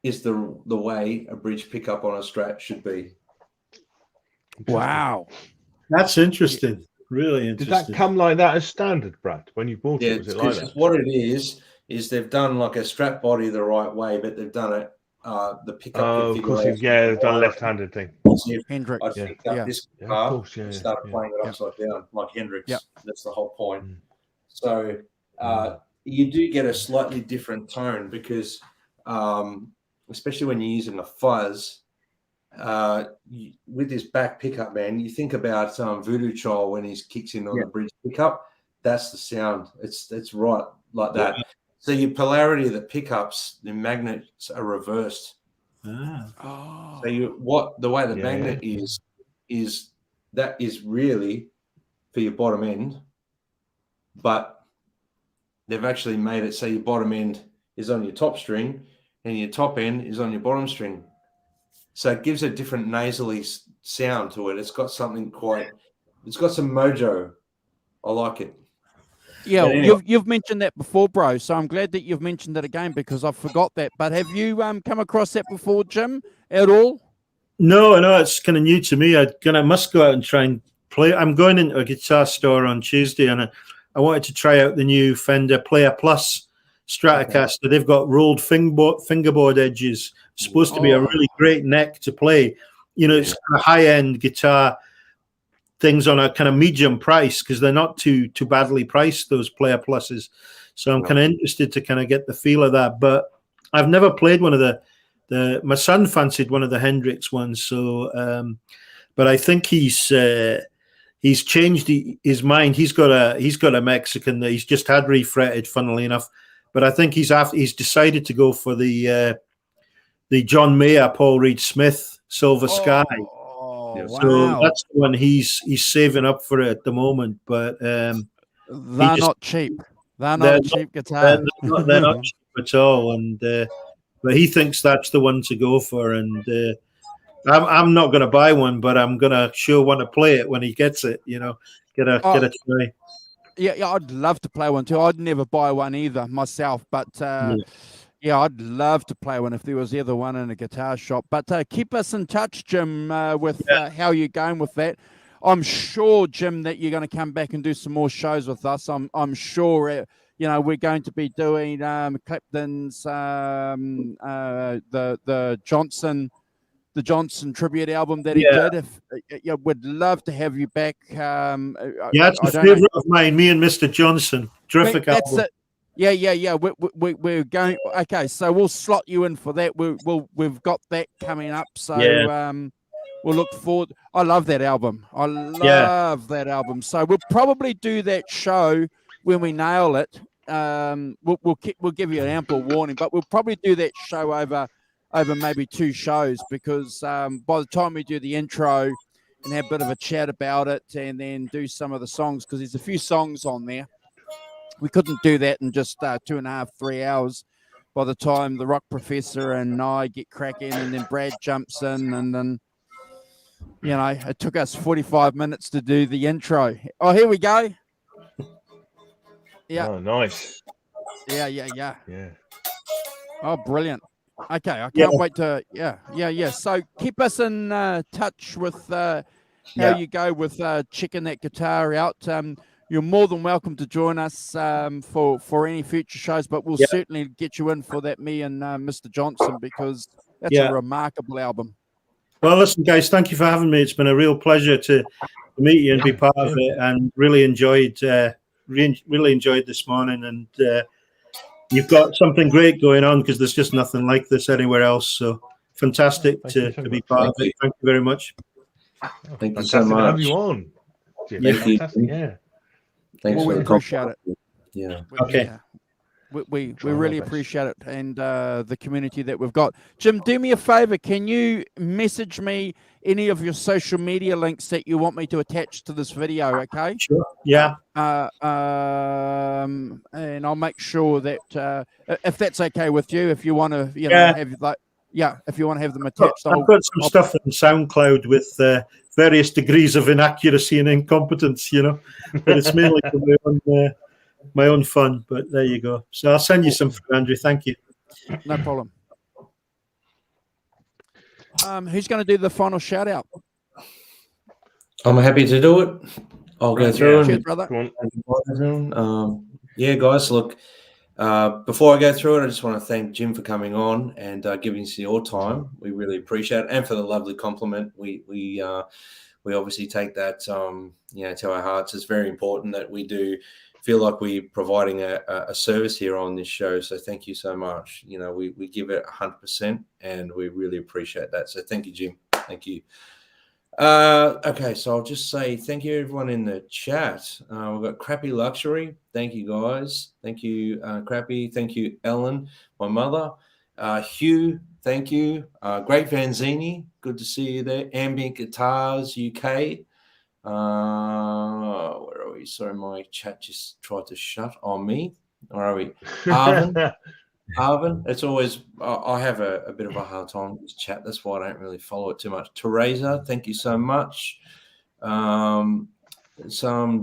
is the way a bridge pickup on a Strat should be. Wow. That's interesting. Really interesting. Did that come like that as standard, Brad, when you bought it? Was it like that? What it is they've done like a Strat body the right way, but they've done it the pickup. Oh, of course, they've done a left-handed thing. Hendrix. I picked up this guitar and started playing it upside down like Hendrix. Yep. That's the whole point. So you do get a slightly different tone because, especially when you're using a fuzz, with this back pickup, man, you think about Voodoo Child when he kicks in on the bridge pickup. That's the sound. It's right like that. So your polarity of the pickups, the magnets are reversed. So the way the magnet is that is really for your bottom end, but they've actually made it so your bottom end is on your top string and your top end is on your bottom string. So it gives a different nasally sound to it. It's got something it's got some mojo. I like it. Yeah, anyway. You've mentioned that before, bro. So I'm glad that you've mentioned it again because I forgot that. But have you come across that before, Jim, at all? No, it's kind of new to me. I must go out and try and play. I'm going into a guitar store on Tuesday, and I wanted to try out the new Fender Player Plus Stratocaster. Okay. They've got rolled fingerboard edges. It's supposed to be a really great neck to play. You know, it's a high-end guitar. Things on a kind of medium price because they're not too badly priced, those Player Pluses. So I'm kind of interested to kind of get the feel of that. But I've never played one of the my son fancied one of the Hendrix ones. So, but I think he's changed his mind. He's got a Mexican that he's just had refretted, funnily enough. But I think he's decided to go for the John Mayer, Paul Reed Smith Silver Sky. So that's the one he's saving up for it at the moment. But they're not cheap. They're not a cheap guitar. They're not cheap at all. And but he thinks that's the one to go for. And I'm not going to buy one, but I'm going to sure want to play it when he gets it. You know, get a try. Yeah, I'd love to play one too. I'd never buy one either myself, but. Yeah, I'd love to play one if there was ever one in a guitar shop. But keep us in touch, Jim, with how you're going with that. I'm sure, Jim, that you're going to come back and do some more shows with us. I'm sure, we're going to be doing Clapton's the Johnson tribute album that he did. We'd love to have you back. It's a favorite of mine. Me and Mr. Johnson, terrific album. Yeah. We're going. Okay, so we'll slot you in for that. We've got that coming up. So we'll look forward. I love that album. I love that album. So we'll probably do that show when we nail it. We'll give you an ample warning, but we'll probably do that show over maybe 2 shows, because by the time we do the intro and have a bit of a chat about it, and then do some of the songs, because there's a few songs on there, we couldn't do that in just 2.5, 3 hours. By the time the Rock Professor and I get cracking, and then Brad jumps in, and then, you know, it took us 45 minutes to do the intro. Oh, here we go. Yeah. Oh, nice. Yeah. Yeah. Oh, brilliant. Okay, I can't wait to, yeah. So keep us in touch with how you go with checking that guitar out. You're more than welcome to join us for any future shows, but we'll certainly get you in for that, me and Mr. Johnson, because that's a remarkable album. Well, listen, guys, thank you for having me. It's been a real pleasure to meet you and be part of it, and really enjoyed this morning. And you've got something great going on, because there's just nothing like this anywhere else. So fantastic to be part of it. Thank you very much. Thank you so much. To have you on. Jim. Fantastic. Yeah. Thanks we appreciate it. Yeah. Okay. Yeah. We really appreciate it, and the community that we've got. Jim, do me a favor. Can you message me any of your social media links that you want me to attach to this video? Okay. Sure. Yeah. And I'll make sure that if that's okay with you, if you want to, have like, if you want to have them attached. I've got some stuff on SoundCloud with various degrees of inaccuracy and incompetence, but it's mainly for my own fun. But there you go. So I'll send you some, Andrew. Thank you. No problem. Who's going to do the final shout out? I'm happy to do it. I'll go through Cheers, brother. Guys, look, before I go through it, I just want to thank Jim for coming on and giving us your time. We really appreciate it, and for the lovely compliment. We obviously take that to our hearts. It's very important that we do feel like we're providing a service here on this show. So thank you so much. We give it 100%, and we really appreciate that. So thank you, Jim. Thank you. Okay, so I'll just say thank you, everyone in the chat. We've got Crappy Luxury. Thank you, guys. Thank you, Crappy. Thank you, Ellen, my mother. Hugh, thank you. Great Vanzini, good to see you there. Ambient Guitars UK. Where are we? Sorry, my chat just tried to shut on me. Where are we? Arvin, it's always, I have a bit of a hard time with this chat. That's why I don't really follow it too much. Teresa, thank you so much. Some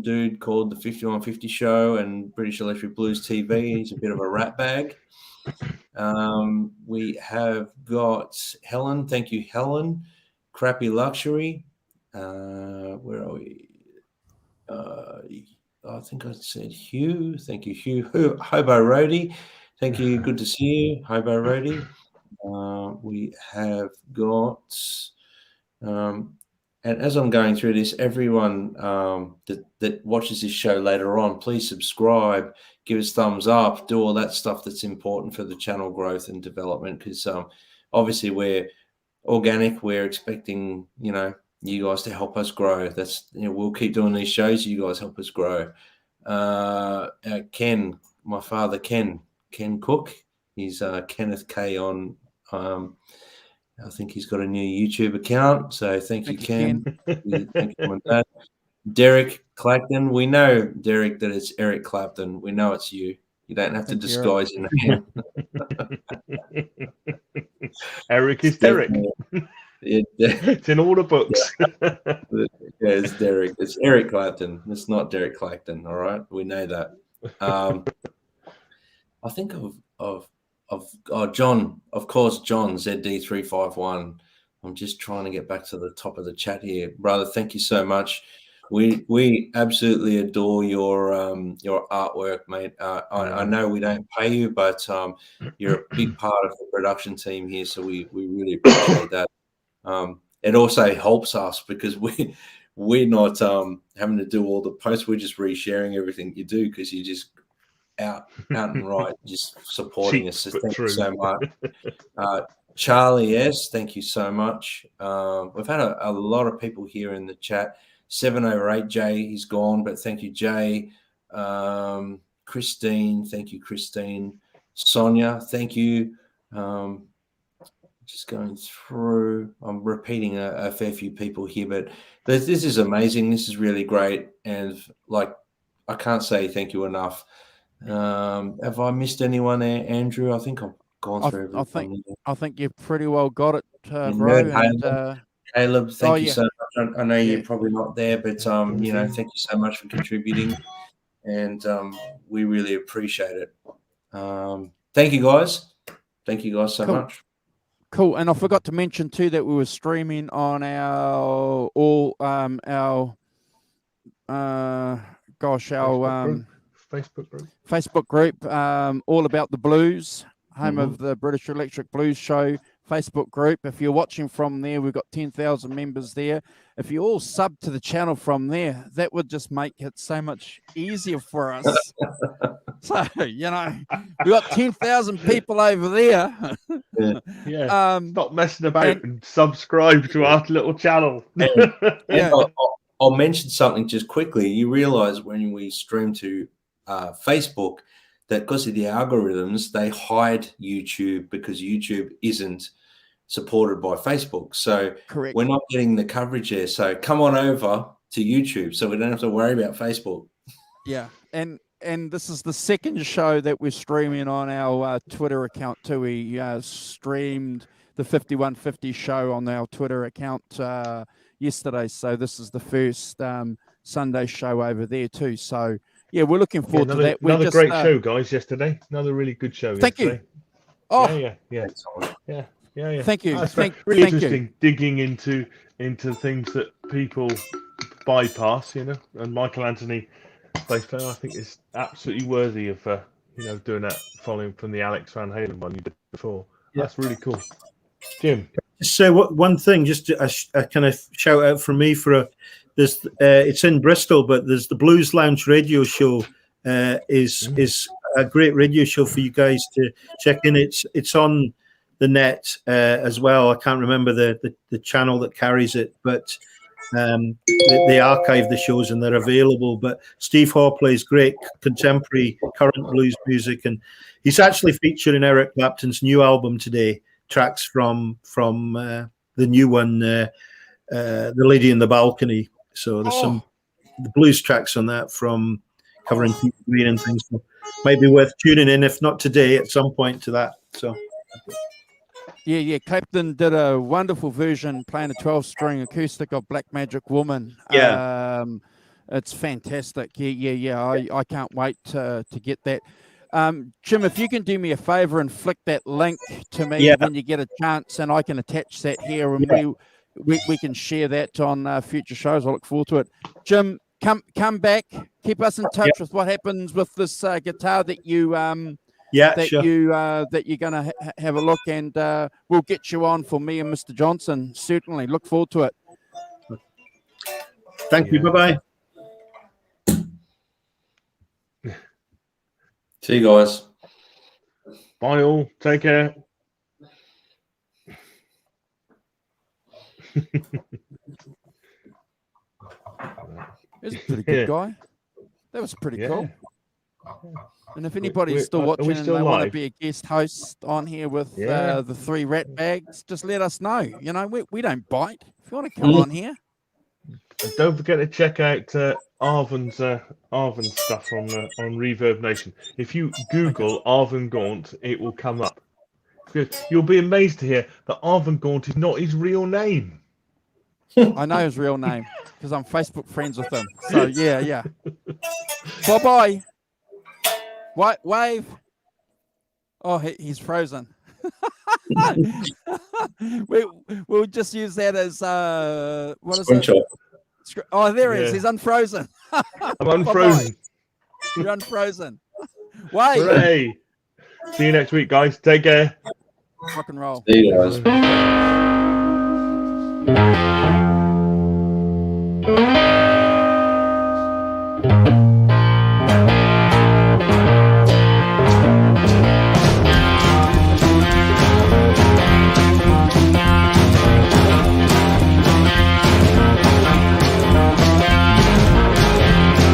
dude called the 5150 Show and British Electric Blues TV. He's a bit of a rat bag. We have got Helen. Thank you, Helen. Crappy Luxury. Where are we? I think I said Hugh. Thank you, Hugh. Hobo Roadie. Thank you. Good to see you, Hobo Roadie. We have got, and as I'm going through this, everyone that watches this show later on, please subscribe, give us thumbs up, do all that stuff that's important for the channel growth and development, because obviously we're organic. We're expecting, you guys to help us grow. That's, we'll keep doing these shows. You guys help us grow. Ken, my father, Ken Cook. He's Kenneth K on. I think he's got a new YouTube account. So thank you, Ken. Thank you, Mum and Dad. Derek Clapton. We know, Derek, that it's Eric Clapton. We know it's you. You don't have to disguise your name. Eric is Derek. It's in all the books. Yeah, it's Derek. It's Eric Clapton. It's not Derek Clapton. All right, we know that. I think of John. Of course, John ZD351. I'm just trying to get back to the top of the chat here, brother. Thank you so much. We absolutely adore your artwork, mate. I know we don't pay you, but you're a big part of the production team here, so we really appreciate that. It also helps us because we're not having to do all the posts. We're just resharing everything you do because you just out and right, just supporting us. So thank you so much. Charlie S, thank you so much. We've had a lot of people here in the chat. 708 Jay, he's gone, but thank you, Jay. Christine, thank you, Christine. Sonia, thank you. Just going through, I'm repeating a fair few people here, but this is amazing. This is really great. And like, I can't say thank you enough. Have I missed anyone there, Andrew? I think I've gone through everything. I think you've pretty well got it, bro. And, Caleb, thank you so much. I know you're probably not there, but you know, thank you so much for contributing, and we really appreciate it. Thank you guys. Thank you guys so much. Cool. And I forgot to mention too that we were streaming on our Facebook group, All About the Blues, home of the British Electric Blues Show Facebook group. If you're watching from there, we've got 10,000 members there. If you all sub to the channel from there, that would just make it so much easier for us. So, you know, we've got 10,000 people over there. Stop messing about and subscribe to our little channel. I'll mention something just quickly. You realize when we stream to Facebook that because of the algorithms, they hide YouTube because YouTube isn't supported by Facebook. So we're not getting the coverage there. So come on over to YouTube so we don't have to worry about Facebook. Yeah. And this is the second show that we're streaming on our Twitter account too. We streamed the 5150 show on our Twitter account yesterday. So this is the first Sunday show over there too. So yeah, we're looking forward to that. Another great show, guys, yesterday. Another really good show yesterday. Thank you. Yeah. Thank you. Really interesting digging into things that people bypass, you know. And Michael Anthony, bass player, I think is absolutely worthy of doing that, following from the Alex Van Halen one you did before. That's really cool. Jim, just say one thing, just a kind of shout out from me for there's it's in Bristol, but there's the Blues Lounge radio show is a great radio show for you guys to check in. It's on the net as well. I can't remember the channel that carries it, but they archive the shows and they're available. But Steve Hoare plays great contemporary current blues music, and he's actually featuring Eric Clapton's new album today, tracks from the new one, The Lady in the Balcony. So there's some the blues tracks on that from covering Keith Green and things. So might be worth tuning in, if not today, at some point to that. So yeah, Clapton did a wonderful version playing a 12-string acoustic of Black Magic Woman. It's fantastic. I can't wait to get that. Jim, if you can do me a favor and flick that link to me when you get a chance, and I can attach that here, and we can share that on future shows. I look forward to it. Jim, come back. Keep us in touch with what happens with this guitar that you that you're going to have a look, and we'll get you on for me and Mr. Johnson. Certainly, look forward to it. Thank you. Bye bye. See you guys. Bye all. Take care. He's a pretty good guy. That was pretty cool. And if anybody's still watching and they want to be a guest host on here with the three rat bags, just let us know. You know, we don't bite. If you want to come on here. And don't forget to check out Arvin's stuff on Reverb Nation. If you Google Arvin Gaunt, it will come up. You'll be amazed to hear that Arvin Gaunt is not his real name. I know his real name because I'm Facebook friends with him. So yeah. Bye. Wave. Oh, he's frozen. We'll just use that as what is it? Oh, there he is. He's unfrozen. I'm unfrozen. You're unfrozen. Wave. Hooray. See you next week, guys. Take care. Rock and roll. See you guys.